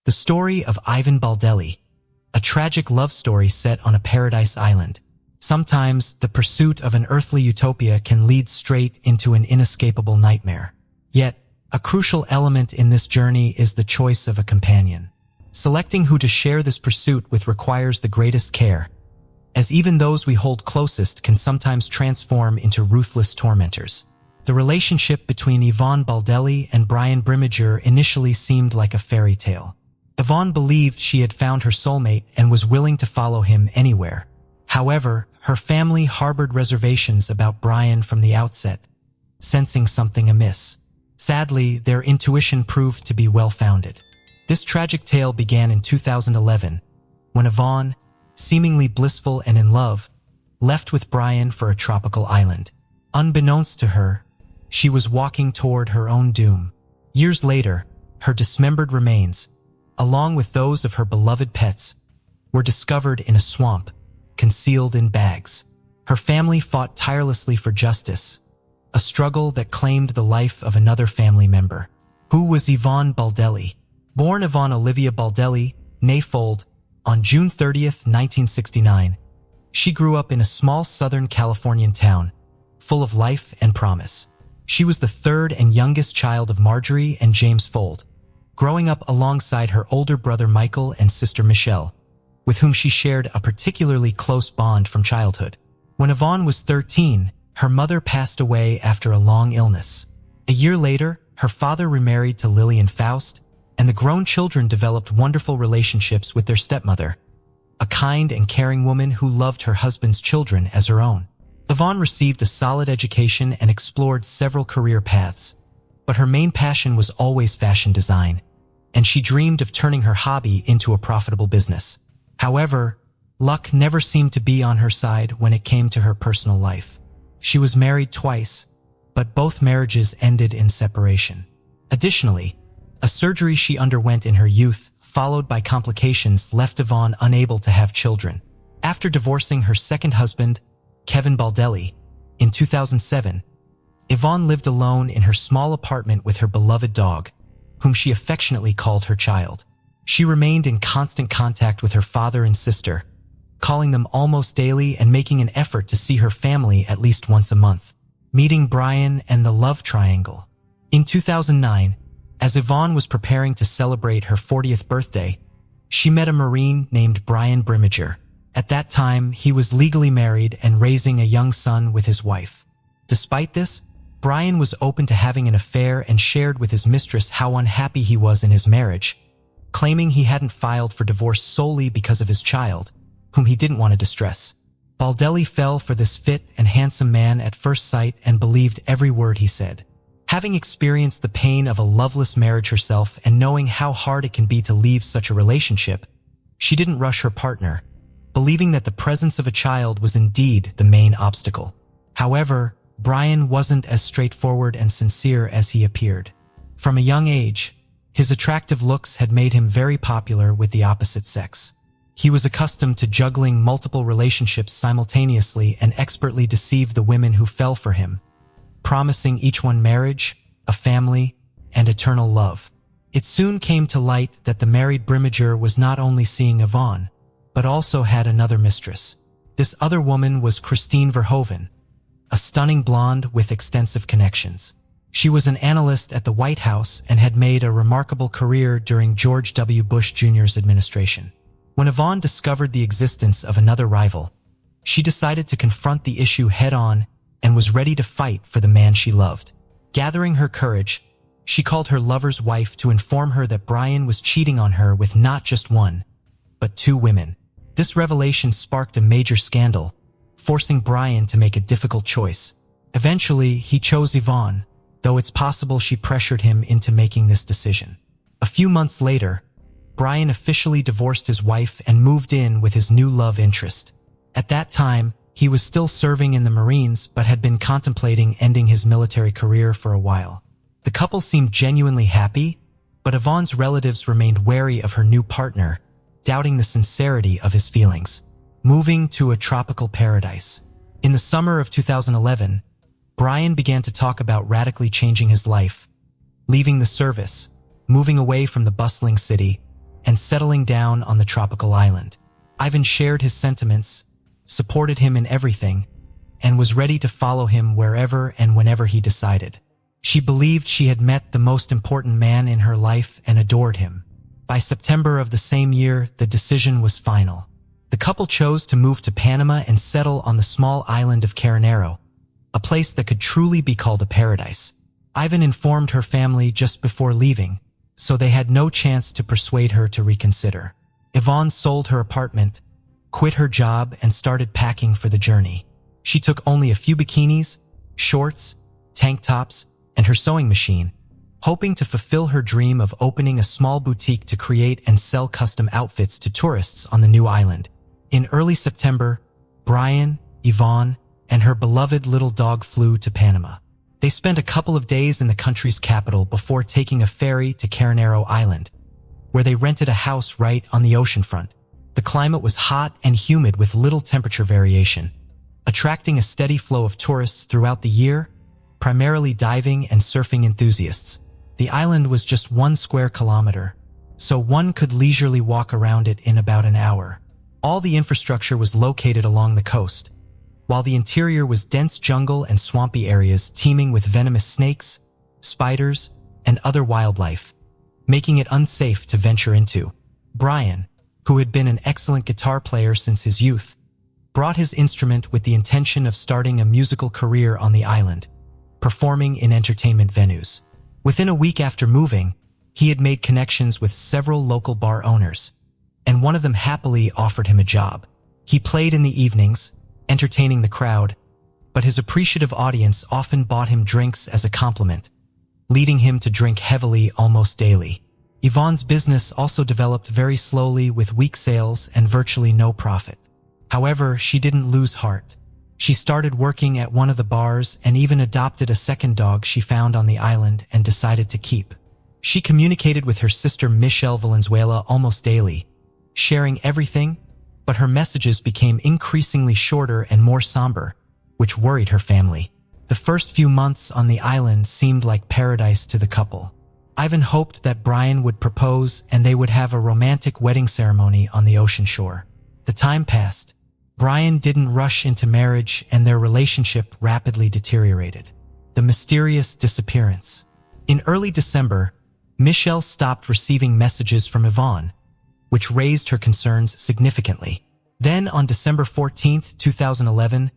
the story of Yvonne Baldelli, a tragic love story set on a paradise island. Sometimes, the pursuit of an earthly utopia can lead straight into an inescapable nightmare. Yet, a crucial element in this journey is the choice of a companion. Selecting who to share this pursuit with requires the greatest care, as even those we hold closest can sometimes transform into ruthless tormentors. The relationship between Yvonne Baldelli and Brian Brimmager initially seemed like a fairy tale. Yvonne believed she had found her soulmate and was willing to follow him anywhere. However, her family harbored reservations about Brian from the outset, sensing something amiss. Sadly, their intuition proved to be well-founded. This tragic tale began in 2011, when Yvonne, seemingly blissful and in love, left with Brian for a tropical island. Unbeknownst to her, she was walking toward her own doom. Years later, her dismembered remains, along with those of her beloved pets, were discovered in a swamp, concealed in bags. Her family fought tirelessly for justice, a struggle that claimed the life of another family member. Who was Yvonne Baldelli? Born Yvonne Olivia Baldelli, née Fold, on June 30th, 1969, she grew up in a small Southern Californian town, full of life and promise. She was the third and youngest child of Marjorie and James Fold, growing up alongside her older brother Michael and sister Michelle, with whom she shared a particularly close bond from childhood. When Yvonne was 13, her mother passed away after a long illness. A year later, her father remarried to Lillian Faust, and the grown children developed wonderful relationships with their stepmother, a kind and caring woman who loved her husband's children as her own. Yvonne received a solid education and explored several career paths, but her main passion was always fashion design, and she dreamed of turning her hobby into a profitable business. However, luck never seemed to be on her side when it came to her personal life. She was married twice, but both marriages ended in separation. Additionally, a surgery she underwent in her youth, followed by complications, left Yvonne unable to have children. After divorcing her second husband, Kevin Baldelli, in 2007, Yvonne lived alone in her small apartment with her beloved dog, whom she affectionately called her child. She remained in constant contact with her father and sister, calling them almost daily and making an effort to see her family at least once a month. Meeting Brian and the love triangle. In 2009, as Yvonne was preparing to celebrate her 40th birthday, she met a Marine named Brian Brimmager. At that time, he was legally married and raising a young son with his wife. Despite this, Brian was open to having an affair and shared with his mistress how unhappy he was in his marriage, claiming he hadn't filed for divorce solely because of his child, whom he didn't want to distress. Baldelli fell for this fit and handsome man at first sight and believed every word he said. Having experienced the pain of a loveless marriage herself and knowing how hard it can be to leave such a relationship, she didn't rush her partner, believing that the presence of a child was indeed the main obstacle. However, Brian wasn't as straightforward and sincere as he appeared. From a young age, his attractive looks had made him very popular with the opposite sex. He was accustomed to juggling multiple relationships simultaneously and expertly deceived the women who fell for him, promising each one marriage, a family, and eternal love. It soon came to light that the married Brimmager was not only seeing Yvonne, but also had another mistress. This other woman was Christine Verhoeven, a stunning blonde with extensive connections. She was an analyst at the White House and had made a remarkable career during George W. Bush Jr.'s administration. When Yvonne discovered the existence of another rival, she decided to confront the issue head-on and was ready to fight for the man she loved. Gathering her courage, she called her lover's wife to inform her that Brian was cheating on her with not just one, but two women. This revelation sparked a major scandal, forcing Brian to make a difficult choice. Eventually, he chose Yvonne, though it's possible she pressured him into making this decision. A few months later, Brian officially divorced his wife and moved in with his new love interest. At that time, he was still serving in the Marines but had been contemplating ending his military career for a while. The couple seemed genuinely happy, but Yvonne's relatives remained wary of her new partner, doubting the sincerity of his feelings. Moving to a tropical paradise. In the summer of 2011, Brian began to talk about radically changing his life, leaving the service, moving away from the bustling city, and settling down on the tropical island. Ivan shared his sentiments, supported him in everything, and was ready to follow him wherever and whenever he decided. She believed she had met the most important man in her life and adored him. By September of the same year, the decision was final. The couple chose to move to Panama and settle on the small island of Carnero, a place that could truly be called a paradise. Ivan informed her family just before leaving, so they had no chance to persuade her to reconsider. Yvonne sold her apartment, quit her job, and started packing for the journey. She took only a few bikinis, shorts, tank tops, and her sewing machine, hoping to fulfill her dream of opening a small boutique to create and sell custom outfits to tourists on the new island. In early September, Brian, Yvonne, and her beloved little dog flew to Panama. They spent a couple of days in the country's capital before taking a ferry to Carnero Island, where they rented a house right on the oceanfront. The climate was hot and humid with little temperature variation, attracting a steady flow of tourists throughout the year, primarily diving and surfing enthusiasts. The island was just 1 square kilometer, so one could leisurely walk around it in about an hour. All the infrastructure was located along the coast, while the interior was dense jungle and swampy areas teeming with venomous snakes, spiders, and other wildlife, making it unsafe to venture into. Brian, who had been an excellent guitar player since his youth, brought his instrument with the intention of starting a musical career on the island, performing in entertainment venues. Within a week after moving, he had made connections with several local bar owners, and one of them happily offered him a job. He played in the evenings, entertaining the crowd, but his appreciative audience often bought him drinks as a compliment, leading him to drink heavily almost daily. Yvonne's business also developed very slowly with weak sales and virtually no profit. However, she didn't lose heart. She started working at one of the bars and even adopted a second dog she found on the island and decided to keep. She communicated with her sister Michelle Valenzuela almost daily, sharing everything, but her messages became increasingly shorter and more somber, which worried her family. The first few months on the island seemed like paradise to the couple. Ivan hoped that Brian would propose and they would have a romantic wedding ceremony on the ocean shore. The time passed. Brian didn't rush into marriage and their relationship rapidly deteriorated. The mysterious disappearance. In early December, Michelle stopped receiving messages from Yvonne, which raised her concerns significantly. Then on December 14, 2011,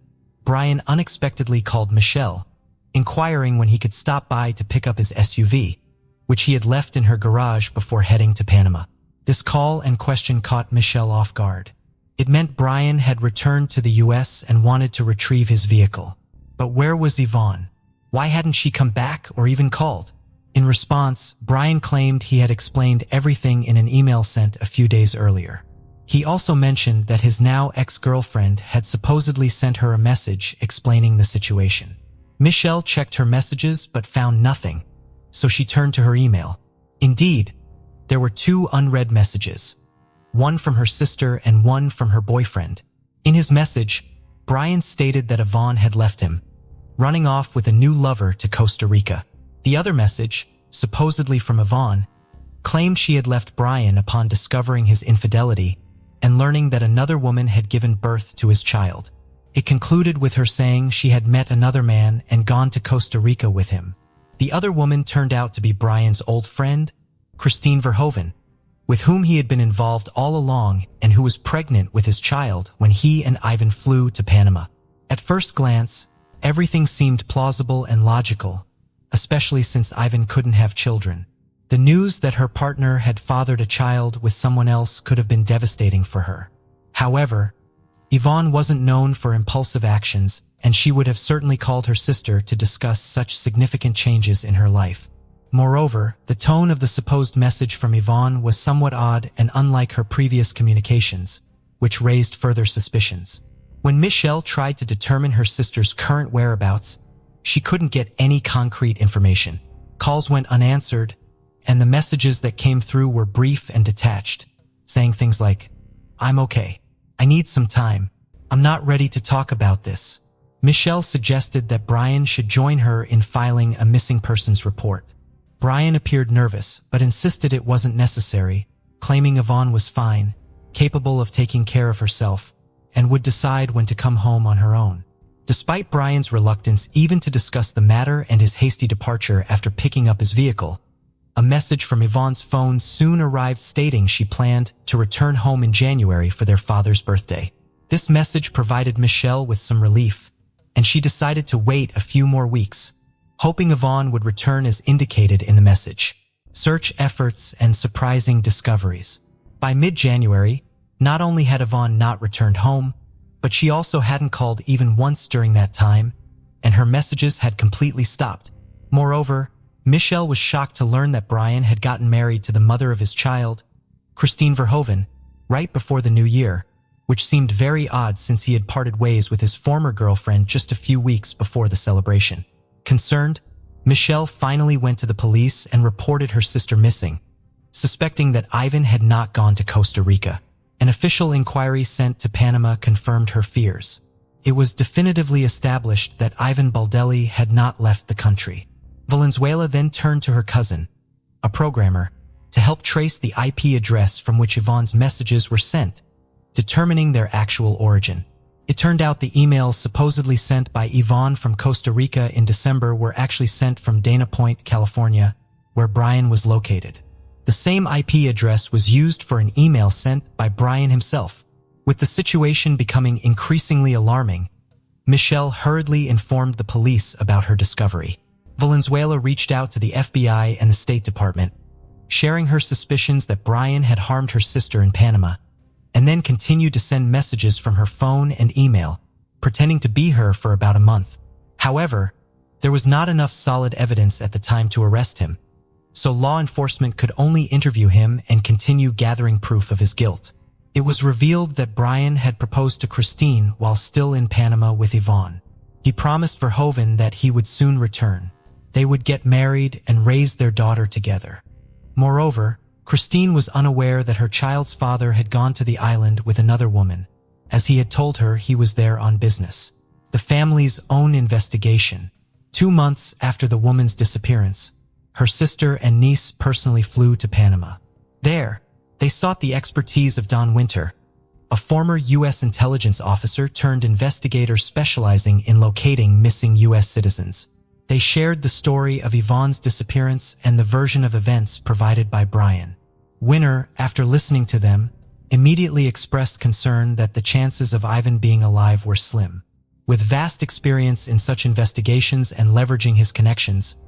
Brian unexpectedly called Michelle, inquiring when he could stop by to pick up his SUV, which he had left in her garage before heading to Panama. This call and question caught Michelle off guard. It meant Brian had returned to the US and wanted to retrieve his vehicle. But where was Yvonne? Why hadn't she come back or even called? In response, Brian claimed he had explained everything in an email sent a few days earlier. He also mentioned that his now ex-girlfriend had supposedly sent her a message explaining the situation. Michelle checked her messages but found nothing, so she turned to her email. Indeed, there were 2 unread messages, one from her sister and one from her boyfriend. In his message, Brian stated that Yvonne had left him, running off with a new lover to Costa Rica. The other message, supposedly from Yvonne, claimed she had left Brian upon discovering his infidelity and learning that another woman had given birth to his child. It concluded with her saying she had met another man and gone to Costa Rica with him. The other woman turned out to be Brian's old friend, Christine Verhoeven, with whom he had been involved all along and who was pregnant with his child when he and Ivan flew to Panama. At first glance, everything seemed plausible and logical, especially since Ivan couldn't have children. The news that her partner had fathered a child with someone else could have been devastating for her. However, Yvonne wasn't known for impulsive actions, and she would have certainly called her sister to discuss such significant changes in her life. Moreover, the tone of the supposed message from Yvonne was somewhat odd and unlike her previous communications, which raised further suspicions. When Michelle tried to determine her sister's current whereabouts, she couldn't get any concrete information. Calls went unanswered, and the messages that came through were brief and detached, saying things like, "I'm okay. I need some time. I'm not ready to talk about this." Michelle suggested that Brian should join her in filing a missing persons report. Brian appeared nervous, but insisted it wasn't necessary, claiming Yvonne was fine, capable of taking care of herself, and would decide when to come home on her own. Despite Brian's reluctance even to discuss the matter and his hasty departure after picking up his vehicle, a message from Yvonne's phone soon arrived stating she planned to return home in January for their father's birthday. This message provided Michelle with some relief, and she decided to wait a few more weeks, hoping Yvonne would return as indicated in the message. Search efforts and surprising discoveries. By mid-January, not only had Yvonne not returned home, but she also hadn't called even once during that time, and her messages had completely stopped. Moreover, Michelle was shocked to learn that Brian had gotten married to the mother of his child, Christine Verhoeven, right before the new year, which seemed very odd since he had parted ways with his former girlfriend just a few weeks before the celebration. Concerned, Michelle finally went to the police and reported her sister missing, suspecting that Ivan had not gone to Costa Rica. An official inquiry sent to Panama confirmed her fears. It was definitively established that Yvonne Baldelli had not left the country. Valenzuela then turned to her cousin, a programmer, to help trace the IP address from which Yvonne's messages were sent, determining their actual origin. It turned out the emails supposedly sent by Yvonne from Costa Rica in December were actually sent from Dana Point, California, where Brian was located. The same IP address was used for an email sent by Brian himself. With the situation becoming increasingly alarming, Michelle hurriedly informed the police about her discovery. Valenzuela reached out to the FBI and the State Department, sharing her suspicions that Brian had harmed her sister in Panama, and then continued to send messages from her phone and email, pretending to be her for about a month. However, there was not enough solid evidence at the time to arrest him, so law enforcement could only interview him and continue gathering proof of his guilt. It was revealed that Brian had proposed to Christine while still in Panama with Yvonne. He promised Verhoeven that he would soon return. They would get married and raise their daughter together. Moreover, Christine was unaware that her child's father had gone to the island with another woman, as he had told her he was there on business. The family's own investigation. 2 months after the woman's disappearance, her sister and niece personally flew to Panama. There, they sought the expertise of Don Winter, a former U.S. intelligence officer turned investigator specializing in locating missing U.S. citizens. They shared the story of Yvonne's disappearance and the version of events provided by Brian. Winter, after listening to them, immediately expressed concern that the chances of Ivan being alive were slim. With vast experience in such investigations and leveraging his connections,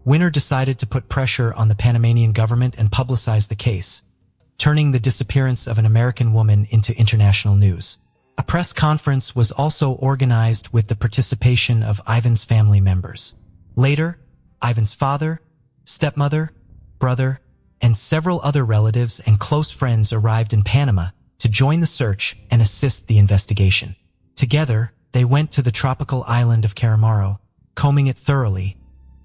Winter decided to put pressure on the Panamanian government and publicize the case, turning the disappearance of an American woman into international news. A press conference was also organized with the participation of Ivan's family members. Later, Ivan's father, stepmother, brother, and several other relatives and close friends arrived in Panama to join the search and assist the investigation. Together, they went to the tropical island of Caramaro, combing it thoroughly,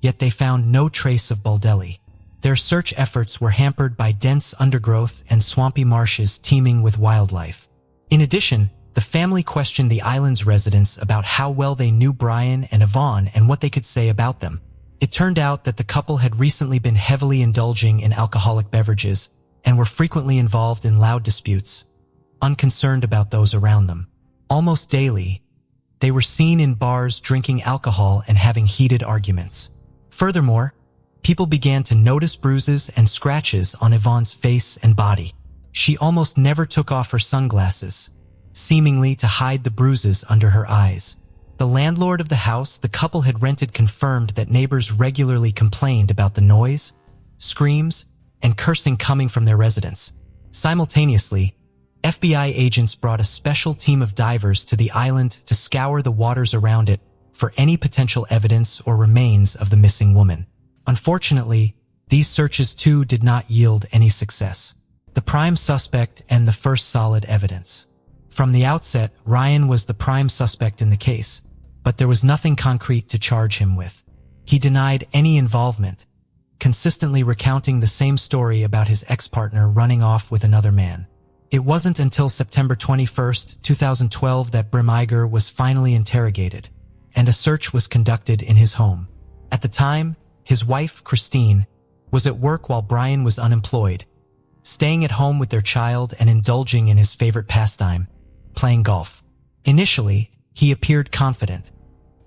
yet they found no trace of Baldelli. Their search efforts were hampered by dense undergrowth and swampy marshes teeming with wildlife. In addition, the family questioned the island's residents about how well they knew Brian and Yvonne and what they could say about them. It turned out that the couple had recently been heavily indulging in alcoholic beverages and were frequently involved in loud disputes, unconcerned about those around them. Almost daily, they were seen in bars drinking alcohol and having heated arguments. Furthermore, people began to notice bruises and scratches on Yvonne's face and body. She almost never took off her sunglasses, seemingly to hide the bruises under her eyes. The landlord of the house the couple had rented confirmed that neighbors regularly complained about the noise, screams, and cursing coming from their residence. Simultaneously, FBI agents brought a special team of divers to the island to scour the waters around it for any potential evidence or remains of the missing woman. Unfortunately, these searches too did not yield any success. The prime suspect and the first solid evidence. From the outset, Ryan was the prime suspect in the case, but there was nothing concrete to charge him with. He denied any involvement, consistently recounting the same story about his ex-partner running off with another man. It wasn't until September 21, 2012 that Bremiger was finally interrogated, and a search was conducted in his home. At the time, his wife, Christine, was at work while Brian was unemployed, staying at home with their child and indulging in his favorite pastime, playing golf. Initially, he appeared confident,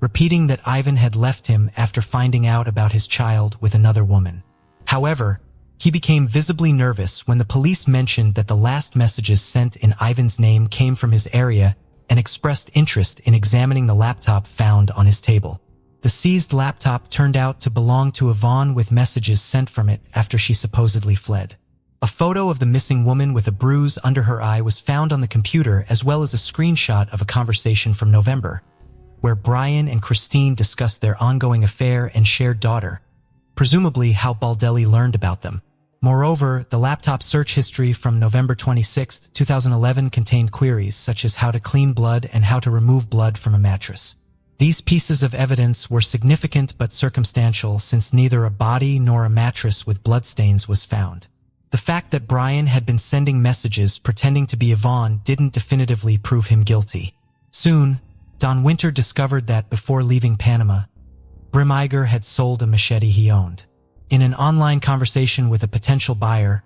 repeating that Ivan had left him after finding out about his child with another woman. However, he became visibly nervous when the police mentioned that the last messages sent in Ivan's name came from his area and expressed interest in examining the laptop found on his table. The seized laptop turned out to belong to Yvonne with messages sent from it after she supposedly fled. A photo of the missing woman with a bruise under her eye was found on the computer, as well as a screenshot of a conversation from November, where Brian and Christine discussed their ongoing affair and shared daughter, presumably how Baldelli learned about them. Moreover, the laptop search history from November 26, 2011 contained queries such as how to clean blood and how to remove blood from a mattress. These pieces of evidence were significant but circumstantial, since neither a body nor a mattress with bloodstains was found. The fact that Brian had been sending messages pretending to be Yvonne didn't definitively prove him guilty. Soon, Don Winter discovered that before leaving Panama, Brianna had sold a machete he owned. In an online conversation with a potential buyer,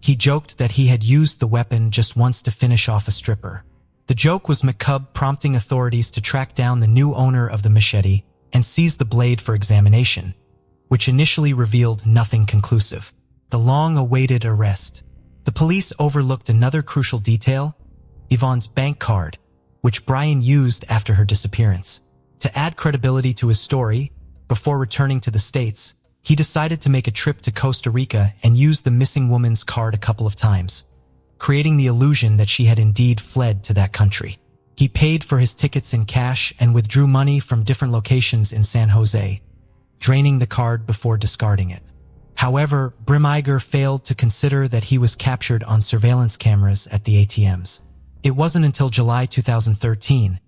he joked that he had used the weapon just once to finish off a stripper. The joke was macabre, prompting authorities to track down the new owner of the machete and seize the blade for examination, which initially revealed nothing conclusive. The long-awaited arrest. The police overlooked another crucial detail: Yvonne's bank card, which Brian used after her disappearance. To add credibility to his story, before returning to the States, he decided to make a trip to Costa Rica and use the missing woman's card a couple of times, creating the illusion that she had indeed fled to that country. He paid for his tickets in cash and withdrew money from different locations in San Jose, draining the card before discarding it. However, Brianna failed to consider that he was captured on surveillance cameras at the ATMs. It wasn't until July 2013,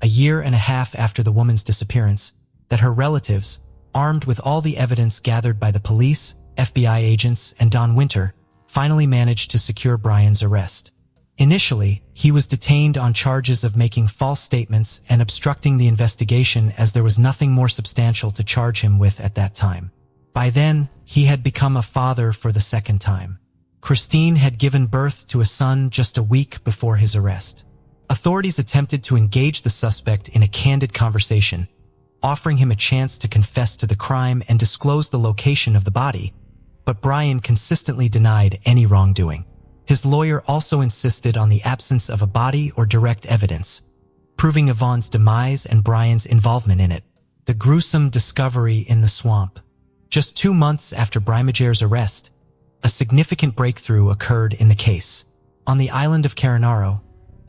a year and a half after the woman's disappearance, that her relatives, armed with all the evidence gathered by the police, FBI agents, and Don Winter, finally managed to secure Brian's arrest. Initially, he was detained on charges of making false statements and obstructing the investigation, as there was nothing more substantial to charge him with at that time. By then, he had become a father for the second time. Christine had given birth to a son just a week before his arrest. Authorities attempted to engage the suspect in a candid conversation, offering him a chance to confess to the crime and disclose the location of the body, but Brian consistently denied any wrongdoing. His lawyer also insisted on the absence of a body or direct evidence, proving Yvonne's demise and Brian's involvement in it. The gruesome discovery in the swamp. Just 2 months after Brianna's arrest, a significant breakthrough occurred in the case. On the island of Caranaro,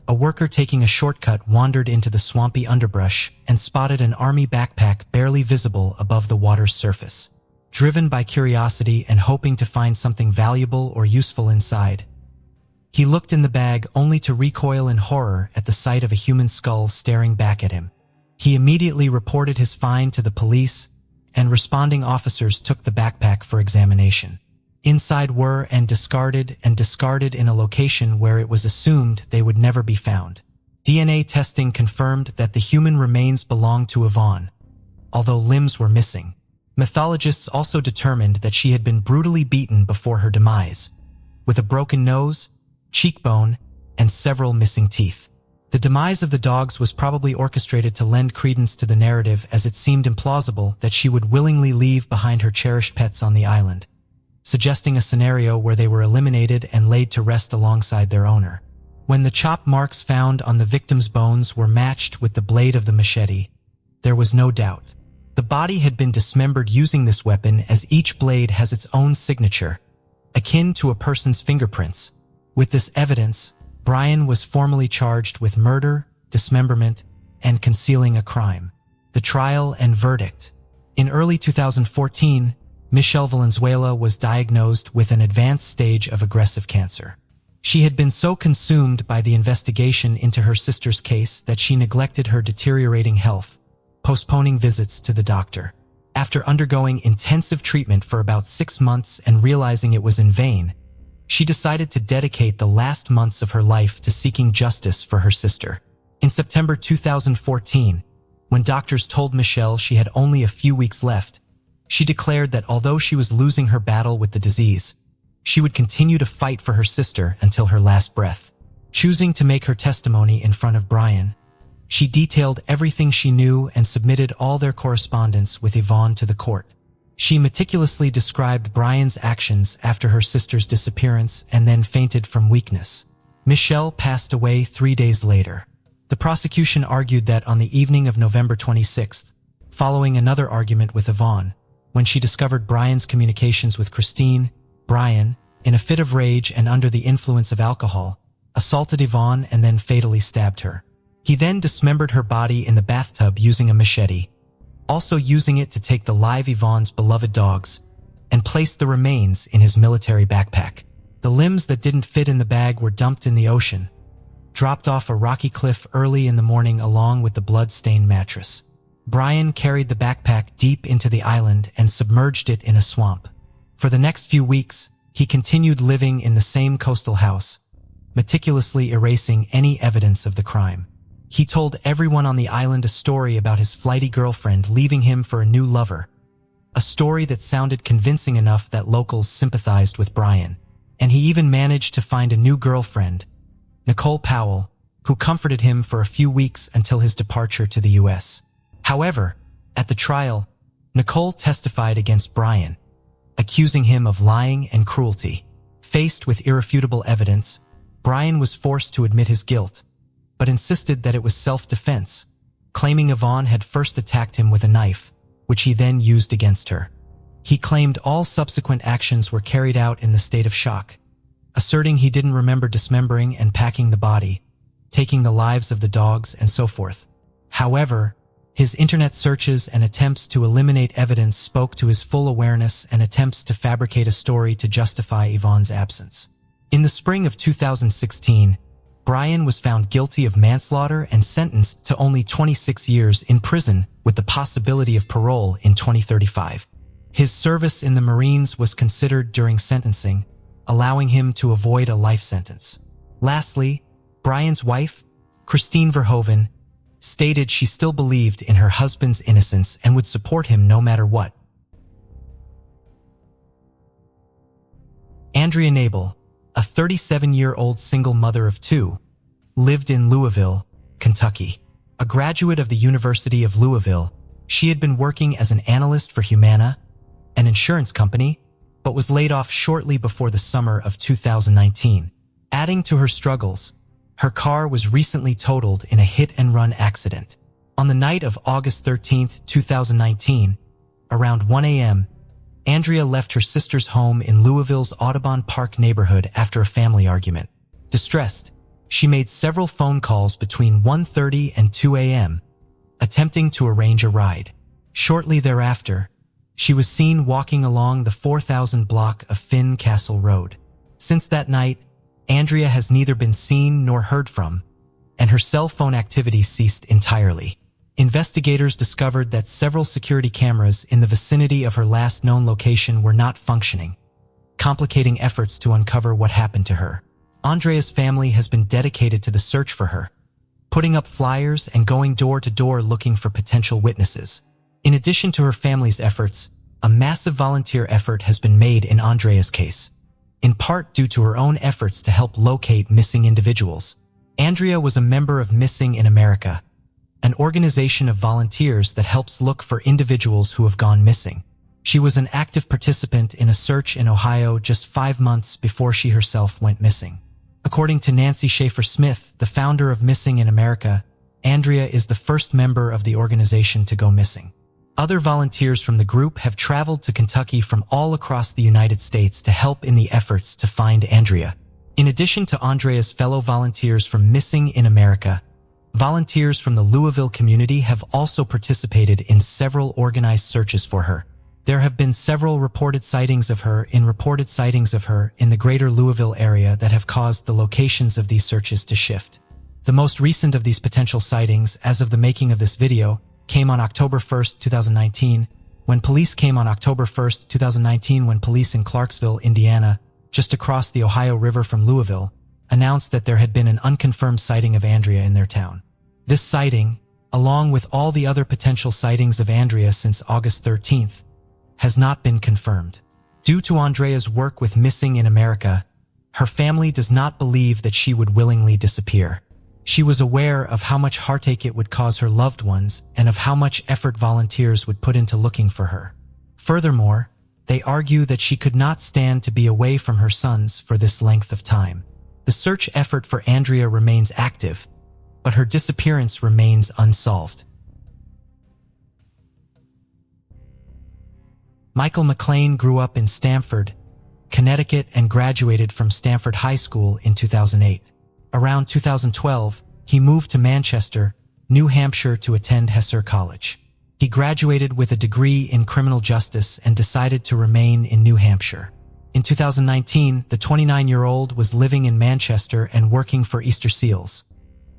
a worker taking a shortcut wandered into the swampy underbrush and spotted an army backpack barely visible above the water's surface. Driven by curiosity and hoping to find something valuable or useful inside, he looked in the bag only to recoil in horror at the sight of a human skull staring back at him. He immediately reported his find to the police, and responding officers took the backpack for examination. Inside were discarded in a location where it was assumed they would never be found. DNA testing confirmed that the human remains belonged to Yvonne, although limbs were missing. Mythologists also determined that she had been brutally beaten before her demise, with a broken nose, cheekbone, and several missing teeth. The demise of the dogs was probably orchestrated to lend credence to the narrative, as it seemed implausible that she would willingly leave behind her cherished pets on the island, suggesting a scenario where they were eliminated and laid to rest alongside their owner. When the chop marks found on the victim's bones were matched with the blade of the machete, there was no doubt. The body had been dismembered using this weapon, as each blade has its own signature, akin to a person's fingerprints. With this evidence, Brian was formally charged with murder, dismemberment, and concealing a crime. The trial and verdict. In early 2014, Michelle Valenzuela was diagnosed with an advanced stage of aggressive cancer. She had been so consumed by the investigation into her sister's case that she neglected her deteriorating health, postponing visits to the doctor. After undergoing intensive treatment for about 6 months and realizing it was in vain, she decided to dedicate the last months of her life to seeking justice for her sister. In September 2014, when doctors told Michelle she had only a few weeks left, she declared that although she was losing her battle with the disease, she would continue to fight for her sister until her last breath. Choosing to make her testimony in front of Brian, she detailed everything she knew and submitted all their correspondence with Yvonne to the court. She meticulously described Brian's actions after her sister's disappearance and then fainted from weakness. Michelle passed away 3 days later. The prosecution argued that on the evening of November 26th, following another argument with Yvonne, when she discovered Brian's communications with Christine, Brian, in a fit of rage and under the influence of alcohol, assaulted Yvonne and then fatally stabbed her. He then dismembered her body in the bathtub using a machete, also using it to take the live Yvonne's beloved dogs, and placed the remains in his military backpack. The limbs that didn't fit in the bag were dumped in the ocean, dropped off a rocky cliff early in the morning along with the blood-stained mattress. Brian carried the backpack deep into the island and submerged it in a swamp. For the next few weeks, he continued living in the same coastal house, meticulously erasing any evidence of the crime. He told everyone on the island a story about his flighty girlfriend leaving him for a new lover, a story that sounded convincing enough that locals sympathized with Brian. And he even managed to find a new girlfriend, Nicole Powell, who comforted him for a few weeks until his departure to the U.S. However, at the trial, Nicole testified against Brian, accusing him of lying and cruelty. Faced with irrefutable evidence, Brian was forced to admit his guilt, but insisted that it was self-defense, claiming Yvonne had first attacked him with a knife, which he then used against her. He claimed all subsequent actions were carried out in the state of shock, asserting he didn't remember dismembering and packing the body, taking the lives of the dogs, and so forth. However, his internet searches and attempts to eliminate evidence spoke to his full awareness and attempts to fabricate a story to justify Yvonne's absence. In the spring of 2016, Brian was found guilty of manslaughter and sentenced to only 26 years in prison with the possibility of parole in 2035. His service in the Marines was considered during sentencing, allowing him to avoid a life sentence. Lastly, Brian's wife, Christine Verhoeven, stated she still believed in her husband's innocence and would support him no matter what. Andrea Nabel, a 37-year-old single mother of two, lived in Louisville, Kentucky. A graduate of the University of Louisville, she had been working as an analyst for Humana, an insurance company, but was laid off shortly before the summer of 2019. Adding to her struggles, her car was recently totaled in a hit-and-run accident. On the night of August 13, 2019, around 1 a.m., Andrea left her sister's home in Louisville's Audubon Park neighborhood after a family argument. Distressed, she made several phone calls between 1:30 and 2 a.m., attempting to arrange a ride. Shortly thereafter, she was seen walking along the 4,000 block of Finn Castle Road. Since that night, Andrea has neither been seen nor heard from, and her cell phone activity ceased entirely. Investigators discovered that several security cameras in the vicinity of her last known location were not functioning, complicating efforts to uncover what happened to her. Andrea's family has been dedicated to the search for her, putting up flyers and going door to door looking for potential witnesses. In addition to her family's efforts, a massive volunteer effort has been made in Andrea's case, in part due to her own efforts to help locate missing individuals. Andrea was a member of Missing in America, an organization of volunteers that helps look for individuals who have gone missing. She was an active participant in a search in Ohio just 5 months before she herself went missing. According to Nancy Schaefer-Smith, the founder of Missing in America, Andrea is the first member of the organization to go missing. Other volunteers from the group have traveled to Kentucky from all across the United States to help in the efforts to find Andrea. In addition to Andrea's fellow volunteers from Missing in America, volunteers from the Louisville community have also participated in several organized searches for her. There have been several reported sightings of her in the greater Louisville area that have caused the locations of these searches to shift. The most recent of these potential sightings, as of the making of this video, came on October 1st, 2019, when police in Clarksville, Indiana, just across the Ohio River from Louisville, announced that there had been an unconfirmed sighting of Andrea in their town. This sighting, along with all the other potential sightings of Andrea since August 13th, has not been confirmed. Due to Andrea's work with Missing in America, her family does not believe that she would willingly disappear. She was aware of how much heartache it would cause her loved ones and of how much effort volunteers would put into looking for her. Furthermore, they argue that she could not stand to be away from her sons for this length of time. The search effort for Andrea remains active, but her disappearance remains unsolved. Michael Mcclan grew up in Stamford, Connecticut, and graduated from Stamford High School in 2008. Around 2012, he moved to Manchester, New Hampshire to attend Kesara College. He graduated with a degree in criminal justice and decided to remain in New Hampshire. In 2019, the 29-year-old was living in Manchester and working for Easter Seals,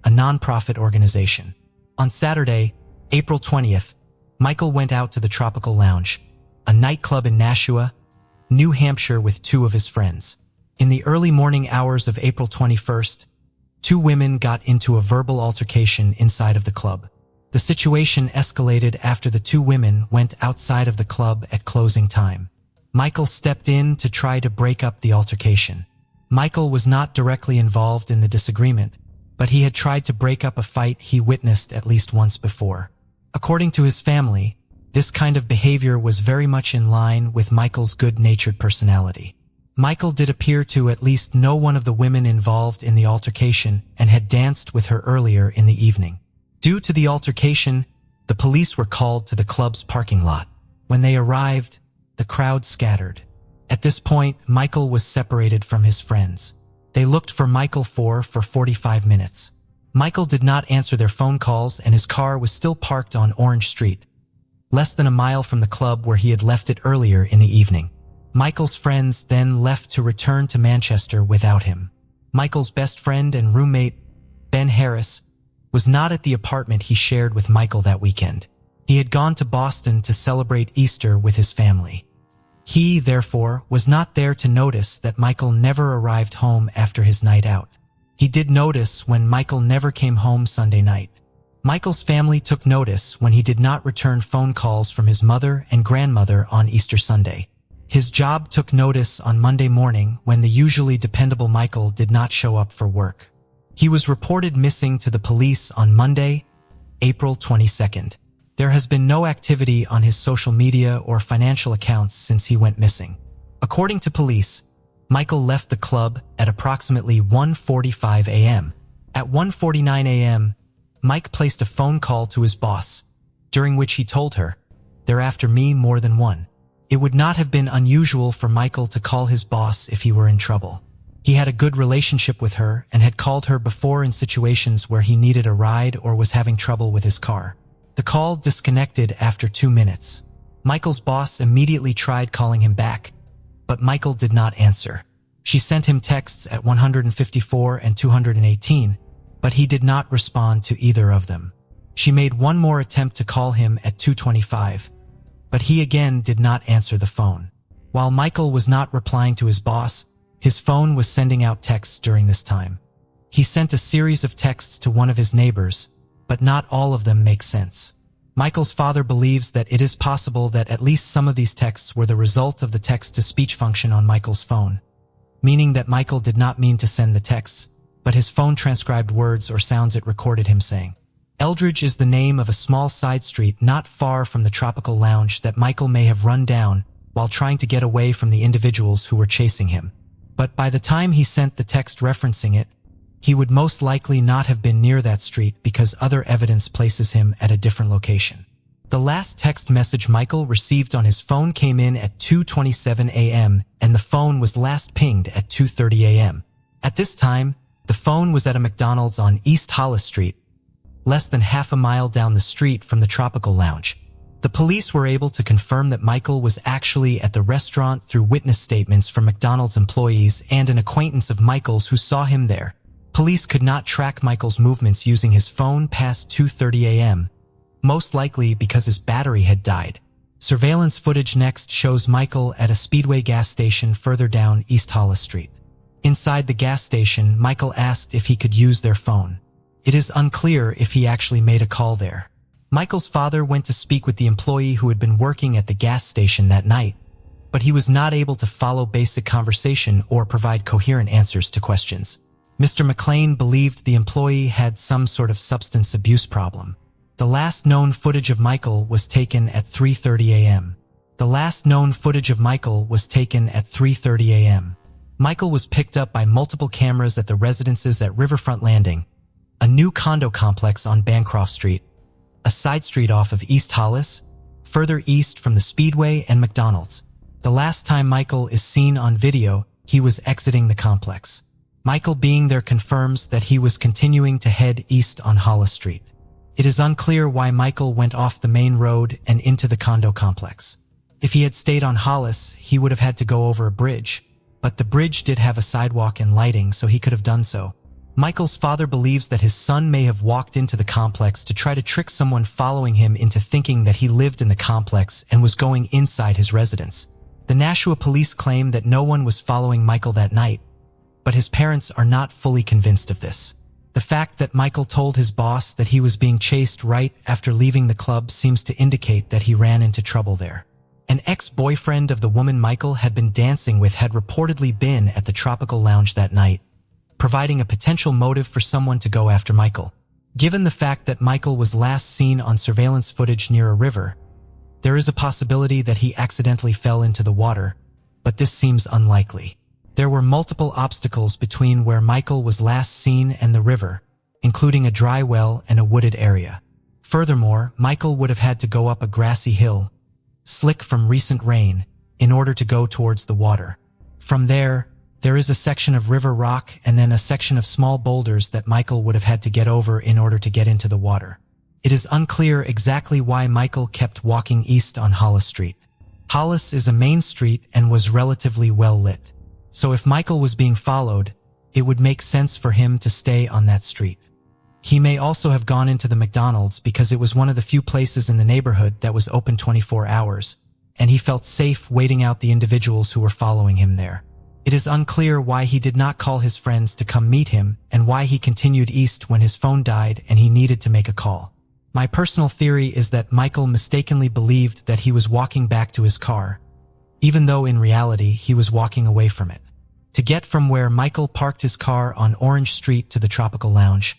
a non-profit organization. On Saturday, April 20th, Michael went out to the Tropical Lounge, a nightclub in Nashua, New Hampshire, with two of his friends. In the early morning hours of April 21st, two women got into a verbal altercation inside of the club. The situation escalated after the two women went outside of the club at closing time. Michael stepped in to try to break up the altercation. Michael was not directly involved in the disagreement, but he had tried to break up a fight he witnessed at least once before. According to his family, this kind of behavior was very much in line with Michael's good-natured personality. Michael did appear to at least know one of the women involved in the altercation and had danced with her earlier in the evening. Due to the altercation, the police were called to the club's parking lot. When they arrived, the crowd scattered. At this point, Michael was separated from his friends. They looked for Michael for 45 minutes. Michael did not answer their phone calls, and his car was still parked on Orange Street, less than a mile from the club where he had left it earlier in the evening. Michael's friends then left to return to Manchester without him. Michael's best friend and roommate, Ben Harris, was not at the apartment he shared with Michael that weekend. He had gone to Boston to celebrate Easter with his family. He, therefore, was not there to notice that Michael never arrived home after his night out. He did notice when Michael never came home Sunday night. Michael's family took notice when he did not return phone calls from his mother and grandmother on Easter Sunday. His job took notice on Monday morning when the usually dependable Michael did not show up for work. He was reported missing to the police on Monday, April 22nd. There has been no activity on his social media or financial accounts since he went missing. According to police, Michael left the club at approximately 1:45 a.m. At 1:49 a.m., Mike placed a phone call to his boss, during which he told her, "They're after me more than one." It would not have been unusual for Michael to call his boss if he were in trouble. He had a good relationship with her and had called her before in situations where he needed a ride or was having trouble with his car. The call disconnected after 2 minutes. Michael's boss immediately tried calling him back, but Michael did not answer. She sent him texts at 154 and 218, but he did not respond to either of them. She made one more attempt to call him at 2:25, but he again did not answer the phone. While Michael was not replying to his boss, his phone was sending out texts during this time. He sent a series of texts to one of his neighbors, but not all of them make sense. Michael's father believes that it is possible that at least some of these texts were the result of the text-to-speech function on Michael's phone, meaning that Michael did not mean to send the texts, but his phone transcribed words or sounds it recorded him saying. Eldridge is the name of a small side street not far from the Tropical Lounge that Michael may have run down while trying to get away from the individuals who were chasing him. But by the time he sent the text referencing it, he would most likely not have been near that street because other evidence places him at a different location. The last text message Michael received on his phone came in at 2:27 a.m. and the phone was last pinged at 2:30 a.m. At this time, the phone was at a McDonald's on East Hollis Street, less than half a mile down the street from the Tropical Lounge. The police were able to confirm that Michael was actually at the restaurant through witness statements from McDonald's employees and an acquaintance of Michael's who saw him there. Police could not track Michael's movements using his phone past 2:30 a.m., most likely because his battery had died. Surveillance footage next shows Michael at a Speedway gas station further down East Hollis Street. Inside the gas station, Michael asked if he could use their phone. It is unclear if he actually made a call there. Michael's father went to speak with the employee who had been working at the gas station that night, but he was not able to follow basic conversation or provide coherent answers to questions. Mr. Mcclan believed the employee had some sort of substance abuse problem. The last known footage of Michael was taken at 3:30 a.m. The last known footage of Michael was taken at 3:30 a.m. Michael was picked up by multiple cameras at the residences at Riverfront Landing, a new condo complex on Bancroft Street, a side street off of East Hollis, further east from the Speedway and McDonald's. The last time Michael is seen on video, he was exiting the complex. Michael being there confirms that he was continuing to head east on Hollis Street. It is unclear why Michael went off the main road and into the condo complex. If he had stayed on Hollis, he would have had to go over a bridge, but the bridge did have a sidewalk and lighting, so he could have done so. Michael's father believes that his son may have walked into the complex to try to trick someone following him into thinking that he lived in the complex and was going inside his residence. The Nashua police claim that no one was following Michael that night, but his parents are not fully convinced of this. The fact that Michael told his boss that he was being chased right after leaving the club seems to indicate that he ran into trouble there. An ex-boyfriend of the woman Michael had been dancing with had reportedly been at the Tropical Lounge that night, providing a potential motive for someone to go after Michael. Given the fact that Michael was last seen on surveillance footage near a river, there is a possibility that he accidentally fell into the water, but this seems unlikely. There were multiple obstacles between where Michael was last seen and the river, including a dry well and a wooded area. Furthermore, Michael would have had to go up a grassy hill, slick from recent rain, in order to go towards the water. From there is a section of river rock and then a section of small boulders that Michael would have had to get over in order to get into the water. It is unclear exactly why Michael kept walking east on Hollis Street. Hollis is a main street and was relatively well lit. So if Michael was being followed, it would make sense for him to stay on that street. He may also have gone into the McDonald's because it was one of the few places in the neighborhood that was open 24 hours, and he felt safe waiting out the individuals who were following him there. It is unclear why he did not call his friends to come meet him and why he continued east when his phone died and he needed to make a call. My personal theory is that Michael mistakenly believed that he was walking back to his car, even though in reality he was walking away from it. To get from where Michael parked his car on Orange Street to the Tropical Lounge,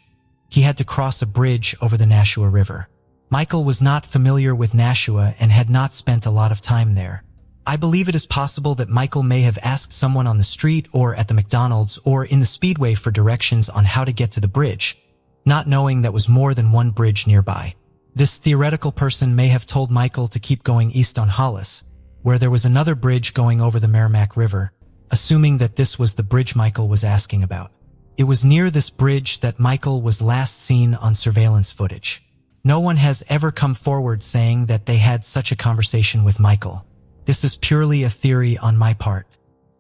he had to cross a bridge over the Nashua River. Michael was not familiar with Nashua and had not spent a lot of time there. I believe it is possible that Michael may have asked someone on the street or at the McDonald's or in the Speedway for directions on how to get to the bridge, not knowing that was more than one bridge nearby. This theoretical person may have told Michael to keep going east on Hollis, where there was another bridge going over the Merrimack River, assuming that this was the bridge Michael was asking about. It was near this bridge that Michael was last seen on surveillance footage. No one has ever come forward saying that they had such a conversation with Michael. This is purely a theory on my part.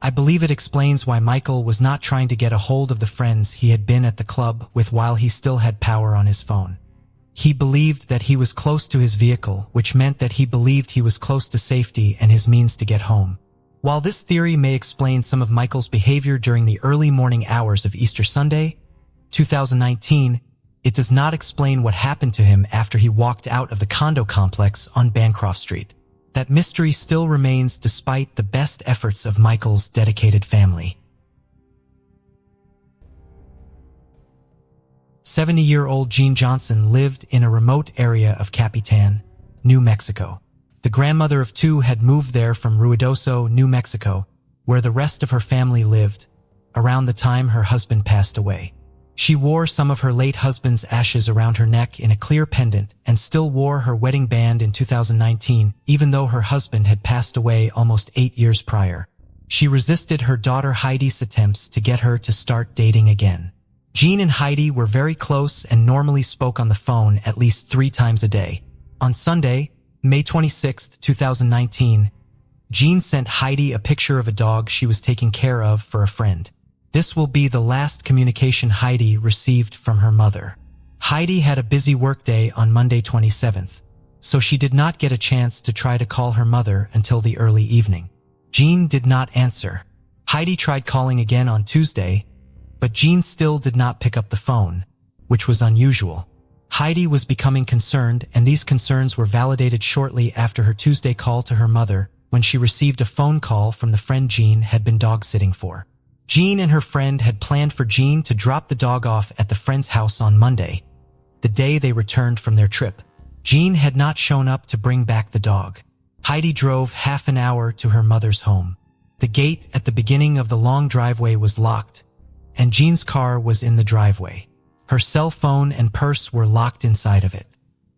I believe it explains why Michael was not trying to get a hold of the friends he had been at the club with while he still had power on his phone. He believed that he was close to his vehicle, which meant that he believed he was close to safety and his means to get home. While this theory may explain some of Michael's behavior during the early morning hours of Easter Sunday, 2019, it does not explain what happened to him after he walked out of the condo complex on Bancroft Street. That mystery still remains despite the best efforts of Michael's dedicated family. 70-year-old Jean Johnson lived in a remote area of Capitan, New Mexico. The grandmother of two had moved there from Ruidoso, New Mexico, where the rest of her family lived, around the time her husband passed away. She wore some of her late husband's ashes around her neck in a clear pendant and still wore her wedding band in 2019, even though her husband had passed away almost 8 years prior. She resisted her daughter Heidi's attempts to get her to start dating again. Jean and Heidi were very close and normally spoke on the phone at least 3 times a day. On Sunday, May 26, 2019, Jean sent Heidi a picture of a dog she was taking care of for a friend. This will be the last communication Heidi received from her mother. Heidi had a busy workday on Monday 27th, so she did not get a chance to try to call her mother until the early evening. Jean did not answer. Heidi tried calling again on Tuesday, but Jean still did not pick up the phone, which was unusual. Heidi was becoming concerned, and these concerns were validated shortly after her Tuesday call to her mother, when she received a phone call from the friend Jean had been dog-sitting for. Jean and her friend had planned for Jean to drop the dog off at the friend's house on Monday, the day they returned from their trip. Jean had not shown up to bring back the dog. Heidi drove half an hour to her mother's home. The gate at the beginning of the long driveway was locked, and Jean's car was in the driveway. Her cell phone and purse were locked inside of it.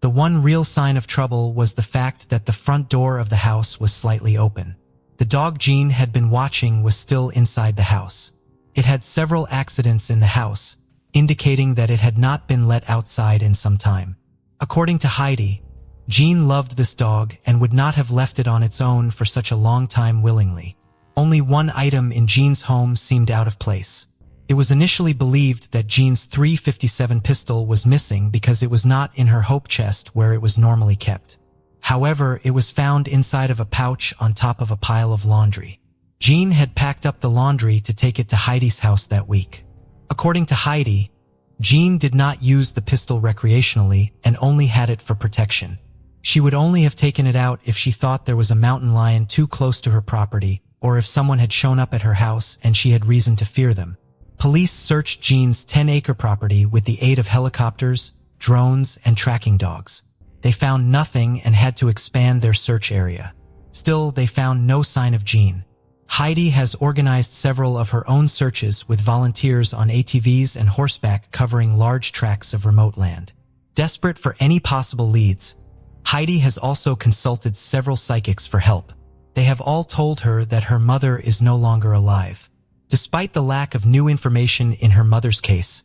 The one real sign of trouble was the fact that the front door of the house was slightly open. The dog Jean had been watching was still inside the house. It had several accidents in the house, indicating that it had not been let outside in some time. According to Heidi, Jean loved this dog and would not have left it on its own for such a long time willingly. Only one item in Jean's home seemed out of place. It was initially believed that Jean's .357 pistol was missing because it was not in her hope chest where it was normally kept. However, it was found inside of a pouch on top of a pile of laundry. Jean had packed up the laundry to take it to Heidi's house that week. According to Heidi, Jean did not use the pistol recreationally and only had it for protection. She would only have taken it out if she thought there was a mountain lion too close to her property, or if someone had shown up at her house and she had reason to fear them. Police searched Jean's 10-acre property with the aid of helicopters, drones, and tracking dogs. They found nothing and had to expand their search area. Still, they found no sign of Jean. Heidi has organized several of her own searches with volunteers on ATVs and horseback covering large tracts of remote land. Desperate for any possible leads, Heidi has also consulted several psychics for help. They have all told her that her mother is no longer alive. Despite the lack of new information in her mother's case,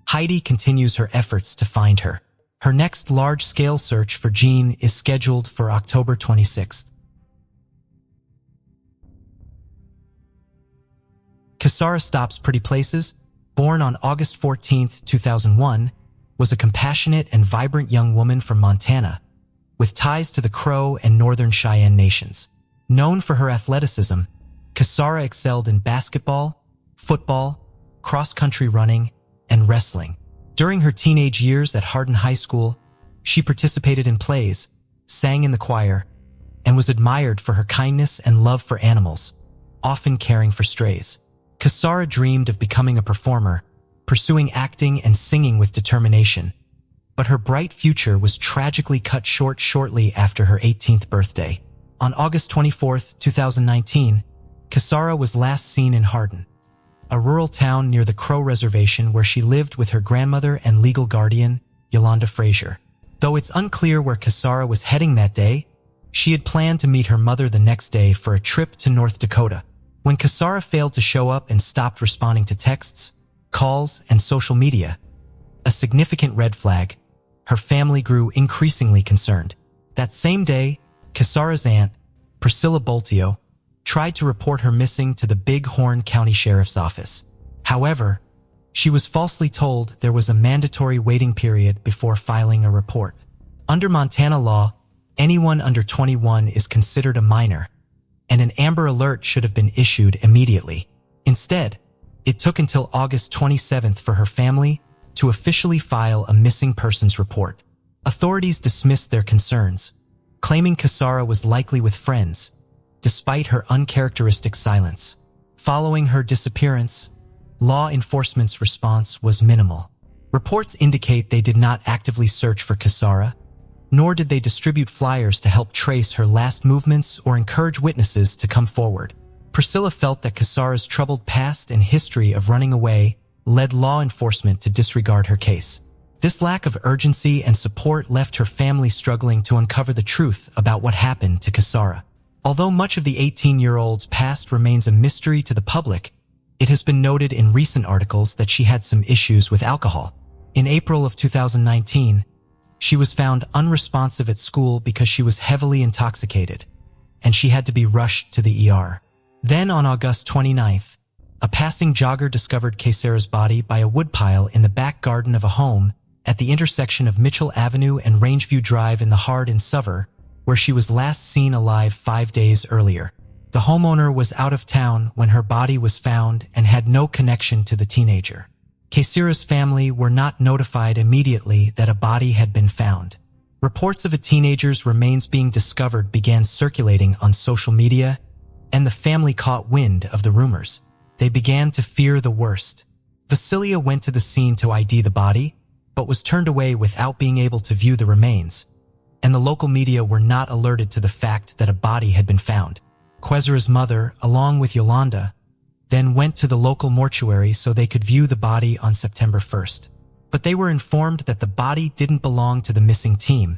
Heidi continues her efforts to find her. Her next large-scale search for Jean is scheduled for October 26th. Kesara Stops Pretty Places, born on August 14, 2001, was a compassionate and vibrant young woman from Montana, with ties to the Crow and Northern Cheyenne nations. Known for her athleticism, Kesara excelled in basketball, football, cross-country running, and wrestling. During her teenage years at Hardin High School, she participated in plays, sang in the choir, and was admired for her kindness and love for animals, often caring for strays. Kesara dreamed of becoming a performer, pursuing acting and singing with determination, but her bright future was tragically cut short shortly after her 18th birthday. On August 24, 2019, Kesara was last seen in Hardin, a rural town near the Crow Reservation where she lived with her grandmother and legal guardian, Yolanda Frazier. Though it's unclear where Kesara was heading that day, she had planned to meet her mother the next day for a trip to North Dakota. When Kesara failed to show up and stopped responding to texts, calls, and social media, a significant red flag, her family grew increasingly concerned. That same day, Kesara's aunt, Priscilla Boltio, tried to report her missing to the Big Horn County Sheriff's Office. However, she was falsely told there was a mandatory waiting period before filing a report. Under Montana law, anyone under 21 is considered a minor, and an Amber Alert should have been issued immediately. Instead, it took until August 27th for her family to officially file a missing persons report. Authorities dismissed their concerns, claiming Kesara was likely with friends, despite her uncharacteristic silence. Following her disappearance, law enforcement's response was minimal. Reports indicate they did not actively search for Kesara, nor did they distribute flyers to help trace her last movements or encourage witnesses to come forward. Priscilla felt that Kesara's troubled past and history of running away led law enforcement to disregard her case. This lack of urgency and support left her family struggling to uncover the truth about what happened to Kesara. Although much of the 18-year-old's past remains a mystery to the public, it has been noted in recent articles that she had some issues with alcohol. In April of 2019, she was found unresponsive at school because she was heavily intoxicated, and she had to be rushed to the ER. Then on August 29th, a passing jogger discovered Kesara's body by a woodpile in the back garden of a home at the intersection of Mitchell Avenue and Rangeview Drive in the Hardin suburb, where she was last seen alive 5 days earlier. The homeowner was out of town when her body was found and had no connection to the teenager. Kesara's family were not notified immediately that a body had been found. Reports of a teenager's remains being discovered began circulating on social media, and the family caught wind of the rumors. They began to fear the worst. Vasilia went to the scene to ID the body, but was turned away without being able to view the remains, and the local media were not alerted to the fact that a body had been found. Kesara's mother, along with Yolanda, then went to the local mortuary so they could view the body on September 1st. But they were informed that the body didn't belong to the missing team,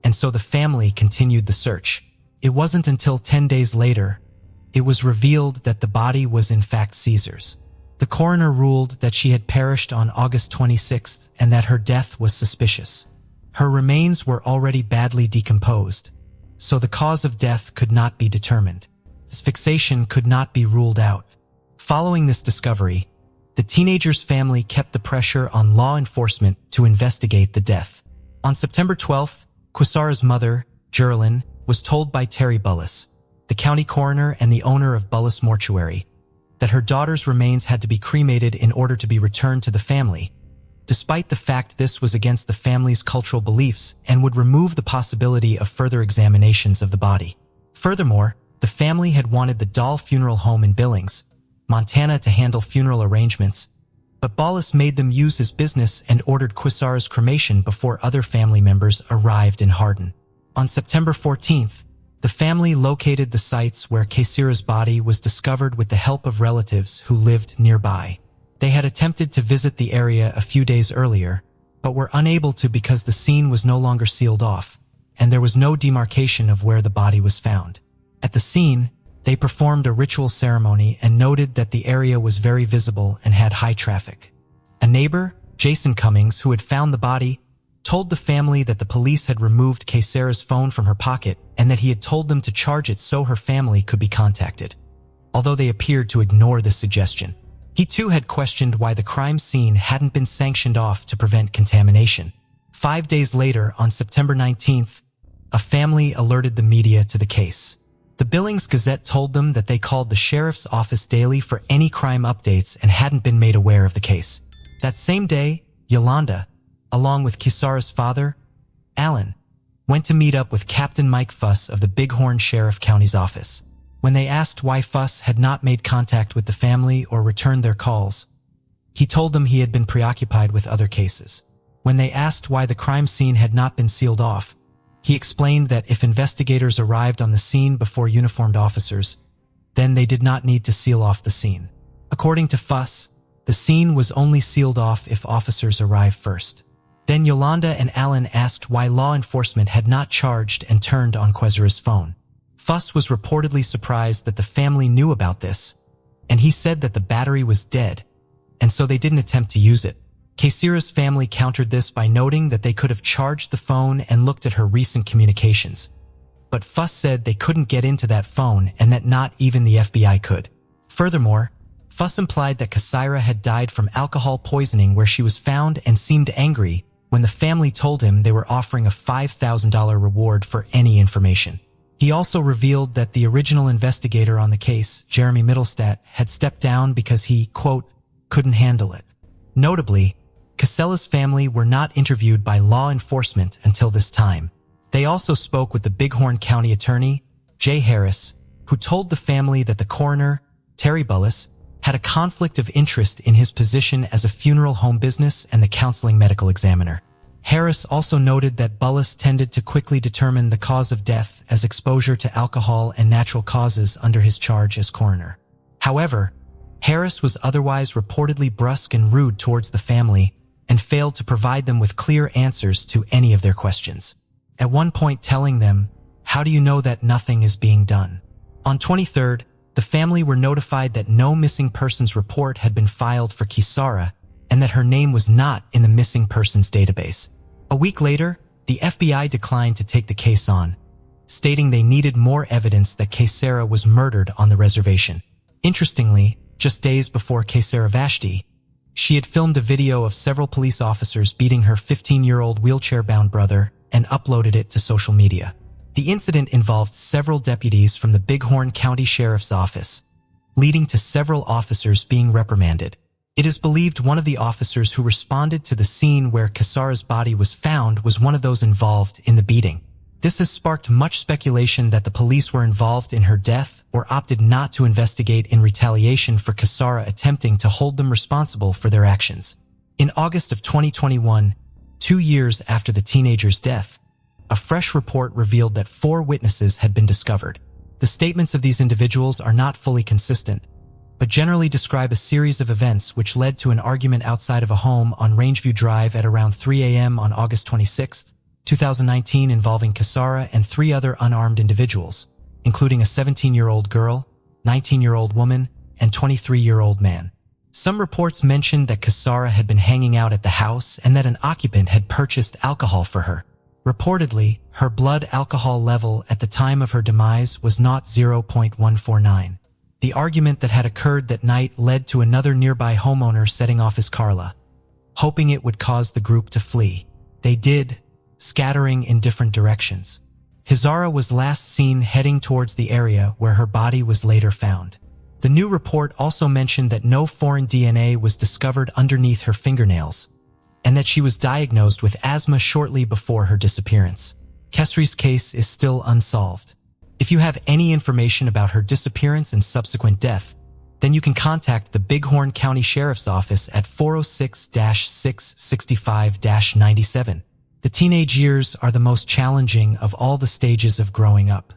and so the family continued the search. It wasn't until 10 days later it was revealed that the body was in fact Caesar's. The coroner ruled that she had perished on August 26th and that her death was suspicious. Her remains were already badly decomposed, so the cause of death could not be determined. Asphyxiation could not be ruled out. Following this discovery, the teenager's family kept the pressure on law enforcement to investigate the death. On September 12th, Kesara's mother, Geraldine, was told by Terry Bullis, the county coroner and the owner of Bullis Mortuary, that her daughter's remains had to be cremated in order to be returned to the family, despite the fact this was against the family's cultural beliefs and would remove the possibility of further examinations of the body. Furthermore, the family had wanted the Dahl Funeral Home in Billings, Montana to handle funeral arrangements, but Bullis made them use his business and ordered Kesara's cremation before other family members arrived in Hardin. On September 14th, the family located the sites where Kesara's body was discovered with the help of relatives who lived nearby. They had attempted to visit the area a few days earlier, but were unable to because the scene was no longer sealed off, and there was no demarcation of where the body was found. At the scene, they performed a ritual ceremony and noted that the area was very visible and had high traffic. A neighbor, Jason Cummings, who had found the body, told the family that the police had removed Kesara's phone from her pocket and that he had told them to charge it so her family could be contacted, although they appeared to ignore this suggestion. He too had questioned why the crime scene hadn't been sanctioned off to prevent contamination. 5 days later, on September 19th, a family alerted the media to the case. The Billings Gazette told them that they called the sheriff's office daily for any crime updates and hadn't been made aware of the case. That same day, Yolanda, along with Kesara's father, Alan, went to meet up with Captain Mike Fuss of the Bighorn Sheriff County's office. When they asked why Fuss had not made contact with the family or returned their calls, he told them he had been preoccupied with other cases. When they asked why the crime scene had not been sealed off, he explained that if investigators arrived on the scene before uniformed officers, then they did not need to seal off the scene. According to Fuss, the scene was only sealed off if officers arrived first. Then Yolanda and Alan asked why law enforcement had not charged and turned on Kesara's phone. Fuss was reportedly surprised that the family knew about this, and he said that the battery was dead, and so they didn't attempt to use it. Kesara's family countered this by noting that they could have charged the phone and looked at her recent communications, but Fuss said they couldn't get into that phone and that not even the FBI could. Furthermore, Fuss implied that Kesara had died from alcohol poisoning where she was found and seemed angry when the family told him they were offering a $5,000 reward for any information. He also revealed that the original investigator on the case, Jeremy Middlestat, had stepped down because he, quote, couldn't handle it. Notably, Kesara's family were not interviewed by law enforcement until this time. They also spoke with the Bighorn County Attorney, Jay Harris, who told the family that the coroner, Terry Bullis, had a conflict of interest in his position as a funeral home business and the counseling medical examiner. Harris also noted that Bullis tended to quickly determine the cause of death as exposure to alcohol and natural causes under his charge as coroner. However, Harris was otherwise reportedly brusque and rude towards the family and failed to provide them with clear answers to any of their questions. At one point telling them, "How do you know that nothing is being done?" On 23rd, the family were notified that no missing persons report had been filed for Kesara and that her name was not in the missing persons database. A week later, the FBI declined to take the case on, stating they needed more evidence that Kesara was murdered on the reservation. Interestingly, just days before Kesara Vashti, she had filmed a video of several police officers beating her 15-year-old wheelchair-bound brother and uploaded it to social media. The incident involved several deputies from the Bighorn County Sheriff's Office, leading to several officers being reprimanded. It is believed one of the officers who responded to the scene where Kesara's body was found was one of those involved in the beating. This has sparked much speculation that the police were involved in her death or opted not to investigate in retaliation for Kesara attempting to hold them responsible for their actions. In August of 2021, 2 years after the teenager's death, a fresh report revealed that 4 witnesses had been discovered. The statements of these individuals are not fully consistent, but generally describe a series of events which led to an argument outside of a home on Rangeview Drive at around 3 a.m. on August 26, 2019 involving Kesara and 3 other unarmed individuals, including a 17-year-old girl, 19-year-old woman, and 23-year-old man. Some reports mentioned that Kesara had been hanging out at the house and that an occupant had purchased alcohol for her. Reportedly, her blood alcohol level at the time of her demise was not 0.149. The argument that had occurred that night led to another nearby homeowner setting off his Carla, hoping it would cause the group to flee. They did, scattering in different directions. Kesara was last seen heading towards the area where her body was later found. The new report also mentioned that no foreign DNA was discovered underneath her fingernails, and that she was diagnosed with asthma shortly before her disappearance. Kesara's case is still unsolved. If you have any information about her disappearance and subsequent death, then you can contact the Bighorn County Sheriff's Office at 406-665-97. The teenage years are the most challenging of all the stages of growing up.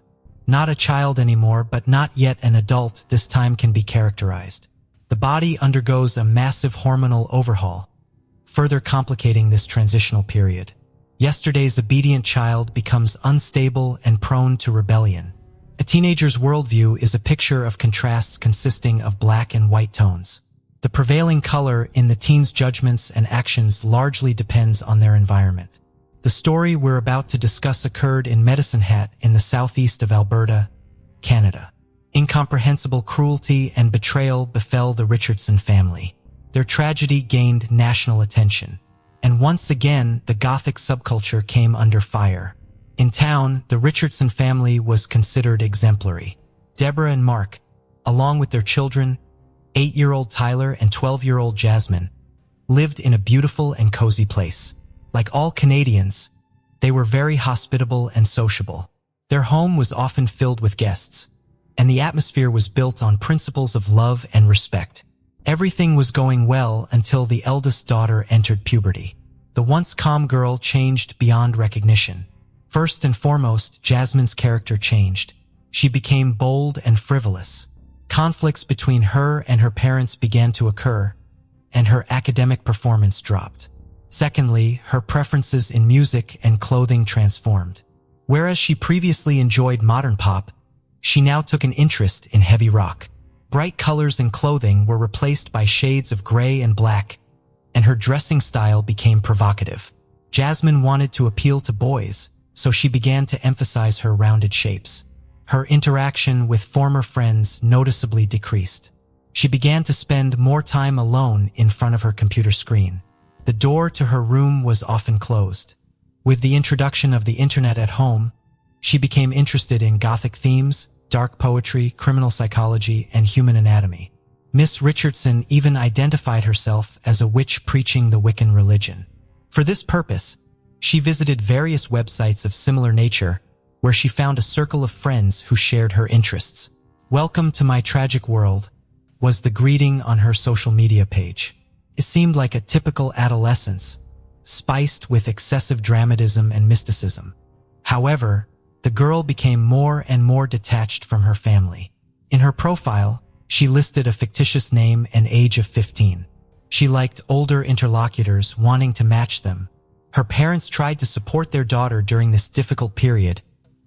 Not a child anymore, but not yet an adult, this time can be characterized. The body undergoes a massive hormonal overhaul, further complicating this transitional period. Yesterday's obedient child becomes unstable and prone to rebellion. A teenager's worldview is a picture of contrasts consisting of black and white tones. The prevailing color in the teen's judgments and actions largely depends on their environment. The story we're about to discuss occurred in Medicine Hat in the southeast of Alberta, Canada. Incomprehensible cruelty and betrayal befell the Richardson family. Their tragedy gained national attention, and once again the Gothic subculture came under fire. In town, the Richardson family was considered exemplary. Deborah and Mark, along with their children, 8-year-old Tyler and 12-year-old Jasmine, lived in a beautiful and cozy place. Like all Canadians, they were very hospitable and sociable. Their home was often filled with guests, and the atmosphere was built on principles of love and respect. Everything was going well until the eldest daughter entered puberty. The once calm girl changed beyond recognition. First and foremost, Jasmine's character changed. She became bold and frivolous. Conflicts between her and her parents began to occur, and her academic performance dropped. Secondly, her preferences in music and clothing transformed. Whereas she previously enjoyed modern pop, she now took an interest in heavy rock. Bright colors and clothing were replaced by shades of gray and black, and her dressing style became provocative. Jasmine wanted to appeal to boys, so she began to emphasize her rounded shapes. Her interaction with former friends noticeably decreased. She began to spend more time alone in front of her computer screen. The door to her room was often closed. With the introduction of the internet at home, she became interested in Gothic themes, dark poetry, criminal psychology, and human anatomy. Miss Richardson even identified herself as a witch preaching the Wiccan religion. For this purpose, she visited various websites of similar nature, where she found a circle of friends who shared her interests. "Welcome to my tragic world," was the greeting on her social media page. It seemed like a typical adolescence, spiced with excessive dramatism and mysticism. However, the girl became more and more detached from her family. In her profile, she listed a fictitious name and age of 15. She liked older interlocutors, wanting to match them. Her parents tried to support their daughter during this difficult period,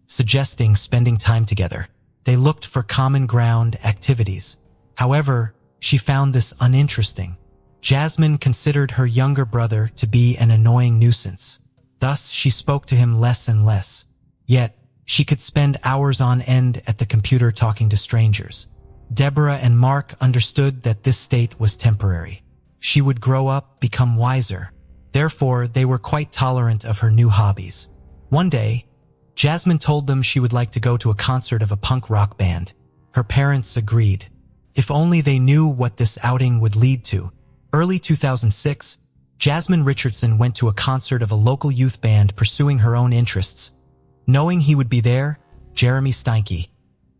suggesting spending time together. They looked for common ground activities. However, she found this uninteresting. Jasmine considered her younger brother to be an annoying nuisance. Thus, she spoke to him less and less. Yet, she could spend hours on end at the computer talking to strangers. Deborah and Mark understood that this state was temporary. She would grow up, become wiser. Therefore, they were quite tolerant of her new hobbies. One day, Jasmine told them she would like to go to a concert of a punk rock band. Her parents agreed. If only they knew what this outing would lead to. Early 2006, Jasmine Richardson went to a concert of a local youth band pursuing her own interests. Knowing he would be there, Jeremy Steinke,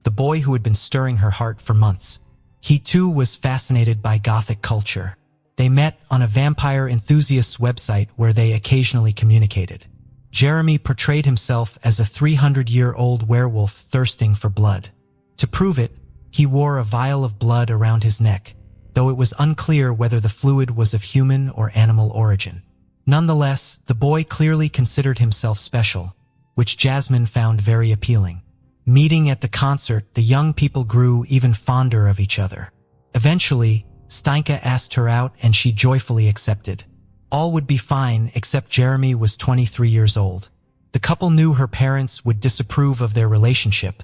the boy who had been stirring her heart for months. He too was fascinated by Gothic culture. They met on a vampire enthusiast's website where they occasionally communicated. Jeremy portrayed himself as a 300-year-old werewolf thirsting for blood. To prove it, he wore a vial of blood around his neck, though it was unclear whether the fluid was of human or animal origin. Nonetheless, the boy clearly considered himself special, which Jasmine found very appealing. Meeting at the concert, the young people grew even fonder of each other. Eventually, Steinke asked her out and she joyfully accepted. All would be fine except Jeremy was 23 years old. The couple knew her parents would disapprove of their relationship,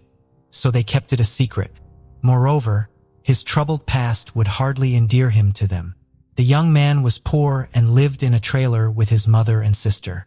so they kept it a secret. Moreover, his troubled past would hardly endear him to them. The young man was poor and lived in a trailer with his mother and sister.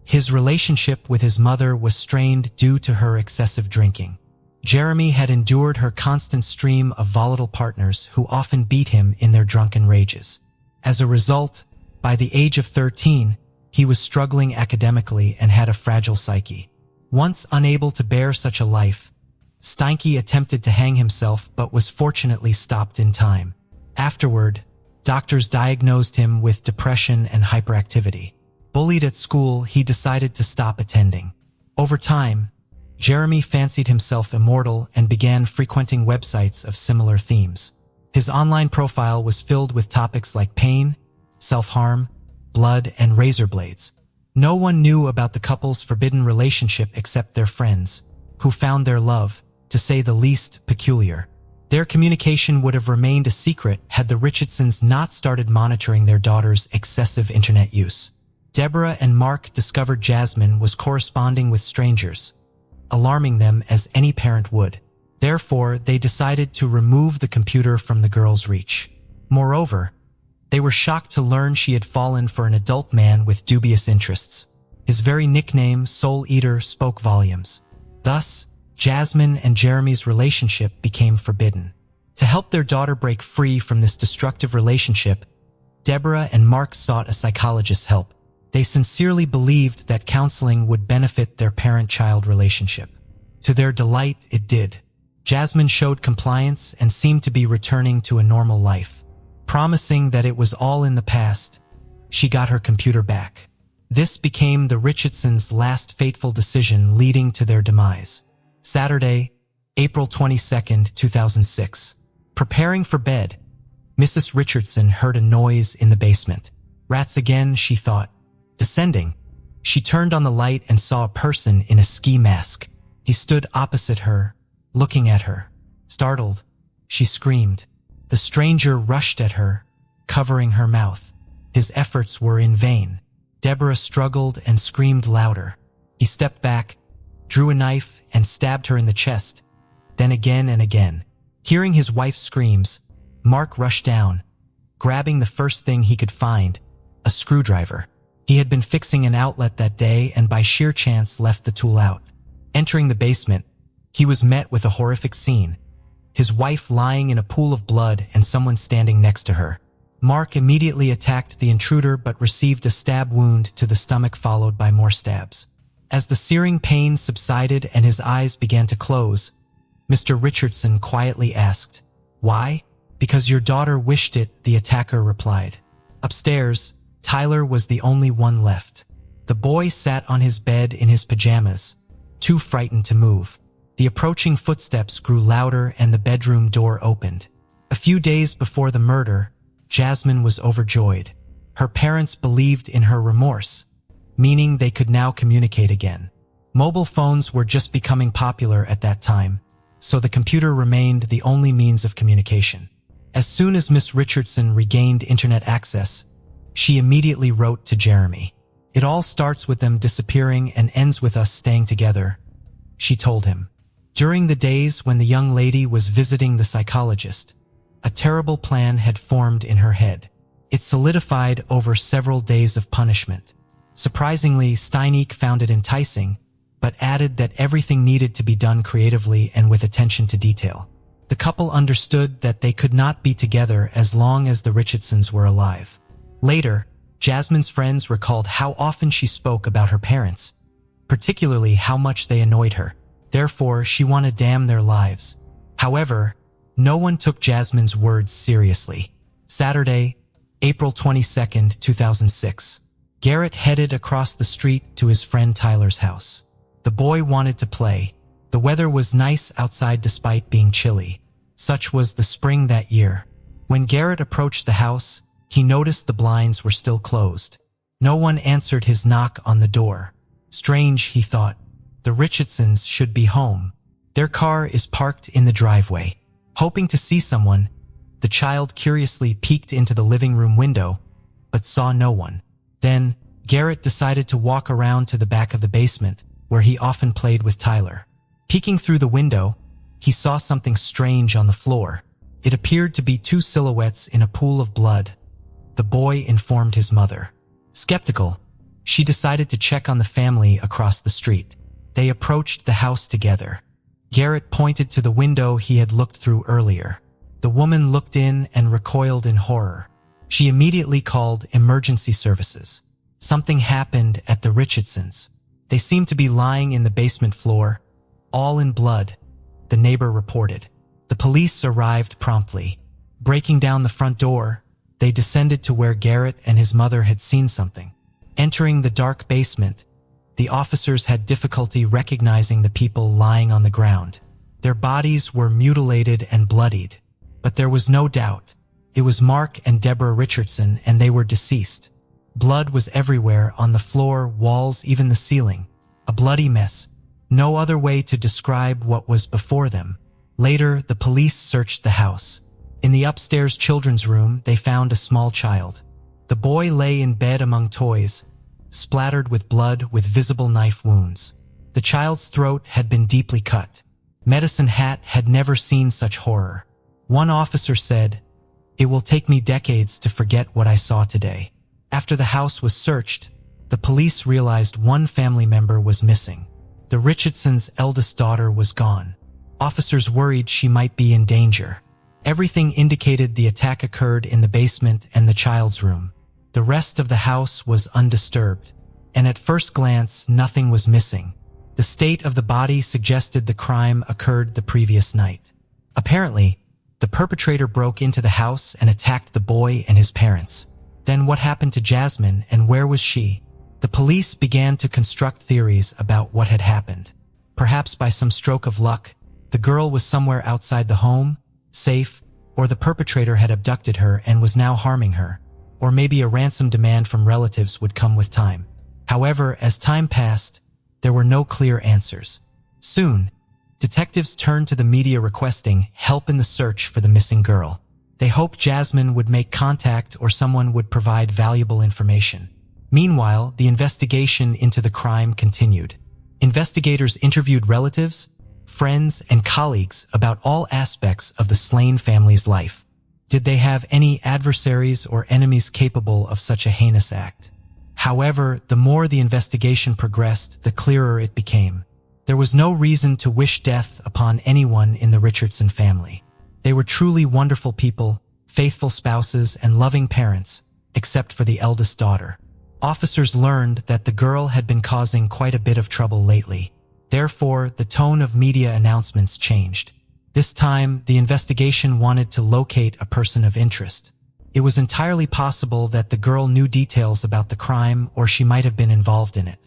His relationship with his mother was strained due to her excessive drinking. Jeremy had endured her constant stream of volatile partners who often beat him in their drunken rages. As a result, by the age of 13, he was struggling academically and had a fragile psyche. Once unable to bear such a life, Steinke attempted to hang himself but was fortunately stopped in time. Afterward, doctors diagnosed him with depression and hyperactivity. Bullied at school, he decided to stop attending. Over time, Jeremy fancied himself immortal and began frequenting websites of similar themes. His online profile was filled with topics like pain, self-harm, blood, and razor blades. No one knew about the couple's forbidden relationship except their friends, who found their love, to say the least, peculiar. Their communication would have remained a secret had the Richardsons not started monitoring their daughter's excessive internet use. Deborah and Mark discovered Jasmine was corresponding with strangers, alarming them as any parent would. Therefore, they decided to remove the computer from the girl's reach. Moreover, they were shocked to learn she had fallen for an adult man with dubious interests. His very nickname, Soul Eater, spoke volumes. Thus, Jasmine and Jeremy's relationship became forbidden. To help their daughter break free from this destructive relationship, Deborah and Mark sought a psychologist's help. They sincerely believed that counseling would benefit their parent-child relationship. To their delight, it did. Jasmine showed compliance and seemed to be returning to a normal life. Promising that it was all in the past, she got her computer back. This became the Richardsons' last fateful decision leading to their demise. Saturday, April 22, 2006. Preparing for bed, Mrs. Richardson heard a noise in the basement. Rats again, she thought. Descending, she turned on the light and saw a person in a ski mask. He stood opposite her, looking at her. Startled, she screamed. The stranger rushed at her, covering her mouth. His efforts were in vain. Deborah struggled and screamed louder. He stepped back, drew a knife, and stabbed her in the chest, then again and again. Hearing his wife's screams, Mark rushed down, grabbing the first thing he could find, a screwdriver. He had been fixing an outlet that day and by sheer chance left the tool out. Entering the basement, he was met with a horrific scene. His wife lying in a pool of blood and someone standing next to her. Mark immediately attacked the intruder but received a stab wound to the stomach followed by more stabs. As the searing pain subsided and his eyes began to close, Mr. Richardson quietly asked, "Why?" "Because your daughter wished it," the attacker replied. Upstairs, Tyler was the only one left. The boy sat on his bed in his pajamas, too frightened to move. The approaching footsteps grew louder and the bedroom door opened. A few days before the murder, Jasmine was overjoyed. Her parents believed in her remorse, meaning they could now communicate again. Mobile phones were just becoming popular at that time, so the computer remained the only means of communication. As soon as Miss Richardson regained internet access, she immediately wrote to Jeremy. "It all starts with them disappearing and ends with us staying together," she told him. During the days when the young lady was visiting the psychologist, a terrible plan had formed in her head. It solidified over several days of punishment. Surprisingly, Steinke found it enticing, but added that everything needed to be done creatively and with attention to detail. The couple understood that they could not be together as long as the Richardsons were alive. Later, Jasmine's friends recalled how often she spoke about her parents, particularly how much they annoyed her. Therefore, she wanted to damn their lives. However, no one took Jasmine's words seriously. Saturday, April 22, 2006. Garrett headed across the street to his friend Tyler's house. The boy wanted to play. The weather was nice outside despite being chilly. Such was the spring that year. When Garrett approached the house, he noticed the blinds were still closed. No one answered his knock on the door. Strange, he thought. The Richardsons should be home. Their car is parked in the driveway. Hoping to see someone, the child curiously peeked into the living room window, but saw no one. Then, Garrett decided to walk around to the back of the basement, where he often played with Tyler. Peeking through the window, he saw something strange on the floor. It appeared to be two silhouettes in a pool of blood. The boy informed his mother. Skeptical, she decided to check on the family across the street. They approached the house together. Garrett pointed to the window he had looked through earlier. The woman looked in and recoiled in horror. She immediately called emergency services. Something happened at the Richardsons. They seemed to be lying in the basement floor, all in blood, the neighbor reported. The police arrived promptly. Breaking down the front door, they descended to where Garrett and his mother had seen something. Entering the dark basement, the officers had difficulty recognizing the people lying on the ground. Their bodies were mutilated and bloodied, but there was no doubt. It was Mark and Deborah Richardson, and they were deceased. Blood was everywhere, on the floor, walls, even the ceiling. A bloody mess. No other way to describe what was before them. Later, the police searched the house. In the upstairs children's room, they found a small child. The boy lay in bed among toys, splattered with blood with visible knife wounds. The child's throat had been deeply cut. Medicine Hat had never seen such horror. One officer said, "It will take me decades to forget what I saw today." After the house was searched, the police realized one family member was missing. The Richardsons' eldest daughter was gone. Officers worried she might be in danger. Everything indicated the attack occurred in the basement and the child's room. The rest of the house was undisturbed, and at first glance, nothing was missing. The state of the body suggested the crime occurred the previous night. Apparently, the perpetrator broke into the house and attacked the boy and his parents. Then what happened to Jasmine, and where was she? The police began to construct theories about what had happened. Perhaps by some stroke of luck, the girl was somewhere outside the home, safe, or the perpetrator had abducted her and was now harming her. Or maybe a ransom demand from relatives would come with time. However, as time passed, there were no clear answers. Soon, detectives turned to the media requesting help in the search for the missing girl. They hoped Jasmine would make contact or someone would provide valuable information. Meanwhile, the investigation into the crime continued. Investigators interviewed relatives, friends, and colleagues about all aspects of the slain family's life. Did they have any adversaries or enemies capable of such a heinous act? However, the more the investigation progressed, the clearer it became. There was no reason to wish death upon anyone in the Richardson family. They were truly wonderful people, faithful spouses, and loving parents, except for the eldest daughter. Officers learned that the girl had been causing quite a bit of trouble lately. Therefore, the tone of media announcements changed. This time, the investigation wanted to locate a person of interest. It was entirely possible that the girl knew details about the crime, or she might have been involved in it.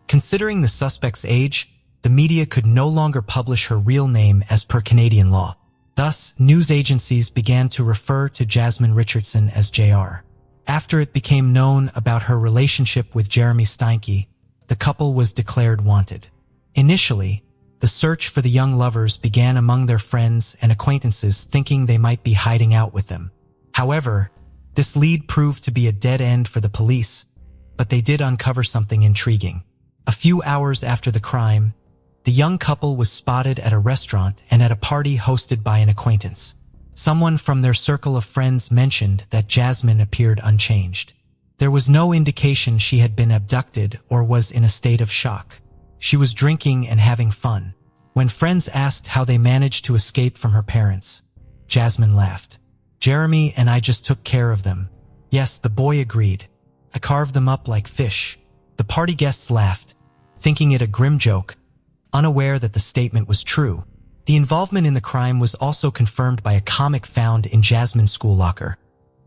Considering the suspect's age, the media could no longer publish her real name as per Canadian law. Thus, news agencies began to refer to Jasmine Richardson as JR. After it became known about her relationship with Jeremy Steinke, the couple was declared wanted. Initially, the search for the young lovers began among their friends and acquaintances, thinking they might be hiding out with them. However, this lead proved to be a dead end for the police, but they did uncover something intriguing. A few hours after the crime, the young couple was spotted at a restaurant and at a party hosted by an acquaintance. Someone from their circle of friends mentioned that Jasmine appeared unchanged. There was no indication she had been abducted or was in a state of shock. She was drinking and having fun. When friends asked how they managed to escape from her parents, Jasmine laughed. "Jeremy and I just took care of them." "Yes," the boy agreed. "I carved them up like fish." The party guests laughed, thinking it a grim joke, unaware that the statement was true. The involvement in the crime was also confirmed by a comic found in Jasmine's school locker,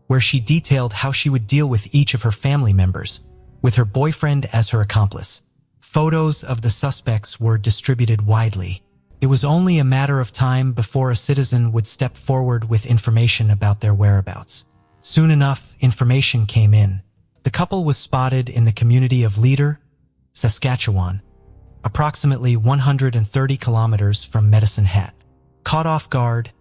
where she detailed how she would deal with each of her family members, with her boyfriend as her accomplice. Photos of the suspects were distributed widely. It was only a matter of time before a citizen would step forward with information about their whereabouts. Soon enough, information came in. The couple was spotted in the community of Leader, Saskatchewan, approximately 130 kilometers from Medicine Hat. Caught off guard,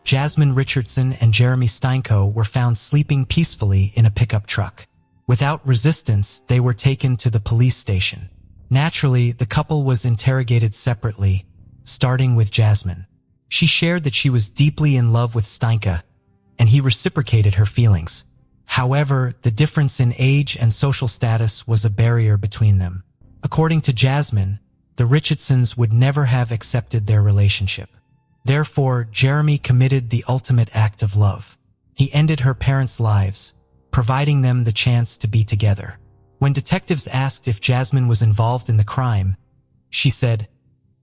Jasmine Richardson and Jeremy Steinko were found sleeping peacefully in a pickup truck. Without resistance, they were taken to the police station. Naturally, the couple was interrogated separately, starting with Jasmine. She shared that she was deeply in love with Steinka, and he reciprocated her feelings. However, the difference in age and social status was a barrier between them. According to Jasmine, the Richardsons would never have accepted their relationship. Therefore, Jeremy committed the ultimate act of love. He ended her parents' lives, providing them the chance to be together. When detectives asked if Jasmine was involved in the crime, she said,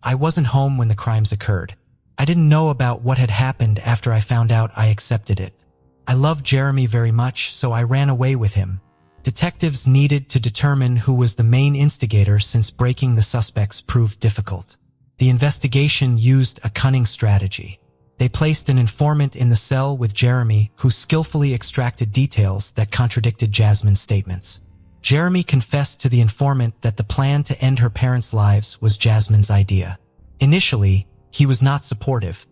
"I wasn't home when the crimes occurred. I didn't know about what had happened after I found out I accepted it. I loved Jeremy very much, so I ran away with him." Detectives needed to determine who was the main instigator since breaking the suspects proved difficult. The investigation used a cunning strategy. They placed an informant in the cell with Jeremy, who skillfully extracted details that contradicted Jasmine's statements. Jeremy confessed to the informant that the plan to end her parents' lives was Jasmine's idea. Initially, he was not supportive,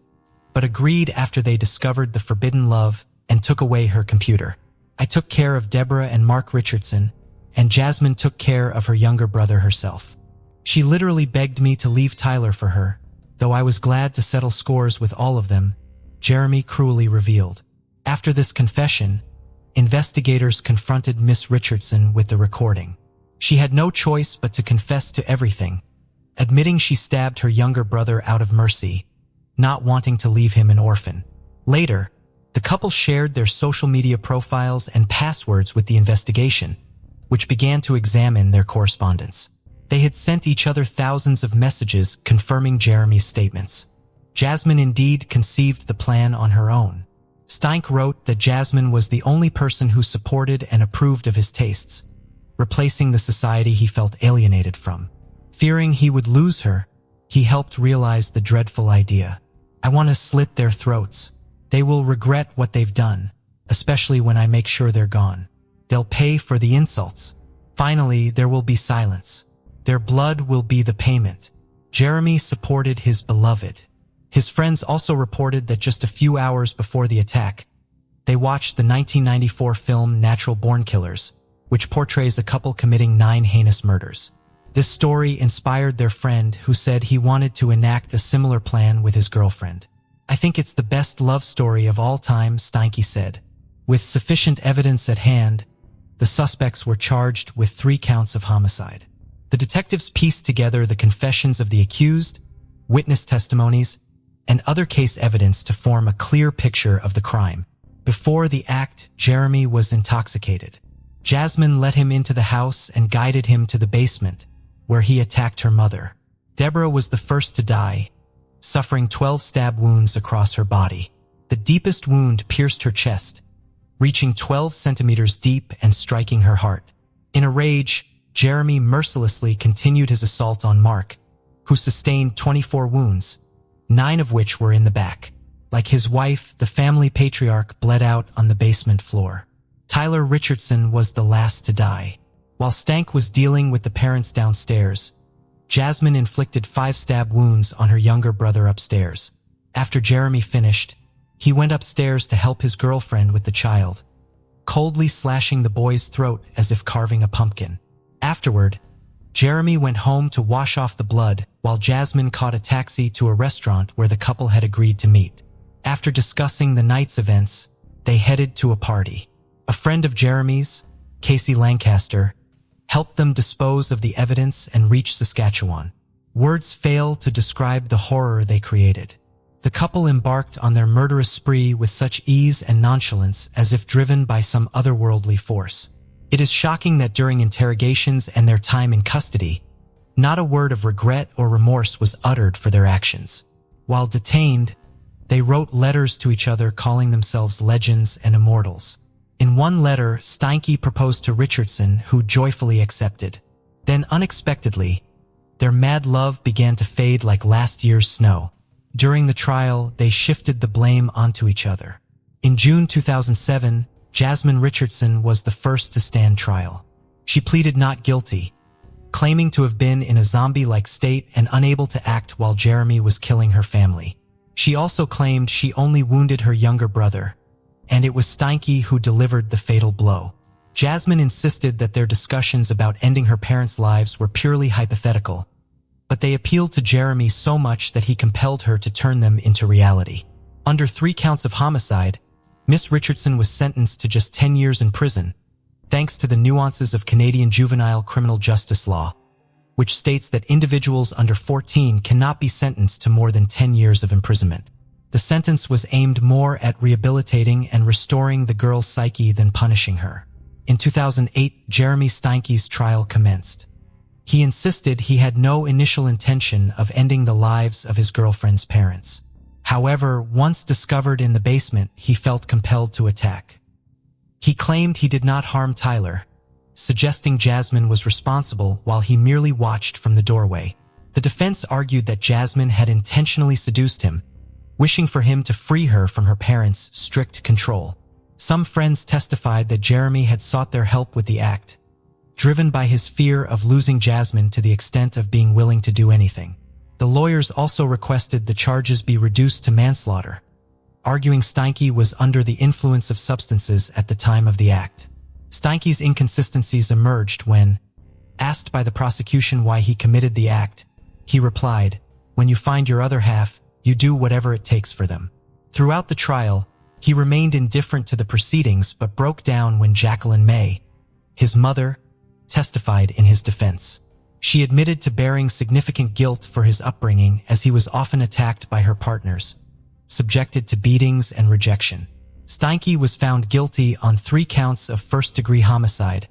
but agreed after they discovered the forbidden love and took away her computer. "I took care of Deborah and Mark Richardson, and Jasmine took care of her younger brother herself. She literally begged me to leave Tyler for her, though I was glad to settle scores with all of them," Jeremy cruelly revealed. After this confession, investigators confronted Miss Richardson with the recording. She had no choice but to confess to everything, admitting she stabbed her younger brother out of mercy, not wanting to leave him an orphan. Later, the couple shared their social media profiles and passwords with the investigation, which began to examine their correspondence. They had sent each other thousands of messages confirming Jeremy's statements. Jasmine indeed conceived the plan on her own. Steinke wrote that Jasmine was the only person who supported and approved of his tastes, replacing the society he felt alienated from. Fearing he would lose her, he helped realize the dreadful idea. "I want to slit their throats. They will regret what they've done, especially when I make sure they're gone. They'll pay for the insults. Finally, there will be silence. Their blood will be the payment." Jeremy supported his beloved. His friends also reported that just a few hours before the attack, they watched the 1994 film Natural Born Killers, which portrays a couple committing 9 heinous murders. This story inspired their friend, who said he wanted to enact a similar plan with his girlfriend. "I think it's the best love story of all time," Steinke said. With sufficient evidence at hand, the suspects were charged with 3 counts of homicide. The detectives pieced together the confessions of the accused, witness testimonies, and other case evidence to form a clear picture of the crime. Before the act, Jeremy was intoxicated. Jasmine let him into the house and guided him to the basement, where he attacked her mother. Deborah was the first to die, suffering 12 stab wounds across her body. The deepest wound pierced her chest, reaching 12 centimeters deep and striking her heart. In a rage, Jeremy mercilessly continued his assault on Mark, who sustained 24 wounds, 9 of which were in the back. Like his wife, the family patriarch bled out on the basement floor. Tyler Richardson was the last to die. While Steinke was dealing with the parents downstairs, Jasmine inflicted 5 stab wounds on her younger brother upstairs. After Jeremy finished, he went upstairs to help his girlfriend with the child, coldly slashing the boy's throat as if carving a pumpkin. Afterward, Jeremy went home to wash off the blood, while Jasmine caught a taxi to a restaurant where the couple had agreed to meet. After discussing the night's events, they headed to a party. A friend of Jeremy's, Casey Lancaster, helped them dispose of the evidence and reach Saskatchewan. Words fail to describe the horror they created. The couple embarked on their murderous spree with such ease and nonchalance as if driven by some otherworldly force. It is shocking that during interrogations and their time in custody, not a word of regret or remorse was uttered for their actions. While detained, they wrote letters to each other calling themselves legends and immortals. In one letter, Steinke proposed to Richardson, who joyfully accepted. Then, unexpectedly, their mad love began to fade like last year's snow. During the trial, they shifted the blame onto each other. In June 2007, Jasmine Richardson was the first to stand trial. She pleaded not guilty, claiming to have been in a zombie-like state and unable to act while Jeremy was killing her family. She also claimed she only wounded her younger brother, and it was Steinke who delivered the fatal blow. Jasmine insisted that their discussions about ending her parents' lives were purely hypothetical, but they appealed to Jeremy so much that he compelled her to turn them into reality. Under 3 counts of homicide, Miss Richardson was sentenced to just 10 years in prison, thanks to the nuances of Canadian juvenile criminal justice law, which states that individuals under 14 cannot be sentenced to more than 10 years of imprisonment. The sentence was aimed more at rehabilitating and restoring the girl's psyche than punishing her. In 2008, Jeremy Steinke's trial commenced. He insisted he had no initial intention of ending the lives of his girlfriend's parents. However, once discovered in the basement, he felt compelled to attack. He claimed he did not harm Tyler, suggesting Jasmine was responsible while he merely watched from the doorway. The defense argued that Jasmine had intentionally seduced him, wishing for him to free her from her parents' strict control. Some friends testified that Jeremy had sought their help with the act, driven by his fear of losing Jasmine to the extent of being willing to do anything. The lawyers also requested the charges be reduced to manslaughter, arguing Steinke was under the influence of substances at the time of the act. Steinke's inconsistencies emerged when, asked by the prosecution why he committed the act, he replied, "When you find your other half, you do whatever it takes for them." Throughout the trial, he remained indifferent to the proceedings but broke down when Jacqueline May, his mother, testified in his defense. She admitted to bearing significant guilt for his upbringing as he was often attacked by her partners, subjected to beatings and rejection. Steinke was found guilty on 3 counts of first-degree homicide,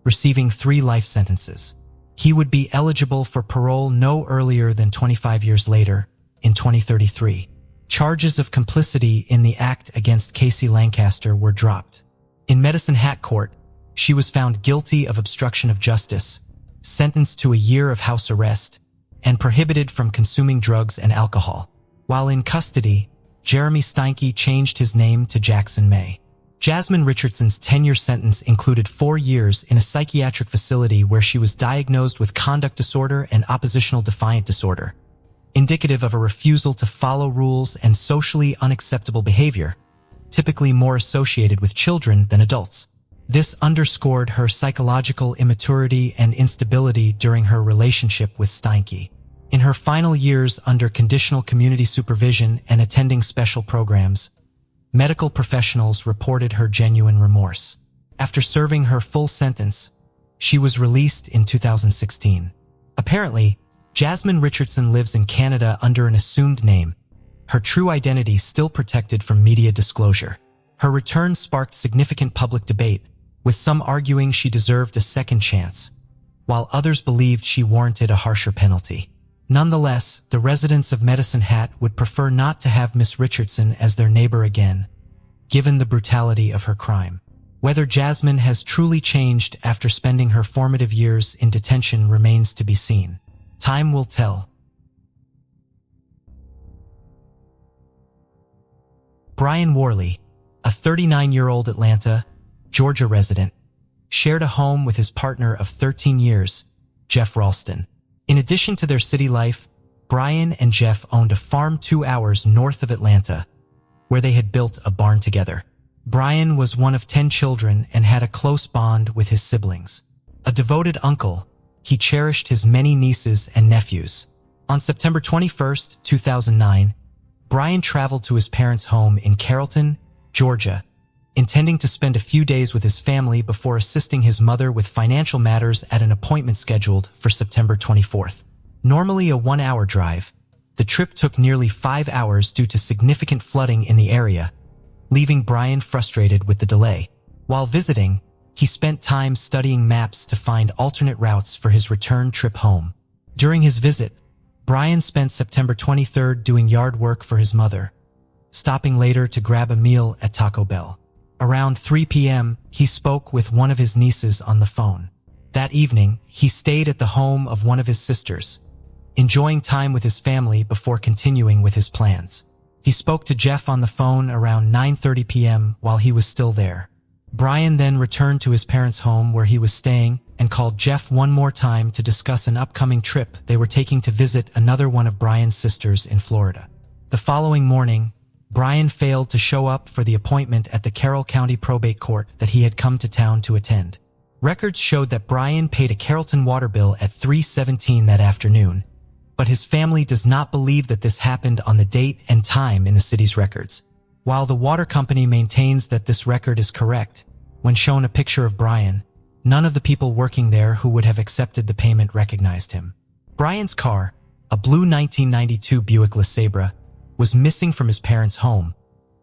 receiving 3 life sentences. He would be eligible for parole no earlier than 25 years later, in 2033. Charges of complicity in the act against Casey Lancaster were dropped. In Medicine Hat Court, she was found guilty of obstruction of justice, sentenced to a year of house arrest, and prohibited from consuming drugs and alcohol. While in custody, Jeremy Steinke changed his name to Jackson May. Jasmine Richardson's 10-year sentence included 4 years in a psychiatric facility where she was diagnosed with conduct disorder and oppositional defiant disorder, indicative of a refusal to follow rules and socially unacceptable behavior, typically more associated with children than adults. This underscored her psychological immaturity and instability during her relationship with Steinke. In her final years under conditional community supervision and attending special programs, medical professionals reported her genuine remorse. After serving her full sentence, she was released in 2016. Apparently, Jasmine Richardson lives in Canada under an assumed name, her true identity still protected from media disclosure. Her return sparked significant public debate, with some arguing she deserved a second chance, while others believed she warranted a harsher penalty. Nonetheless, the residents of Medicine Hat would prefer not to have Miss Richardson as their neighbor again, given the brutality of her crime. Whether Jasmine has truly changed after spending her formative years in detention remains to be seen. Time will tell. Brian Worley, a 39-year-old Atlanta, Georgia resident, shared a home with his partner of 13 years, Jeff Ralston. In addition to their city life, Brian and Jeff owned a farm 2 hours north of Atlanta, where they had built a barn together. Brian was one of 10 children and had a close bond with his siblings. A devoted uncle, he cherished his many nieces and nephews. On September 21, 2009, Brian traveled to his parents' home in Carrollton, Georgia, intending to spend a few days with his family before assisting his mother with financial matters at an appointment scheduled for September 24th. Normally a 1-hour drive, the trip took nearly 5 hours due to significant flooding in the area, leaving Brian frustrated with the delay. While visiting, he spent time studying maps to find alternate routes for his return trip home. During his visit, Brian spent September 23rd doing yard work for his mother, stopping later to grab a meal at Taco Bell. Around 3 p.m., he spoke with one of his nieces on the phone. That evening, he stayed at the home of one of his sisters, enjoying time with his family before continuing with his plans. He spoke to Jeff on the phone around 9:30 p.m. while he was still there. Brian then returned to his parents' home where he was staying and called Jeff one more time to discuss an upcoming trip they were taking to visit another one of Brian's sisters in Florida. The following morning, Brian failed to show up for the appointment at the Carroll County Probate Court that he had come to town to attend. Records showed that Brian paid a Carrollton water bill at 3:17 that afternoon, but his family does not believe that this happened on the date and time in the city's records. While the water company maintains that this record is correct, when shown a picture of Brian, none of the people working there who would have accepted the payment recognized him. Brian's car, a blue 1992 Buick LeSabre, was missing from his parents' home,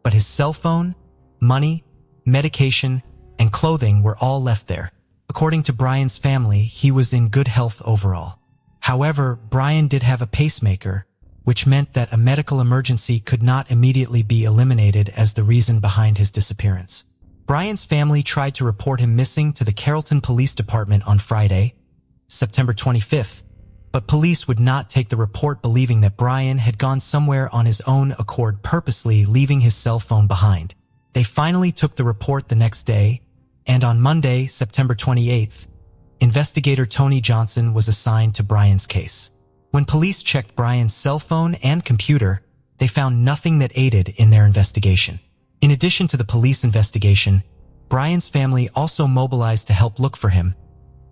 but his cell phone, money, medication, and clothing were all left there. According to Brian's family, he was in good health overall. However, Brian did have a pacemaker, which meant that a medical emergency could not immediately be eliminated as the reason behind his disappearance. Brian's family tried to report him missing to the Carrollton Police Department on Friday, September 25th, but police would not take the report, believing that Brian had gone somewhere on his own accord, purposely leaving his cell phone behind. They finally took the report the next day, and on Monday, September 28th, investigator Tony Johnson was assigned to Brian's case. When police checked Brian's cell phone and computer, they found nothing that aided in their investigation. In addition to the police investigation, Brian's family also mobilized to help look for him,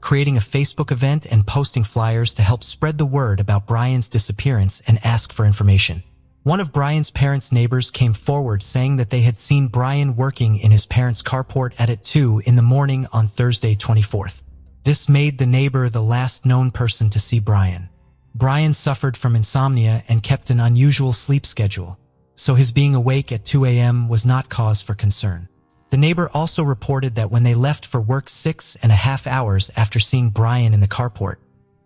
creating a Facebook event and posting flyers to help spread the word about Brian's disappearance and ask for information. One of Brian's parents' neighbors came forward saying that they had seen Brian working in his parents' carport at 2 in the morning on Thursday 24th. This made the neighbor the last known person to see Brian. Brian suffered from insomnia and kept an unusual sleep schedule, so his being awake at 2 a.m. was not cause for concern. The neighbor also reported that when they left for work 6.5 hours after seeing Brian in the carport,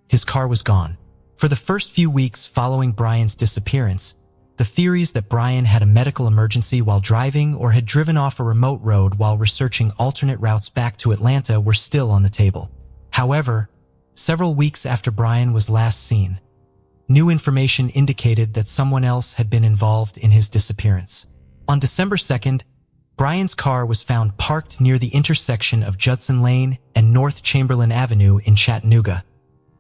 his car was gone. For the first few weeks following Brian's disappearance, the theories that Brian had a medical emergency while driving or had driven off a remote road while researching alternate routes back to Atlanta were still on the table. However, several weeks after Brian was last seen, new information indicated that someone else had been involved in his disappearance. On December 2nd, Brian's car was found parked near the intersection of Judson Lane and North Chamberlain Avenue in Chattanooga,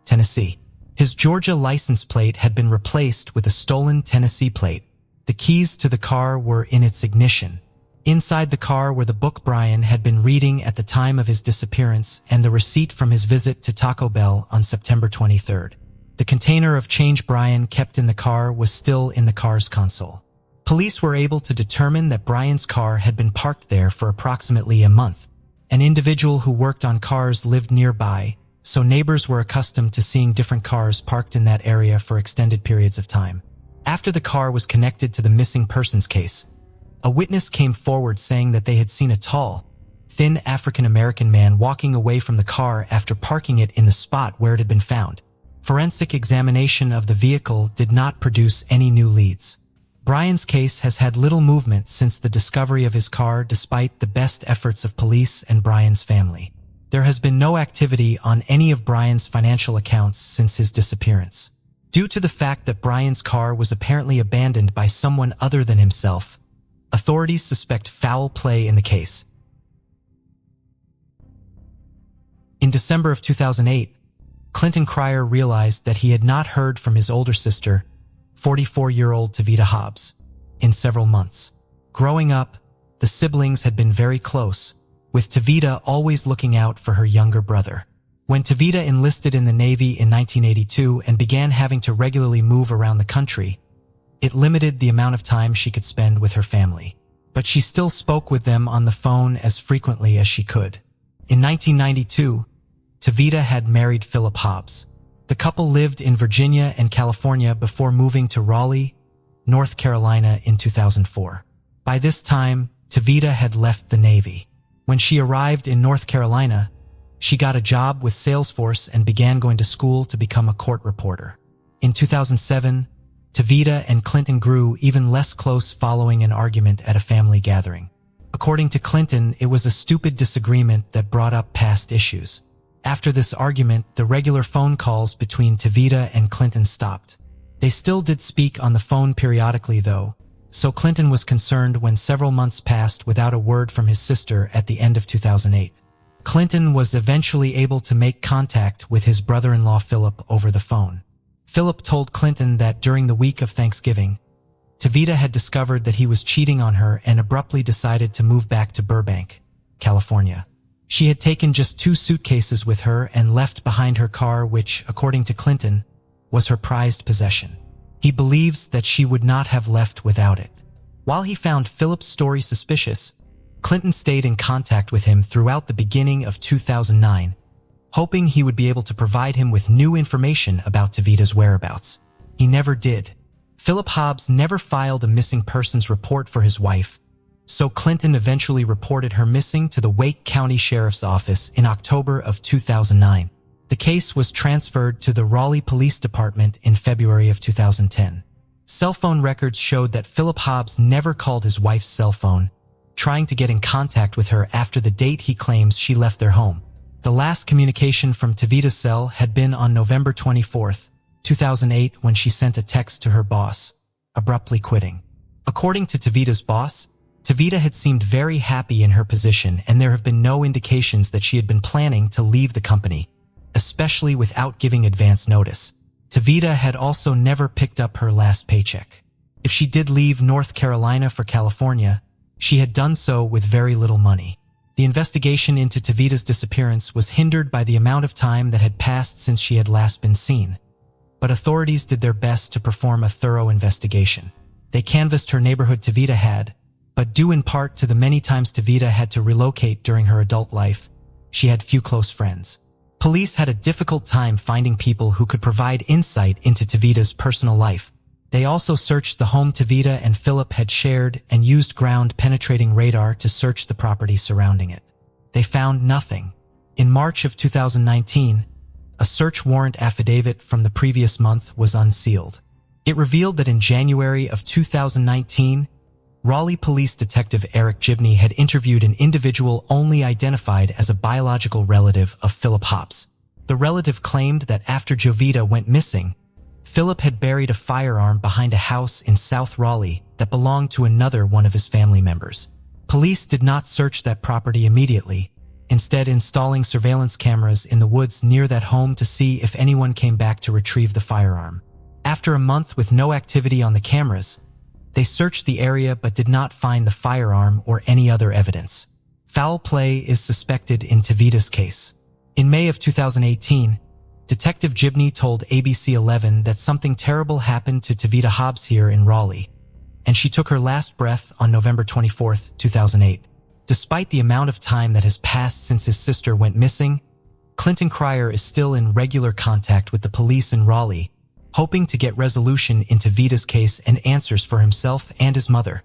Tennessee. His Georgia license plate had been replaced with a stolen Tennessee plate. The keys to the car were in its ignition. Inside the car were the book Brian had been reading at the time of his disappearance and the receipt from his visit to Taco Bell on September 23rd. The container of change Brian kept in the car was still in the car's console. Police were able to determine that Brian's car had been parked there for approximately a month. An individual who worked on cars lived nearby, so neighbors were accustomed to seeing different cars parked in that area for extended periods of time. After the car was connected to the missing persons case, a witness came forward saying that they had seen a tall, thin African-American man walking away from the car after parking it in the spot where it had been found. Forensic examination of the vehicle did not produce any new leads. Brian's case has had little movement since the discovery of his car, despite the best efforts of police and Brian's family. There has been no activity on any of Brian's financial accounts since his disappearance. Due to the fact that Brian's car was apparently abandoned by someone other than himself, authorities suspect foul play in the case. In December of 2008, Clinton Cryer realized that he had not heard from his older sister, 44-year-old Tavita Hobs, in several months. Growing up, the siblings had been very close, with Tavita always looking out for her younger brother. When Tavita enlisted in the Navy in 1982 and began having to regularly move around the country, it limited the amount of time she could spend with her family. But she still spoke with them on the phone as frequently as she could. In 1992, Tavita had married Philip Hobbs. The couple lived in Virginia and California before moving to Raleigh, North Carolina in 2004. By this time, Tavita had left the Navy. When she arrived in North Carolina, she got a job with Salesforce and began going to school to become a court reporter. In 2007, Tavita and Clinton grew even less close following an argument at a family gathering. According to Clinton, it was a stupid disagreement that brought up past issues. After this argument, the regular phone calls between Tavita and Clinton stopped. They still did speak on the phone periodically though, so Clinton was concerned when several months passed without a word from his sister at the end of 2008. Clinton was eventually able to make contact with his brother-in-law Philip over the phone. Philip told Clinton that during the week of Thanksgiving, Tavita had discovered that he was cheating on her and abruptly decided to move back to Burbank, California. She had taken just 2 suitcases with her and left behind her car, which, according to Clinton, was her prized possession. He believes that she would not have left without it. While he found Philip's story suspicious, Clinton stayed in contact with him throughout the beginning of 2009, hoping he would be able to provide him with new information about Tavita's whereabouts. He never did. Philip Hobs never filed a missing persons report for his wife, so Clinton eventually reported her missing to the Wake County Sheriff's Office in October of 2009. The case was transferred to the Raleigh Police Department in February of 2010. Cell phone records showed that Philip Hobs never called his wife's cell phone, trying to get in contact with her after the date he claims she left their home. The last communication from Tavita's cell had been on November 24, 2008, when she sent a text to her boss, abruptly quitting. According to Tavita's boss, Tavita had seemed very happy in her position, and there have been no indications that she had been planning to leave the company, especially without giving advance notice. Tavita had also never picked up her last paycheck. If she did leave North Carolina for California, she had done so with very little money. The investigation into Tavita's disappearance was hindered by the amount of time that had passed since she had last been seen, but authorities did their best to perform a thorough investigation. They canvassed her neighborhood Tavita had, but due in part to the many times Tavita had to relocate during her adult life, she had few close friends. Police had a difficult time finding people who could provide insight into Tavita's personal life. They also searched the home Tavita and Philip had shared and used ground-penetrating radar to search the property surrounding it. They found nothing. In March of 2019, a search warrant affidavit from the previous month was unsealed. It revealed that in January of 2019, Raleigh Police Detective Eric Gibney had interviewed an individual only identified as a biological relative of Philip Hobs. The relative claimed that after Jovita went missing, Philip had buried a firearm behind a house in South Raleigh that belonged to another one of his family members. Police did not search that property immediately, instead installing surveillance cameras in the woods near that home to see if anyone came back to retrieve the firearm. After a month with no activity on the cameras, they searched the area but did not find the firearm or any other evidence. Foul play is suspected in Tavita's case. In May of 2018, Detective Gibney told ABC 11 that something terrible happened to Tavita Hobs here in Raleigh, and she took her last breath on November 24, 2008. Despite the amount of time that has passed since his sister went missing, Clinton Cryer is still in regular contact with the police in Raleigh, hoping to get resolution in Tavita's case and answers for himself and his mother.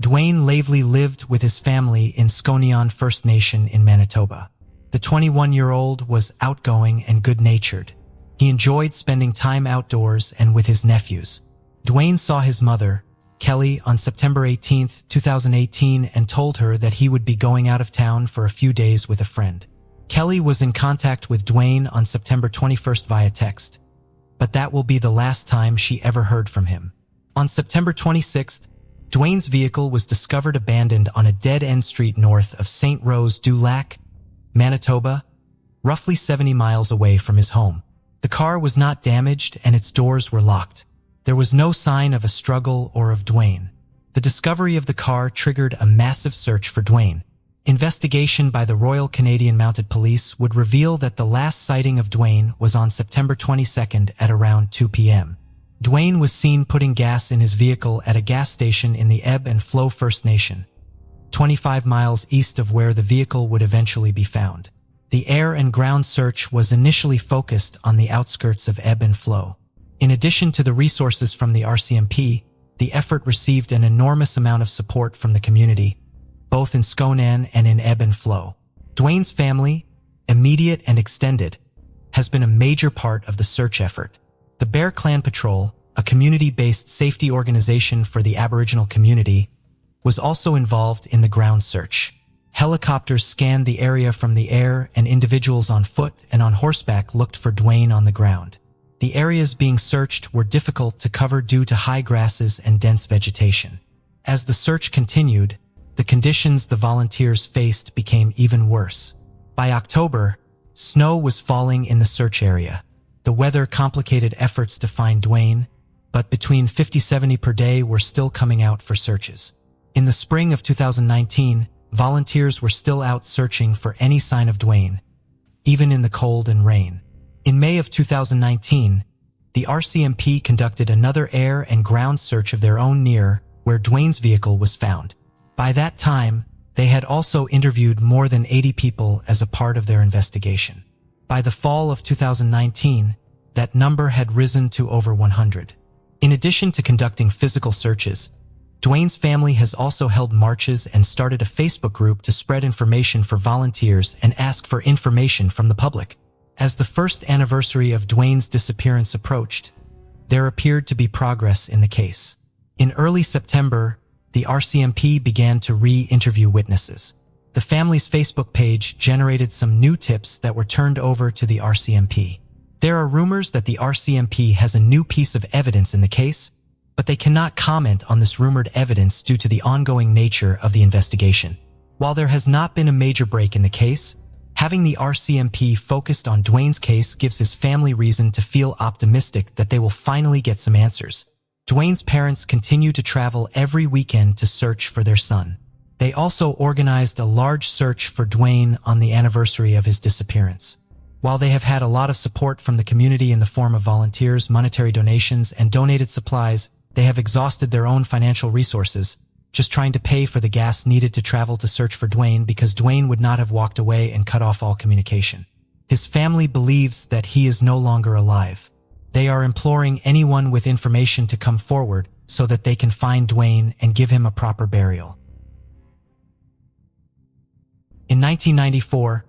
Dwayne Laveley lived with his family in Skoneon First Nation in Manitoba. The 21-year-old was outgoing and good-natured. He enjoyed spending time outdoors and with his nephews. Dwayne saw his mother, Kelly, on September 18, 2018, and told her that he would be going out of town for a few days with a friend. Kelly was in contact with Dwayne on September 21st via text, but that will be the last time she ever heard from him. On September 26th, Dwayne's vehicle was discovered abandoned on a dead-end street north of St. Rose du Lac, Manitoba, roughly 70 miles away from his home. The car was not damaged and its doors were locked. There was no sign of a struggle or of Dwayne. The discovery of the car triggered a massive search for Dwayne. Investigation by the Royal Canadian Mounted Police would reveal that the last sighting of Dwayne was on September 22nd at around 2 p.m. Dwayne was seen putting gas in his vehicle at a gas station in the Ebb and Flow First Nation, 25 miles east of where the vehicle would eventually be found. The air and ground search was initially focused on the outskirts of ebb and flow. In addition to the resources from the RCMP, the effort received an enormous amount of support from the community, both in Skonan and in ebb and flow. Dwayne's family, immediate and extended, has been a major part of the search effort. The Bear Clan Patrol, a community-based safety organization for the Aboriginal community, was also involved in the ground search. Helicopters scanned the area from the air, and individuals on foot and on horseback looked for Dwayne on the ground. The areas being searched were difficult to cover due to high grasses and dense vegetation. As the search continued, the conditions the volunteers faced became even worse. By October, snow was falling in the search area. The weather complicated efforts to find Dwayne, but between 50-70 per day were still coming out for searches. In the spring of 2019, volunteers were still out searching for any sign of Dwayne, even in the cold and rain. In May of 2019, the RCMP conducted another air and ground search of their own near where Dwayne's vehicle was found. By that time, they had also interviewed more than 80 people as a part of their investigation. By the fall of 2019, that number had risen to over 100. In addition to conducting physical searches, Dwayne's family has also held marches and started a Facebook group to spread information for volunteers and ask for information from the public. As the first anniversary of Dwayne's disappearance approached, there appeared to be progress in the case. In early September, the RCMP began to re-interview witnesses. The family's Facebook page generated some new tips that were turned over to the RCMP. There are rumors that the RCMP has a new piece of evidence in the case, but they cannot comment on this rumored evidence due to the ongoing nature of the investigation. While there has not been a major break in the case, having the RCMP focused on Dwayne's case gives his family reason to feel optimistic that they will finally get some answers. Dwayne's parents continue to travel every weekend to search for their son. They also organized a large search for Dwayne on the anniversary of his disappearance. While they have had a lot of support from the community in the form of volunteers, monetary donations, and donated supplies, they have exhausted their own financial resources, just trying to pay for the gas needed to travel to search for Dwayne because Dwayne would not have walked away and cut off all communication. His family believes that he is no longer alive. They are imploring anyone with information to come forward so that they can find Dwayne and give him a proper burial. In 1994,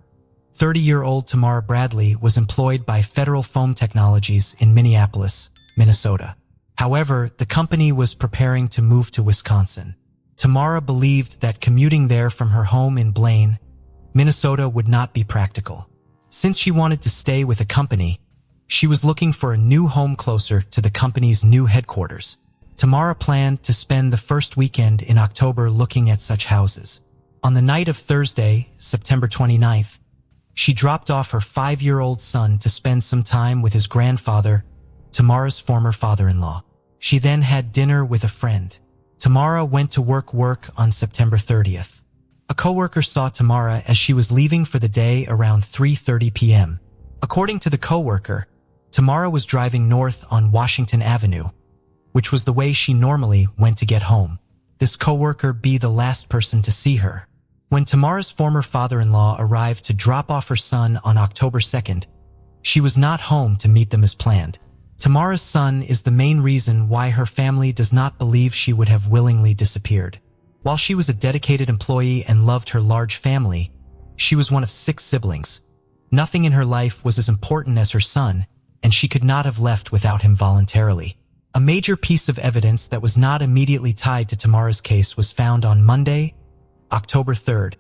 30-year-old Tamara Bradley was employed by Federal Foam Technologies in Minneapolis, Minnesota. However, the company was preparing to move to Wisconsin. Tamara believed that commuting there from her home in Blaine, Minnesota would not be practical. Since she wanted to stay with a company, she was looking for a new home closer to the company's new headquarters. Tamara planned to spend the first weekend in October looking at such houses. On the night of Thursday, September 29th, she dropped off her 5-year-old son to spend some time with his grandfather, Tamara's former father-in-law. She then had dinner with a friend. Tamara went to work on September 30th. A coworker saw Tamara as she was leaving for the day around 3:30 p.m. According to the coworker, Tamara was driving north on Washington Avenue, which was the way she normally went to get home. This coworker be the last person to see her. When Tamara's former father-in-law arrived to drop off her son on October 2nd, she was not home to meet them as planned. Tamara's son is the main reason why her family does not believe she would have willingly disappeared. While she was a dedicated employee and loved her large family, she was one of 6 siblings. Nothing in her life was as important as her son, and she could not have left without him voluntarily. A major piece of evidence that was not immediately tied to Tamara's case was found on Monday, October 3rd,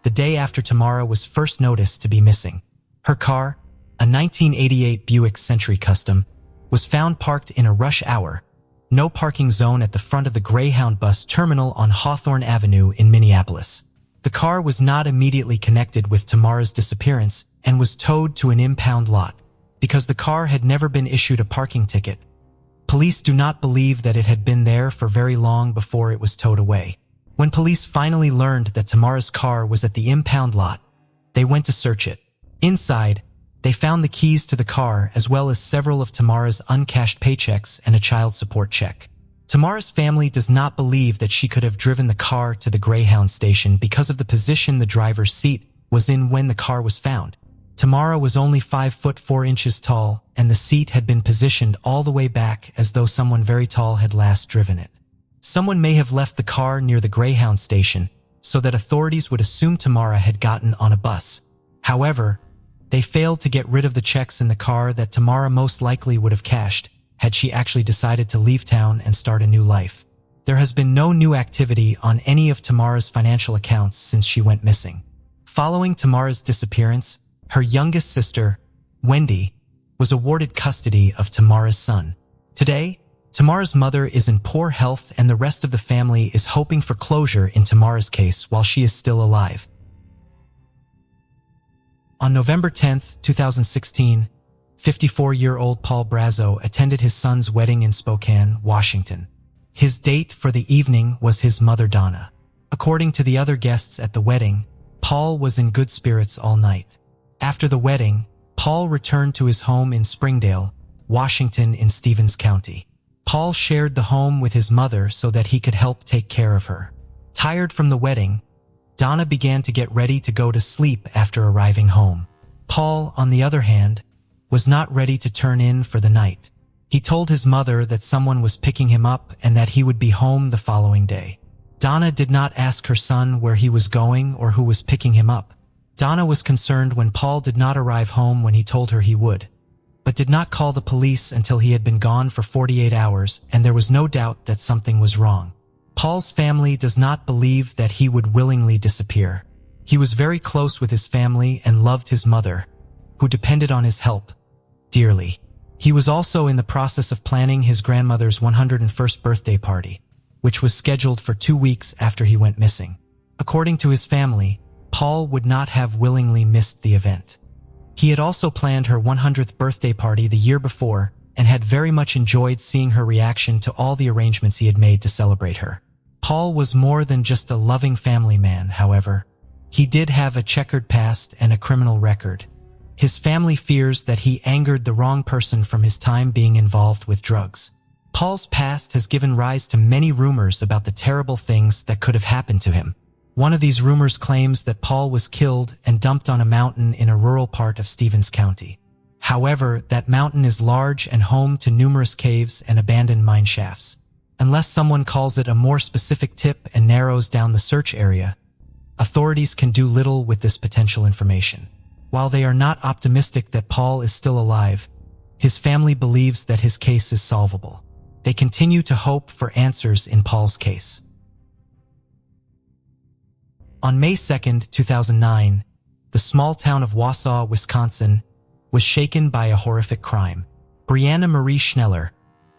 the day after Tamara was first noticed to be missing. Her car, a 1988 Buick Century Custom, was found parked in a rush hour, no parking zone at the front of the Greyhound bus terminal on Hawthorne Avenue in Minneapolis. The car was not immediately connected with Tamara's disappearance and was towed to an impound lot. Because the car had never been issued a parking ticket, police do not believe that it had been there for very long before it was towed away. When police finally learned that Tamara's car was at the impound lot, they went to search it. Inside, they found the keys to the car as well as several of Tamara's uncashed paychecks and a child support check. Tamara's family does not believe that she could have driven the car to the Greyhound station because of the position the driver's seat was in when the car was found. Tamara was only 5 foot 4 inches tall, and the seat had been positioned all the way back as though someone very tall had last driven it. Someone may have left the car near the Greyhound station so that authorities would assume Tamara had gotten on a bus. However, they failed to get rid of the checks in the car that Tamara most likely would have cashed had she actually decided to leave town and start a new life. There has been no new activity on any of Tamara's financial accounts since she went missing. Following Tamara's disappearance, her youngest sister, Wendy, was awarded custody of Tamara's son. Today, Tamara's mother is in poor health and the rest of the family is hoping for closure in Tamara's case while she is still alive. On November 10, 2016, 54-year-old Paul Brazo attended his son's wedding in Spokane, Washington. His date for the evening was his mother Donna. According to the other guests at the wedding, Paul was in good spirits all night. After the wedding, Paul returned to his home in Springdale, Washington in Stevens County. Paul shared the home with his mother so that he could help take care of her. Tired from the wedding, Donna began to get ready to go to sleep after arriving home. Paul, on the other hand, was not ready to turn in for the night. He told his mother that someone was picking him up and that he would be home the following day. Donna did not ask her son where he was going or who was picking him up. Donna was concerned when Paul did not arrive home when he told her he would, but did not call the police until he had been gone for 48 hours and there was no doubt that something was wrong. Paul's family does not believe that he would willingly disappear. He was very close with his family and loved his mother, who depended on his help dearly. He was also in the process of planning his grandmother's 101st birthday party, which was scheduled for 2 weeks after he went missing. According to his family, Paul would not have willingly missed the event. He had also planned her 100th birthday party the year before and had very much enjoyed seeing her reaction to all the arrangements he had made to celebrate her. Paul was more than just a loving family man, however. He did have a checkered past and a criminal record. His family fears that he angered the wrong person from his time being involved with drugs. Paul's past has given rise to many rumors about the terrible things that could have happened to him. One of these rumors claims that Paul was killed and dumped on a mountain in a rural part of Stevens County. However, that mountain is large and home to numerous caves and abandoned mine shafts. Unless someone calls it a more specific tip and narrows down the search area, authorities can do little with this potential information. While they are not optimistic that Paul is still alive, his family believes that his case is solvable. They continue to hope for answers in Paul's case. On May 2, 2009, the small town of Wausau, Wisconsin, was shaken by a horrific crime. Brianna Marie Schneller,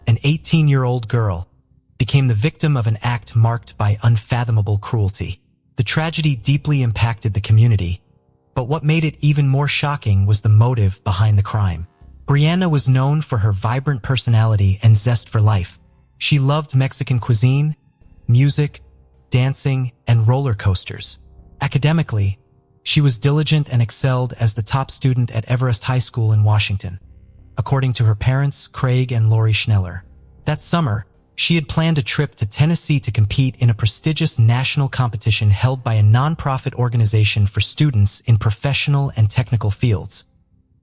an 18-year-old girl, became the victim of an act marked by unfathomable cruelty. The tragedy deeply impacted the community, but what made it even more shocking was the motive behind the crime. Brianna was known for her vibrant personality and zest for life. She loved Mexican cuisine, music, dancing, and roller coasters. Academically, she was diligent and excelled as the top student at Everest High School in Washington, according to her parents, Craig and Lori Schneller. That summer, she had planned a trip to Tennessee to compete in a prestigious national competition held by a nonprofit organization for students in professional and technical fields,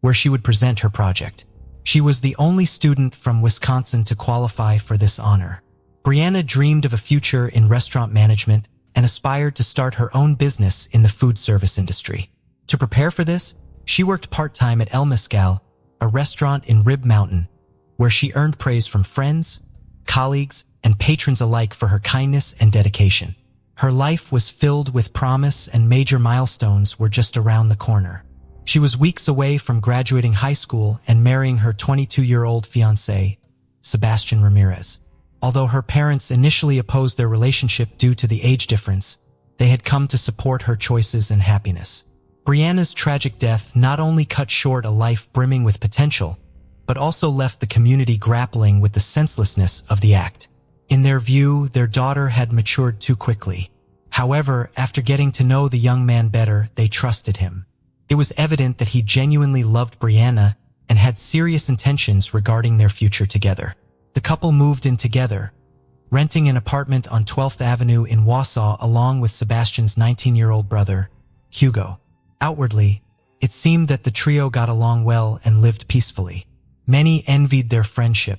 where she would present her project. She was the only student from Wisconsin to qualify for this honor. Brianna dreamed of a future in restaurant management and aspired to start her own business in the food service industry. To prepare for this, she worked part-time at El Mezcal, a restaurant in Rib Mountain, where she earned praise from friends, colleagues, and patrons alike for her kindness and dedication. Her life was filled with promise and major milestones were just around the corner. She was weeks away from graduating high school and marrying her 22-year-old fiancé, Sebastian Ramirez. Although her parents initially opposed their relationship due to the age difference, they had come to support her choices and happiness. Brianna's tragic death not only cut short a life brimming with potential, but also left the community grappling with the senselessness of the act. In their view, their daughter had matured too quickly. However, after getting to know the young man better, they trusted him. It was evident that he genuinely loved Brianna and had serious intentions regarding their future together. The couple moved in together, renting an apartment on 12th Avenue in Wausau along with Sebastian's 19-year-old brother, Hugo. Outwardly, it seemed that the trio got along well and lived peacefully. Many envied their friendship.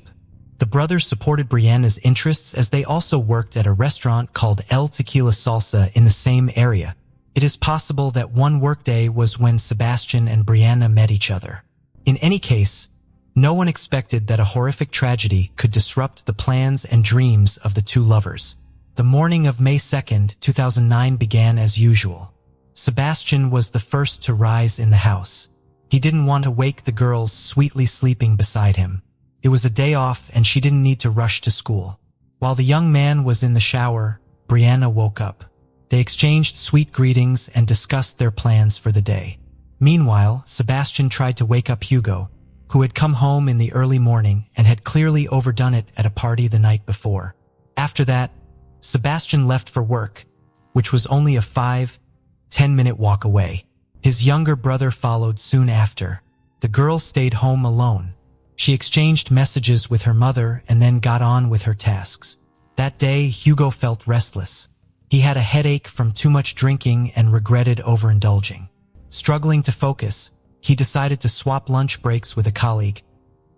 The brothers supported Brianna's interests as they also worked at a restaurant called El Tequila Salsa in the same area. It is possible that one workday was when Sebastian and Brianna met each other. In any case, no one expected that a horrific tragedy could disrupt the plans and dreams of the two lovers. The morning of May 2nd, 2009 began as usual. Sebastian was the first to rise in the house. He didn't want to wake the girls sweetly sleeping beside him. It was a day off and she didn't need to rush to school. While the young man was in the shower, Brianna woke up. They exchanged sweet greetings and discussed their plans for the day. Meanwhile, Sebastian tried to wake up Hugo, who had come home in the early morning and had clearly overdone it at a party the night before. After that, Sebastian left for work, which was only a 5-10-minute walk away. His younger brother followed soon after. The girl stayed home alone. She exchanged messages with her mother and then got on with her tasks. That day, Hugo felt restless. He had a headache from too much drinking and regretted overindulging. Struggling to focus, he decided to swap lunch breaks with a colleague,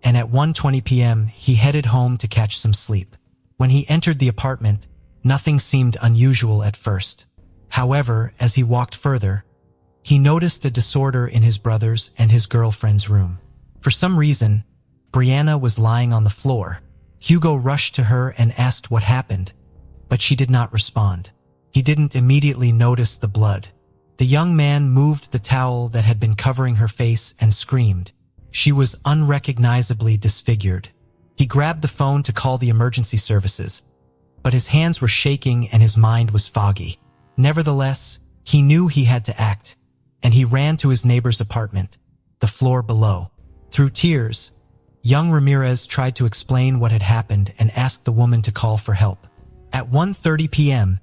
and at 1:20 p.m. he headed home to catch some sleep. When he entered the apartment, nothing seemed unusual at first. However, as he walked further, he noticed a disorder in his brother's and his girlfriend's room. For some reason, Brianna was lying on the floor. Hugo rushed to her and asked what happened, but she did not respond. He didn't immediately notice the blood. The young man moved the towel that had been covering her face and screamed. She was unrecognizably disfigured. He grabbed the phone to call the emergency services, but his hands were shaking and his mind was foggy. Nevertheless, he knew he had to act, and he ran to his neighbor's apartment, the floor below. Through tears, young Ramirez tried to explain what had happened and asked the woman to call for help. At 1:30 p.m.,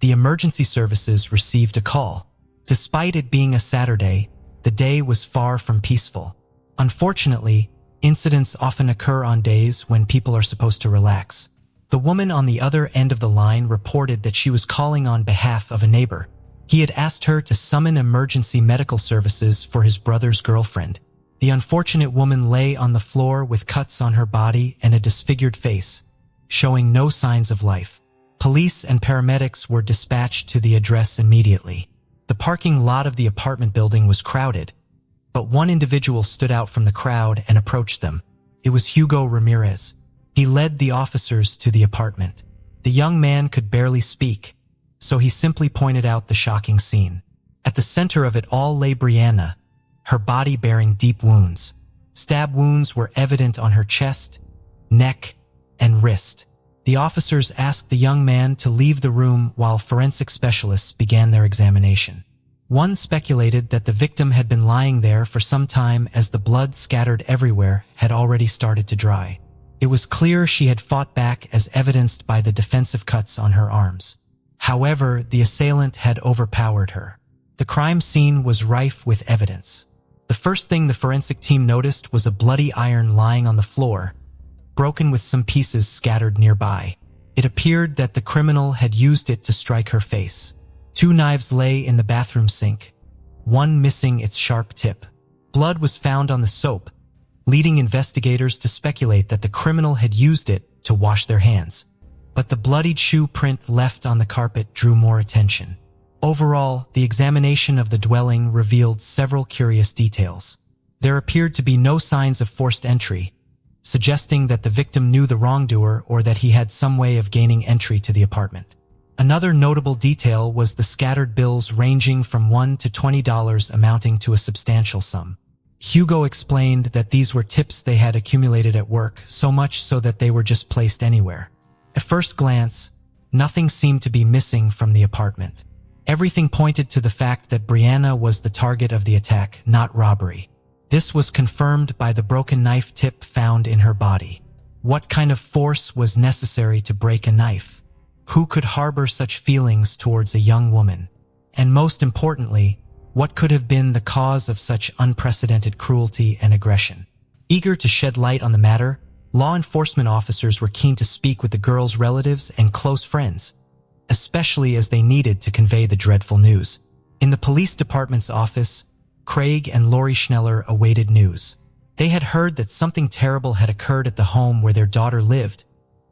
the emergency services received a call. Despite it being a Saturday, the day was far from peaceful. Unfortunately, incidents often occur on days when people are supposed to relax. The woman on the other end of the line reported that she was calling on behalf of a neighbor. He had asked her to summon emergency medical services for his brother's girlfriend. The unfortunate woman lay on the floor with cuts on her body and a disfigured face, showing no signs of life. Police and paramedics were dispatched to the address immediately. The parking lot of the apartment building was crowded, but one individual stood out from the crowd and approached them. It was Hugo Ramirez. He led the officers to the apartment. The young man could barely speak, so he simply pointed out the shocking scene. At the center of it all lay Brianna, her body bearing deep wounds. Stab wounds were evident on her chest, neck, and wrist. The officers asked the young man to leave the room while forensic specialists began their examination. One speculated that the victim had been lying there for some time as the blood scattered everywhere had already started to dry. It was clear she had fought back as evidenced by the defensive cuts on her arms. However, the assailant had overpowered her. The crime scene was rife with evidence. The first thing the forensic team noticed was a bloody iron lying on the floor, broken with some pieces scattered nearby. It appeared that the criminal had used it to strike her face. 2 knives lay in the bathroom sink, one missing its sharp tip. Blood was found on the soap, leading investigators to speculate that the criminal had used it to wash their hands. But the bloodied shoe print left on the carpet drew more attention. Overall, the examination of the dwelling revealed several curious details. There appeared to be no signs of forced entry, suggesting that the victim knew the wrongdoer or that he had some way of gaining entry to the apartment. Another notable detail was the scattered bills ranging from $1 to $20 amounting to a substantial sum. Hugo explained that these were tips they had accumulated at work, so much so that they were just placed anywhere. At first glance, nothing seemed to be missing from the apartment. Everything pointed to the fact that Brianna was the target of the attack, not robbery. This was confirmed by the broken knife tip found in her body. What kind of force was necessary to break a knife? Who could harbor such feelings towards a young woman? And most importantly, what could have been the cause of such unprecedented cruelty and aggression? Eager to shed light on the matter, law enforcement officers were keen to speak with the girl's relatives and close friends, especially as they needed to convey the dreadful news. In the police department's office, Craig and Lori Schneller awaited news. They had heard that something terrible had occurred at the home where their daughter lived,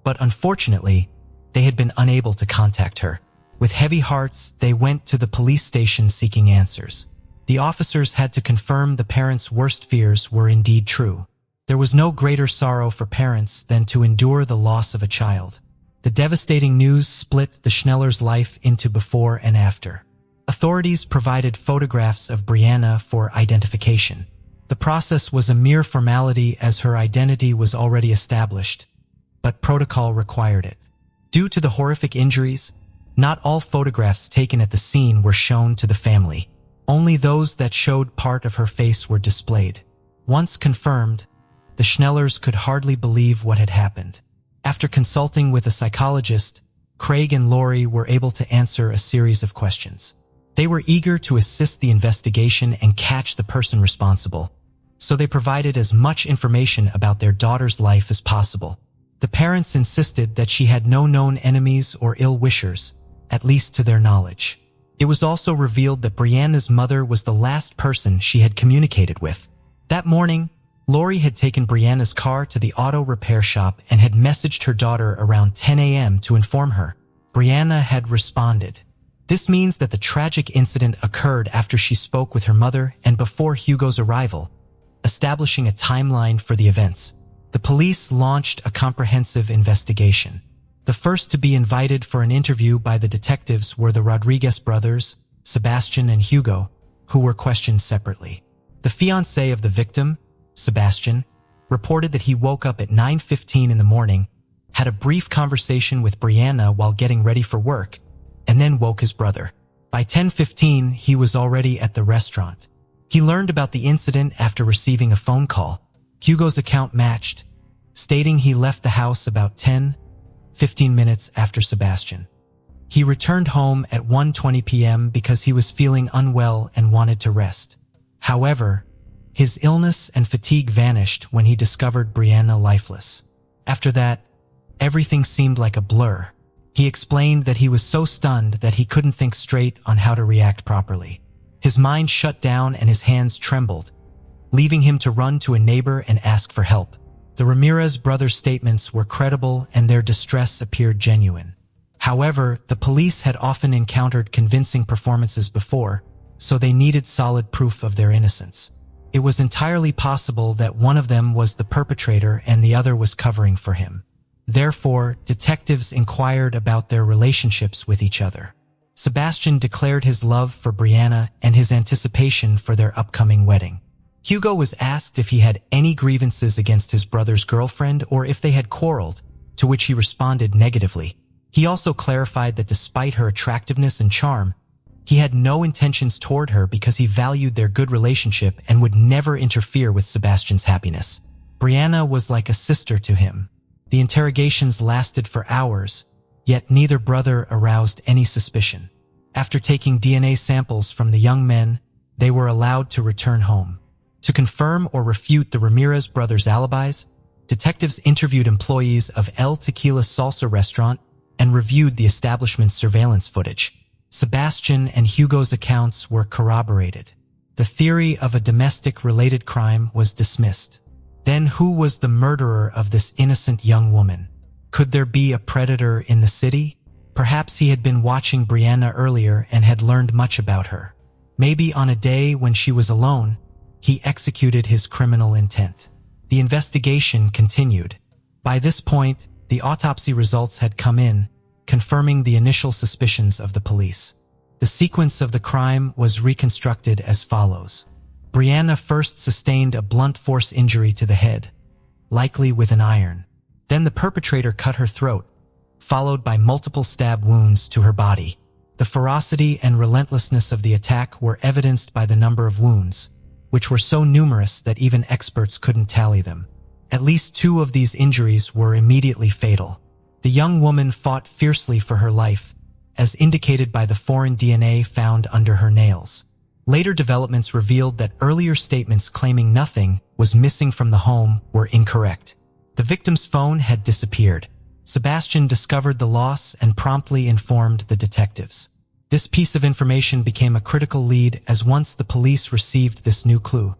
but unfortunately, they had been unable to contact her. With heavy hearts, they went to the police station seeking answers. The officers had to confirm the parents' worst fears were indeed true. There was no greater sorrow for parents than to endure the loss of a child. The devastating news split the Schnellers' life into before and after. Authorities provided photographs of Brianna for identification. The process was a mere formality as her identity was already established, but protocol required it. Due to the horrific injuries, not all photographs taken at the scene were shown to the family. Only those that showed part of her face were displayed. Once confirmed, the Schnellers could hardly believe what had happened. After consulting with a psychologist, Craig and Lori were able to answer a series of questions. They were eager to assist the investigation and catch the person responsible, so they provided as much information about their daughter's life as possible. The parents insisted that she had no known enemies or ill-wishers, at least to their knowledge. It was also revealed that Brianna's mother was the last person she had communicated with. That morning, Lori had taken Brianna's car to the auto repair shop and had messaged her daughter around 10 a.m. to inform her. Brianna had responded. This means that the tragic incident occurred after she spoke with her mother and before Hugo's arrival, establishing a timeline for the events. The police launched a comprehensive investigation. The first to be invited for an interview by the detectives were the Rodriguez brothers, Sebastian and Hugo, who were questioned separately. The fiancé of the victim, Sebastian, reported that he woke up at 9:15 in the morning, had a brief conversation with Brianna while getting ready for work, and then woke his brother. By 10:15, he was already at the restaurant. He learned about the incident after receiving a phone call. Hugo's account matched, stating he left the house about 10-15 minutes after Sebastian. He returned home at 1:20 p.m. because he was feeling unwell and wanted to rest. However, his illness and fatigue vanished when he discovered Brianna lifeless. After that, everything seemed like a blur. He explained that he was so stunned that he couldn't think straight on how to react properly. His mind shut down and his hands trembled, leaving him to run to a neighbor and ask for help. The Ramirez brothers' statements were credible and their distress appeared genuine. However, the police had often encountered convincing performances before, so they needed solid proof of their innocence. It was entirely possible that one of them was the perpetrator and the other was covering for him. Therefore, detectives inquired about their relationships with each other. Sebastian declared his love for Brianna and his anticipation for their upcoming wedding. Hugo was asked if he had any grievances against his brother's girlfriend or if they had quarreled, to which he responded negatively. He also clarified that despite her attractiveness and charm, he had no intentions toward her because he valued their good relationship and would never interfere with Sebastian's happiness. Brianna was like a sister to him. The interrogations lasted for hours, yet neither brother aroused any suspicion. After taking DNA samples from the young men, they were allowed to return home. To confirm or refute the Ramirez brothers' alibis, detectives interviewed employees of El Tequila Salsa restaurant and reviewed the establishment's surveillance footage. Sebastian and Hugo's accounts were corroborated. The theory of a domestic-related crime was dismissed. Then who was the murderer of this innocent young woman? Could there be a predator in the city? Perhaps he had been watching Brianna earlier and had learned much about her. Maybe on a day when she was alone, he executed his criminal intent. The investigation continued. By this point, the autopsy results had come in, confirming the initial suspicions of the police. The sequence of the crime was reconstructed as follows. Brianna first sustained a blunt force injury to the head, likely with an iron. Then the perpetrator cut her throat, followed by multiple stab wounds to her body. The ferocity and relentlessness of the attack were evidenced by the number of wounds, which were so numerous that even experts couldn't tally them. At least 2 of these injuries were immediately fatal. The young woman fought fiercely for her life, as indicated by the foreign DNA found under her nails. Later developments revealed that earlier statements claiming nothing was missing from the home were incorrect. The victim's phone had disappeared. Sebastian discovered the loss and promptly informed the detectives. This piece of information became a critical lead as once the police received this new clue,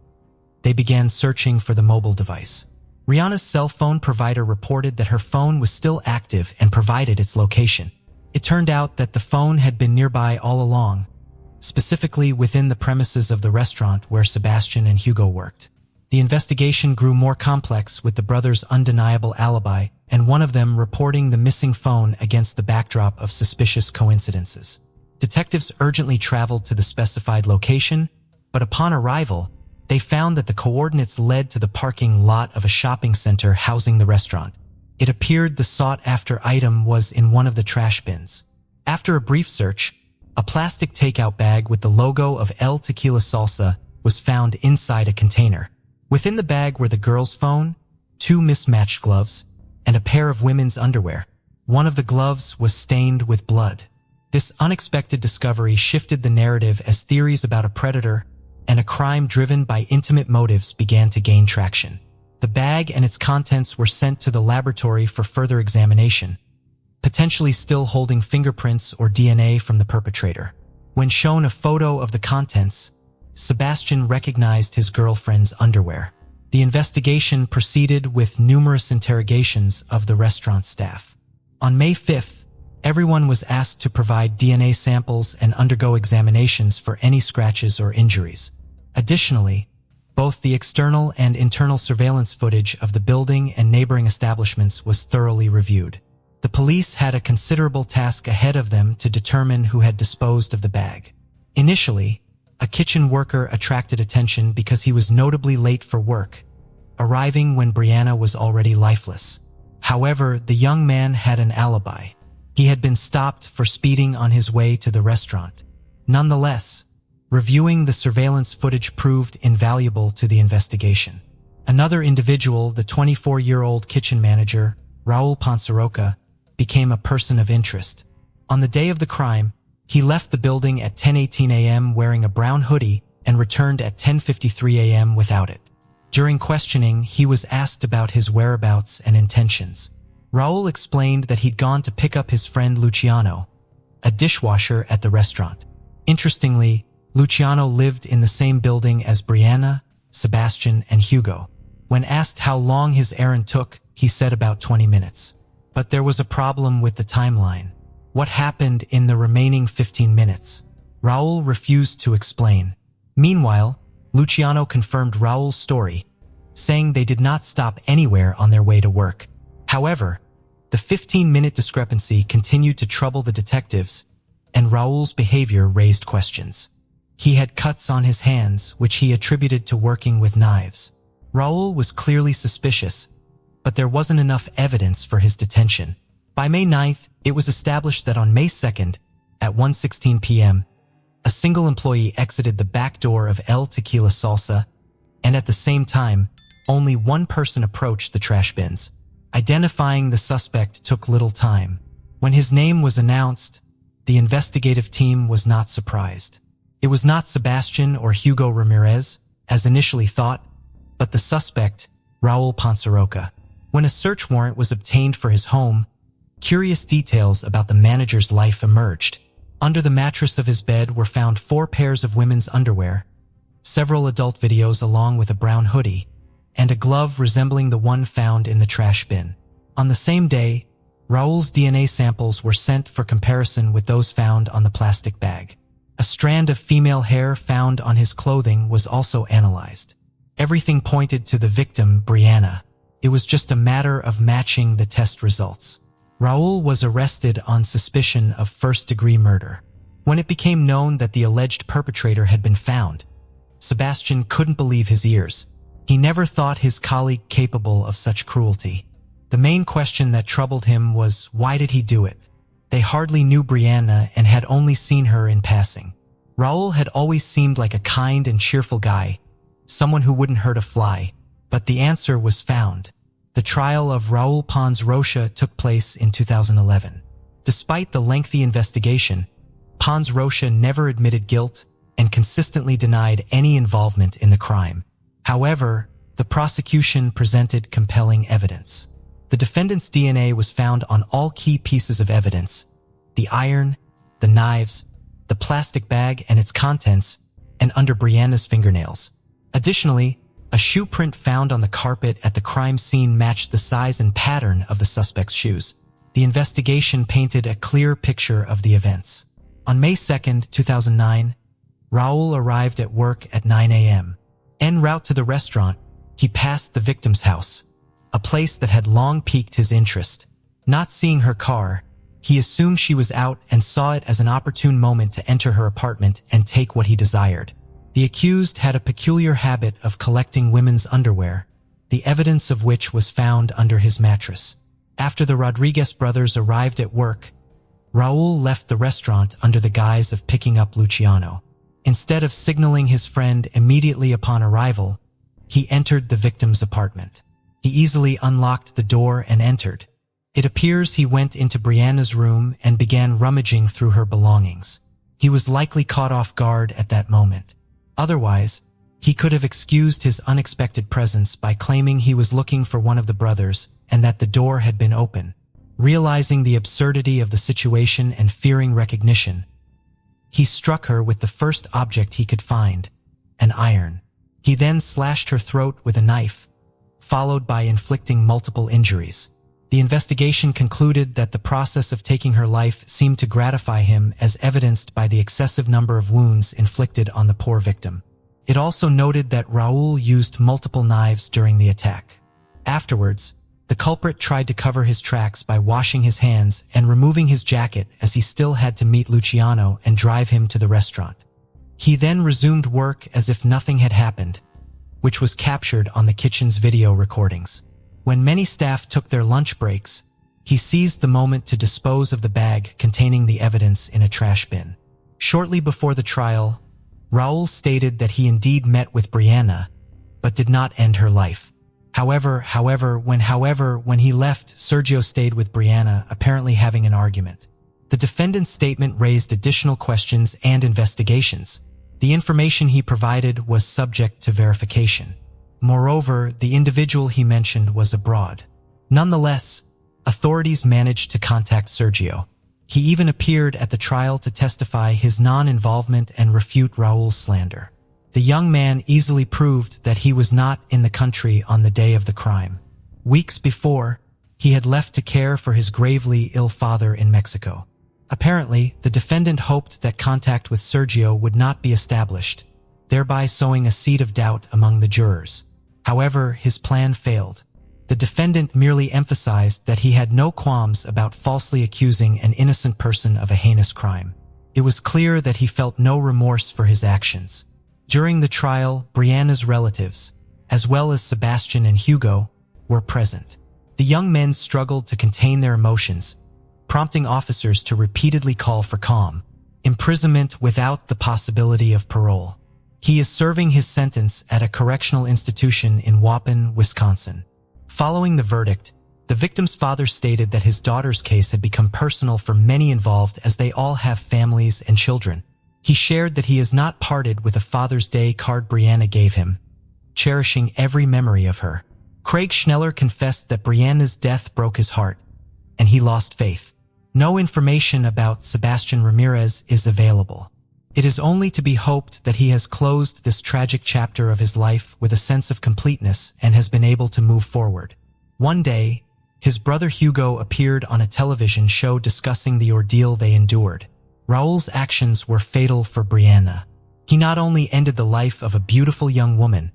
they began searching for the mobile device. Brianna's cell phone provider reported that her phone was still active and provided its location. It turned out that the phone had been nearby all along, specifically within the premises of the restaurant where Sebastian and Hugo worked. The investigation grew more complex with the brothers' undeniable alibi and one of them reporting the missing phone against the backdrop of suspicious coincidences. Detectives urgently traveled to the specified location, but upon arrival, they found that the coordinates led to the parking lot of a shopping center housing the restaurant. It appeared the sought-after item was in one of the trash bins. After a brief search, a plastic takeout bag with the logo of El Tequila Salsa was found inside a container. Within the bag were the girl's phone, 2 mismatched gloves, and a pair of women's underwear. One of the gloves was stained with blood. This unexpected discovery shifted the narrative as theories about a predator and a crime driven by intimate motives began to gain traction. The bag and its contents were sent to the laboratory for further examination, potentially still holding fingerprints or DNA from the perpetrator. When shown a photo of the contents, Sebastian recognized his girlfriend's underwear. The investigation proceeded with numerous interrogations of the restaurant staff. On May 5th, everyone was asked to provide DNA samples and undergo examinations for any scratches or injuries. Additionally, both the external and internal surveillance footage of the building and neighboring establishments was thoroughly reviewed. The police had a considerable task ahead of them to determine who had disposed of the bag. Initially, a kitchen worker attracted attention because he was notably late for work, arriving when Brianna was already lifeless. However, the young man had an alibi. He had been stopped for speeding on his way to the restaurant. Nonetheless, reviewing the surveillance footage proved invaluable to the investigation. Another individual, the 24-year-old kitchen manager, Raul Ponsaroca, became a person of interest. On the day of the crime, he left the building at 10:18 a.m. wearing a brown hoodie and returned at 10:53 a.m. without it. During questioning, he was asked about his whereabouts and intentions. Raul explained that he'd gone to pick up his friend Luciano, a dishwasher at the restaurant. Interestingly, Luciano lived in the same building as Brianna, Sebastian, and Hugo. When asked how long his errand took, he said about 20 minutes. But there was a problem with the timeline. What happened in the remaining 15 minutes? Raul refused to explain. Meanwhile, Luciano confirmed Raul's story, saying they did not stop anywhere on their way to work. However, the 15-minute discrepancy continued to trouble the detectives, and Raul's behavior raised questions. He had cuts on his hands, which he attributed to working with knives. Raul was clearly suspicious, but there wasn't enough evidence for his detention. By May 9th, it was established that on May 2nd, at 1:16 p.m., a single employee exited the back door of El Tequila Salsa, and at the same time, only one person approached the trash bins. Identifying the suspect took little time. When his name was announced, the investigative team was not surprised. It was not Sebastian or Hugo Ramirez, as initially thought, but the suspect, Raul Ponsaroca. When a search warrant was obtained for his home, curious details about the manager's life emerged. Under the mattress of his bed were found 4 pairs of women's underwear, several adult videos along with a brown hoodie, and a glove resembling the one found in the trash bin. On the same day, Raul's DNA samples were sent for comparison with those found on the plastic bag. A strand of female hair found on his clothing was also analyzed. Everything pointed to the victim, Brianna. It was just a matter of matching the test results. Raul was arrested on suspicion of first-degree murder. When it became known that the alleged perpetrator had been found, Sebastian couldn't believe his ears. He never thought his colleague capable of such cruelty. The main question that troubled him was, why did he do it? They hardly knew Brianna and had only seen her in passing. Raul had always seemed like a kind and cheerful guy, someone who wouldn't hurt a fly. But the answer was found. The trial of Raul Pons Rocha took place in 2011. Despite the lengthy investigation, Pons Rocha never admitted guilt and consistently denied any involvement in the crime. However, the prosecution presented compelling evidence. The defendant's DNA was found on all key pieces of evidence: the iron, the knives, the plastic bag and its contents, and under Brianna's fingernails. Additionally, a shoe print found on the carpet at the crime scene matched the size and pattern of the suspect's shoes. The investigation painted a clear picture of the events. On May 2, 2009, Raul arrived at work at 9 a.m. En route to the restaurant, he passed the victim's house, a place that had long piqued his interest. Not seeing her car, he assumed she was out and saw it as an opportune moment to enter her apartment and take what he desired. The accused had a peculiar habit of collecting women's underwear, the evidence of which was found under his mattress. After the Rodriguez brothers arrived at work, Raul left the restaurant under the guise of picking up Luciano. Instead of signaling his friend immediately upon arrival, he entered the victim's apartment. He easily unlocked the door and entered. It appears he went into Brianna's room and began rummaging through her belongings. He was likely caught off guard at that moment. Otherwise, he could have excused his unexpected presence by claiming he was looking for one of the brothers and that the door had been open. Realizing the absurdity of the situation and fearing recognition, he struck her with the first object he could find, an iron. He then slashed her throat with a knife, followed by inflicting multiple injuries. The investigation concluded that the process of taking her life seemed to gratify him, as evidenced by the excessive number of wounds inflicted on the poor victim. It also noted that Raul used multiple knives during the attack. Afterwards, the culprit tried to cover his tracks by washing his hands and removing his jacket, as he still had to meet Luciano and drive him to the restaurant. He then resumed work as if nothing had happened, which was captured on the kitchen's video recordings. When many staff took their lunch breaks, he seized the moment to dispose of the bag containing the evidence in a trash bin. Shortly before the trial, Raul stated that he indeed met with Brianna, but did not end her life. However, when he left, Sergio stayed with Brianna, apparently having an argument. The defendant's statement raised additional questions and investigations. The information he provided was subject to verification. Moreover, the individual he mentioned was abroad. Nonetheless, authorities managed to contact Sergio. He even appeared at the trial to testify his non-involvement and refute Raul's slander. The young man easily proved that he was not in the country on the day of the crime. Weeks before, he had left to care for his gravely ill father in Mexico. Apparently, the defendant hoped that contact with Sergio would not be established, thereby sowing a seed of doubt among the jurors. However, his plan failed. The defendant merely emphasized that he had no qualms about falsely accusing an innocent person of a heinous crime. It was clear that he felt no remorse for his actions. During the trial, Brianna's relatives, as well as Sebastian and Hugo, were present. The young men struggled to contain their emotions, prompting officers to repeatedly call for calm. Imprisonment without the possibility of parole. He is serving his sentence at a correctional institution in Waupun, Wisconsin. Following the verdict, the victim's father stated that his daughter's case had become personal for many involved, as they all have families and children. He shared that he has not parted with a Father's Day card Brianna gave him, cherishing every memory of her. Craig Schneller confessed that Brianna's death broke his heart, and he lost faith. No information about Sebastian Ramirez is available. It is only to be hoped that he has closed this tragic chapter of his life with a sense of completeness and has been able to move forward. One day, his brother Hugo appeared on a television show discussing the ordeal they endured. Raul's actions were fatal for Brianna. He not only ended the life of a beautiful young woman,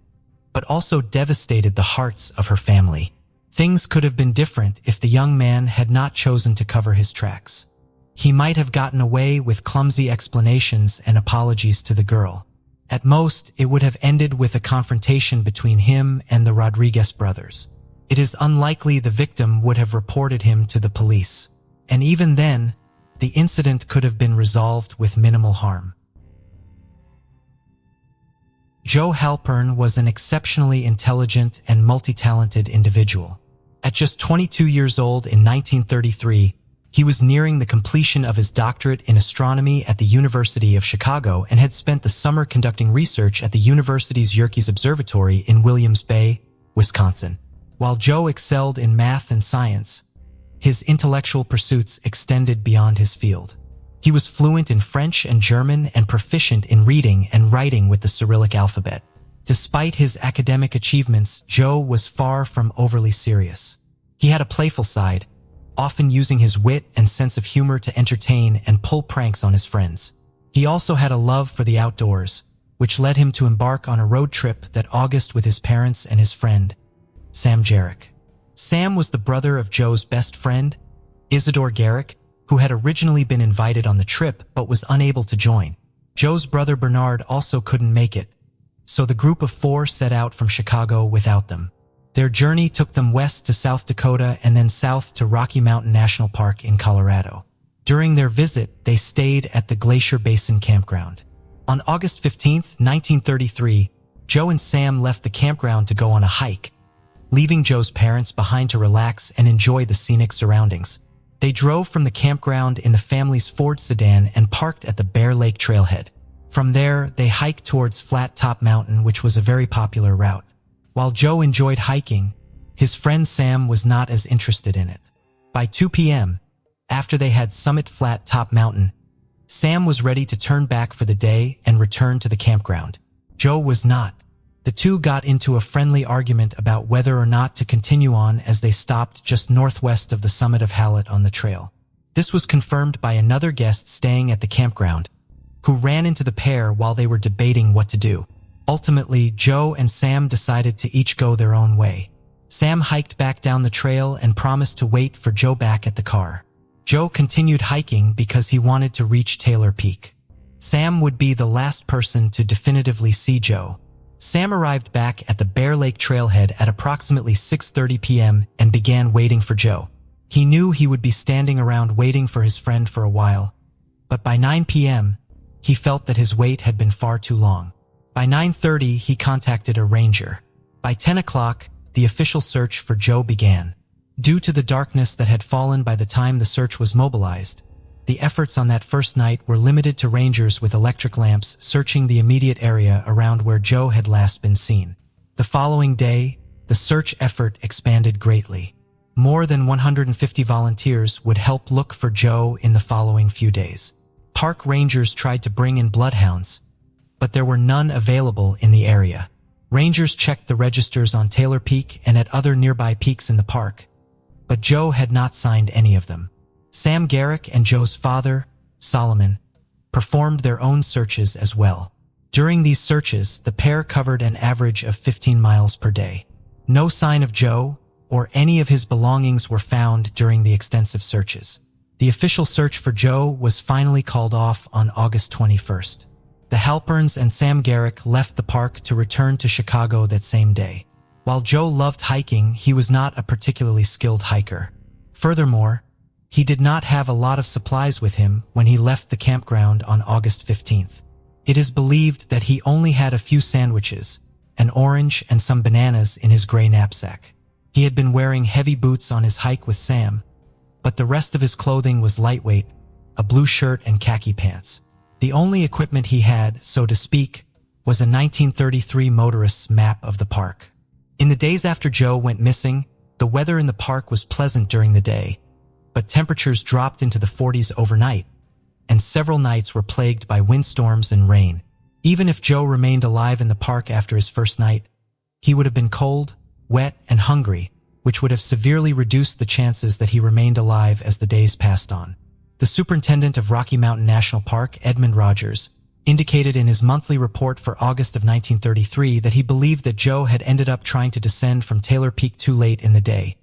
but also devastated the hearts of her family. Things could have been different if the young man had not chosen to cover his tracks. He might have gotten away with clumsy explanations and apologies to the girl. At most, it would have ended with a confrontation between him and the Rodriguez brothers. It is unlikely the victim would have reported him to the police. And even then, the incident could have been resolved with minimal harm. Joe Halpern was an exceptionally intelligent and multi-talented individual. At just 22 years old in 1933, he was nearing the completion of his doctorate in astronomy at the University of Chicago and had spent the summer conducting research at the university's Yerkes Observatory in Williams Bay, Wisconsin. While Joe excelled in math and science, his intellectual pursuits extended beyond his field. He was fluent in French and German and proficient in reading and writing with the Cyrillic alphabet. Despite his academic achievements, Joe was far from overly serious. He had a playful side, often using his wit and sense of humor to entertain and pull pranks on his friends. He also had a love for the outdoors, which led him to embark on a road trip that August with his parents and his friend, Sam Jarek. Sam was the brother of Joe's best friend, Isidore Garrick, who had originally been invited on the trip but was unable to join. Joe's brother Bernard also couldn't make it, so the group of 4 set out from Chicago without them. Their journey took them west to South Dakota and then south to Rocky Mountain National Park in Colorado. During their visit, they stayed at the Glacier Basin Campground. On August 15, 1933, Joe and Sam left the campground to go on a hike, leaving Joe's parents behind to relax and enjoy the scenic surroundings. They drove from the campground in the family's Ford sedan and parked at the Bear Lake trailhead. From there, they hiked towards Flat Top Mountain, which was a very popular route. While Joe enjoyed hiking, his friend Sam was not as interested in it. By 2 p.m., after they had summited Flat Top Mountain, Sam was ready to turn back for the day and return to the campground. Joe was not. The two got into a friendly argument about whether or not to continue on as they stopped just northwest of the summit of Hallett on the trail. This was confirmed by another guest staying at the campground, who ran into the pair while they were debating what to do. Ultimately, Joe and Sam decided to each go their own way. Sam hiked back down the trail and promised to wait for Joe back at the car. Joe continued hiking because he wanted to reach Taylor Peak. Sam would be the last person to definitively see Joe. Sam arrived back at the Bear Lake trailhead at approximately 6:30 p.m. and began waiting for Joe. He knew he would be standing around waiting for his friend for a while, but by 9 p.m., he felt that his wait had been far too long. By 9:30, he contacted a ranger. By 10 o'clock, the official search for Joe began. Due to the darkness that had fallen by the time the search was mobilized, the efforts on that first night were limited to rangers with electric lamps searching the immediate area around where Joe had last been seen. The following day, the search effort expanded greatly. More than 150 volunteers would help look for Joe in the following few days. Park rangers tried to bring in bloodhounds, but there were none available in the area. Rangers checked the registers on Taylor Peak and at other nearby peaks in the park, but Joe had not signed any of them. Sam Garrick and Joe's father, Solomon, performed their own searches as well. During these searches, the pair covered an average of 15 miles per day. No sign of Joe or any of his belongings were found during the extensive searches. The official search for Joe was finally called off on August 21st. The Halperns and Sam Garrick left the park to return to Chicago that same day. While Joe loved hiking, he was not a particularly skilled hiker. Furthermore, he did not have a lot of supplies with him when he left the campground on August 15th. It is believed that he only had a few sandwiches, an orange and some bananas in his gray knapsack. He had been wearing heavy boots on his hike with Sam, but the rest of his clothing was lightweight, a blue shirt and khaki pants. The only equipment he had, so to speak, was a 1933 motorist's map of the park. In the days after Joe went missing, the weather in the park was pleasant during the day, but temperatures dropped into the 40s overnight, and several nights were plagued by windstorms and rain. Even if Joe remained alive in the park after his first night, he would have been cold, wet, and hungry, which would have severely reduced the chances that he remained alive as the days passed on. The superintendent of Rocky Mountain National Park, Edmund Rogers, indicated in his monthly report for August of 1933 that he believed that Joe had ended up trying to descend from Taylor Peak too late in the day,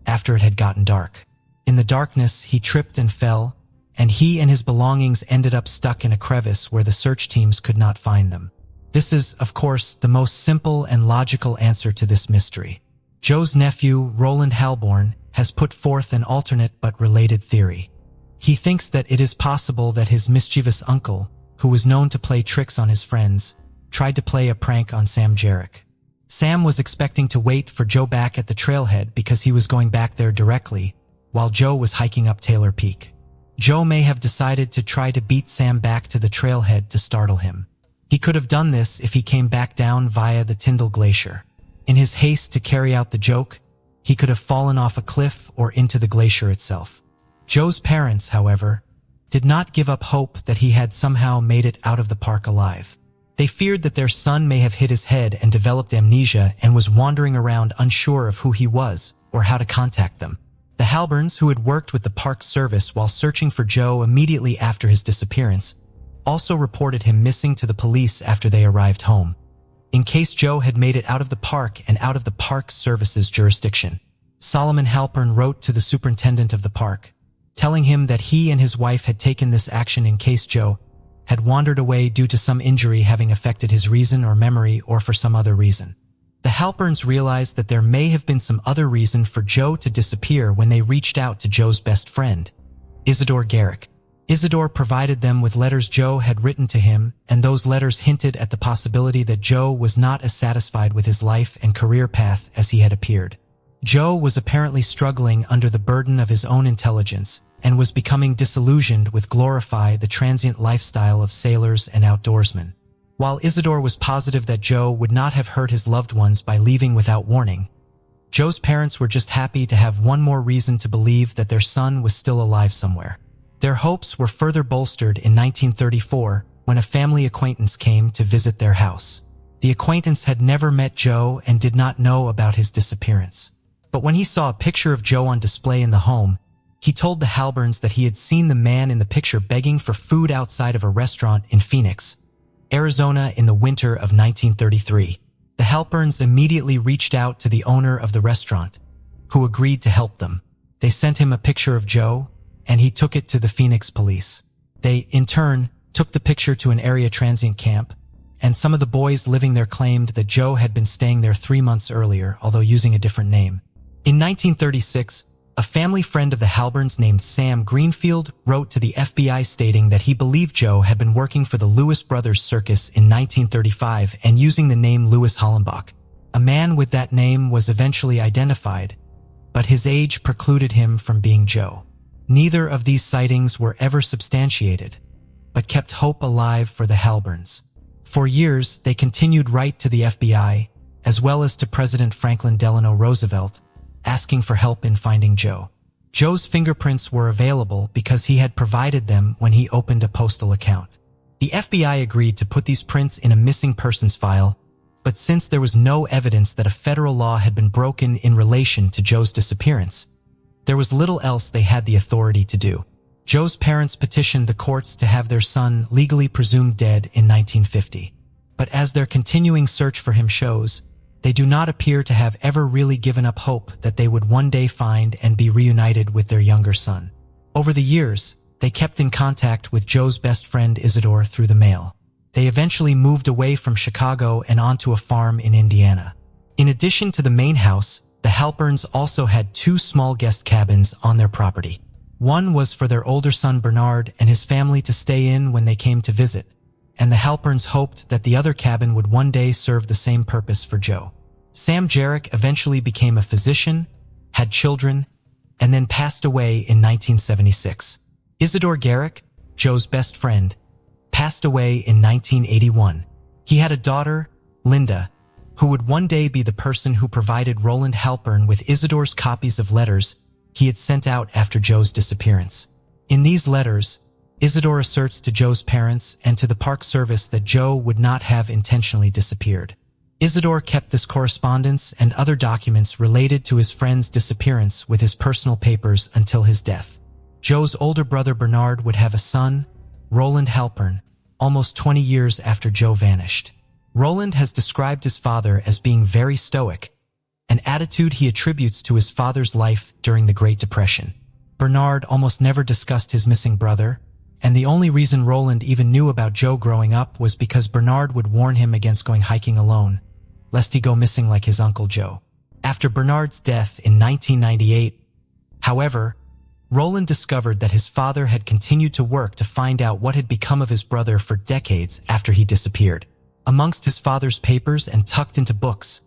after it had gotten dark. In the darkness, he tripped and fell, and he and his belongings ended up stuck in a crevice where the search teams could not find them. This is, of course, the most simple and logical answer to this mystery. Joe's nephew, Roland Halborn, has put forth an alternate but related theory. He thinks that it is possible that his mischievous uncle, who was known to play tricks on his friends, tried to play a prank on Sam Jarek. Sam was expecting to wait for Joe back at the trailhead because he was going back there directly, while Joe was hiking up Taylor Peak. Joe may have decided to try to beat Sam back to the trailhead to startle him. He could have done this if he came back down via the Tyndall Glacier. In his haste to carry out the joke, he could have fallen off a cliff or into the glacier itself. Joe's parents, however, did not give up hope that he had somehow made it out of the park alive. They feared that their son may have hit his head and developed amnesia and was wandering around unsure of who he was or how to contact them. The Halberns, who had worked with the park service while searching for Joe immediately after his disappearance, also reported him missing to the police after they arrived home, in case Joe had made it out of the park and out of the park service's jurisdiction. Solomon Halpern wrote to the superintendent of the park, telling him that he and his wife had taken this action in case Joe had wandered away due to some injury having affected his reason or memory or for some other reason. The Halperns realized that there may have been some other reason for Joe to disappear when they reached out to Joe's best friend, Isidore Garrick. Isidore provided them with letters Joe had written to him, and those letters hinted at the possibility that Joe was not as satisfied with his life and career path as he had appeared. Joe was apparently struggling under the burden of his own intelligence and was becoming disillusioned with the transient lifestyle of sailors and outdoorsmen. While Isidore was positive that Joe would not have hurt his loved ones by leaving without warning, Joe's parents were just happy to have one more reason to believe that their son was still alive somewhere. Their hopes were further bolstered in 1934 when a family acquaintance came to visit their house. The acquaintance had never met Joe and did not know about his disappearance. But when he saw a picture of Joe on display in the home, he told the Halberns that he had seen the man in the picture begging for food outside of a restaurant in Phoenix, Arizona in the winter of 1933. The Halberns immediately reached out to the owner of the restaurant, who agreed to help them. They sent him a picture of Joe, and he took it to the Phoenix police. They, in turn, took the picture to an area transient camp, and some of the boys living there claimed that Joe had been staying there 3 months earlier, although using a different name. In 1936, a family friend of the Halberns named Sam Greenfield wrote to the FBI stating that he believed Joe had been working for the Lewis Brothers Circus in 1935 and using the name Louis Hollenbach. A man with that name was eventually identified, but his age precluded him from being Joe. Neither of these sightings were ever substantiated, but kept hope alive for the Halberns. For years, they continued right to the FBI, as well as to President Franklin Delano Roosevelt, asking for help in finding Joe. Joe's fingerprints were available because he had provided them when he opened a postal account. The FBI agreed to put these prints in a missing persons file, but since there was no evidence that a federal law had been broken in relation to Joe's disappearance, there was little else they had the authority to do. Joe's parents petitioned the courts to have their son legally presumed dead in 1950. But as their continuing search for him shows, they do not appear to have ever really given up hope that they would one day find and be reunited with their younger son. Over the years, they kept in contact with Joe's best friend Isidore through the mail. They eventually moved away from Chicago and onto a farm in Indiana. In addition to the main house, the Halperns also had 2 small guest cabins on their property. One was for their older son Bernard and his family to stay in when they came to visit, and the Halperns hoped that the other cabin would one day serve the same purpose for Joe. Sam Jarrick eventually became a physician, had children, and then passed away in 1976. Isidore Garrick, Joe's best friend, passed away in 1981. He had a daughter, Linda, who would one day be the person who provided Roland Halpern with Isidore's copies of letters he had sent out after Joe's disappearance. In these letters, Isidore asserts to Joe's parents and to the Park Service that Joe would not have intentionally disappeared. Isidore kept this correspondence and other documents related to his friend's disappearance with his personal papers until his death. Joe's older brother Bernard would have a son, Roland Halpern, almost 20 years after Joe vanished. Roland has described his father as being very stoic, an attitude he attributes to his father's life during the Great Depression. Bernard almost never discussed his missing brother, and the only reason Roland even knew about Joe growing up was because Bernard would warn him against going hiking alone, lest he go missing like his Uncle Joe. After Bernard's death in 1998, however, Roland discovered that his father had continued to work to find out what had become of his brother for decades after he disappeared. Amongst his father's papers and tucked into books,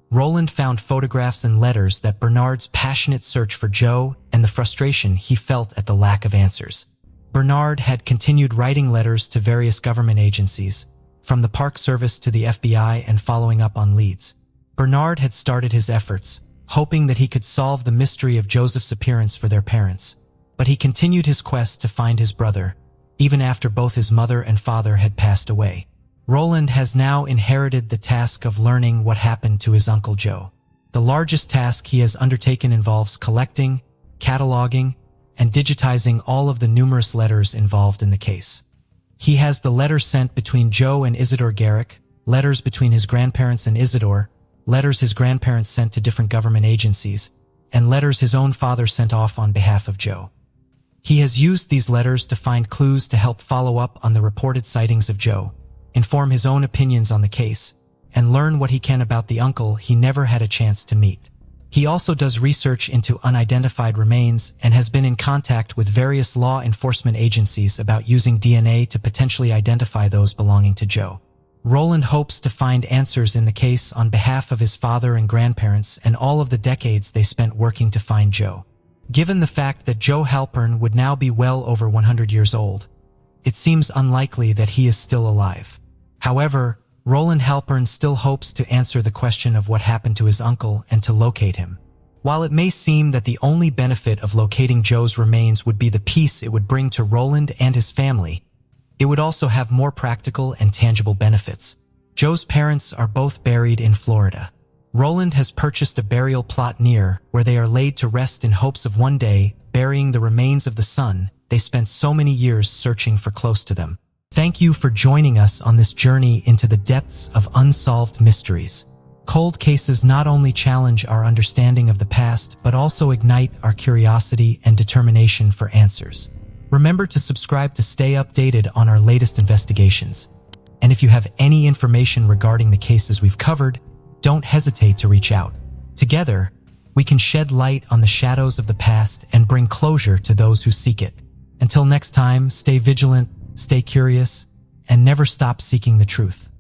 Roland found photographs and letters that Bernard's passionate search for Joe and the frustration he felt at the lack of answers. Bernard had continued writing letters to various government agencies, from the Park Service to the FBI, and following up on leads. Bernard had started his efforts, hoping that he could solve the mystery of Joseph's appearance for their parents, but he continued his quest to find his brother, even after both his mother and father had passed away. Roland has now inherited the task of learning what happened to his Uncle Joe. The largest task he has undertaken involves collecting, cataloging, and digitizing all of the numerous letters involved in the case. He has the letters sent between Joe and Isidore Garrick, letters between his grandparents and Isidore, letters his grandparents sent to different government agencies, and letters his own father sent off on behalf of Joe. He has used these letters to find clues to help follow up on the reported sightings of Joe, inform his own opinions on the case, and learn what he can about the uncle he never had a chance to meet. He also does research into unidentified remains and has been in contact with various law enforcement agencies about using DNA to potentially identify those belonging to Joe. Roland hopes to find answers in the case on behalf of his father and grandparents and all of the decades they spent working to find Joe. Given the fact that Joe Halpern would now be well over 100 years old, it seems unlikely that he is still alive. However, Roland Halpern still hopes to answer the question of what happened to his uncle and to locate him. While it may seem that the only benefit of locating Joe's remains would be the peace it would bring to Roland and his family, it would also have more practical and tangible benefits. Joe's parents are both buried in Florida. Roland has purchased a burial plot near where they are laid to rest in hopes of one day burying the remains of the son they spent so many years searching for close to them. Thank you for joining us on this journey into the depths of unsolved mysteries. Cold cases not only challenge our understanding of the past, but also ignite our curiosity and determination for answers. Remember to subscribe to stay updated on our latest investigations. And if you have any information regarding the cases we've covered, don't hesitate to reach out. Together, we can shed light on the shadows of the past and bring closure to those who seek it. Until next time, stay vigilant, stay curious, and never stop seeking the truth.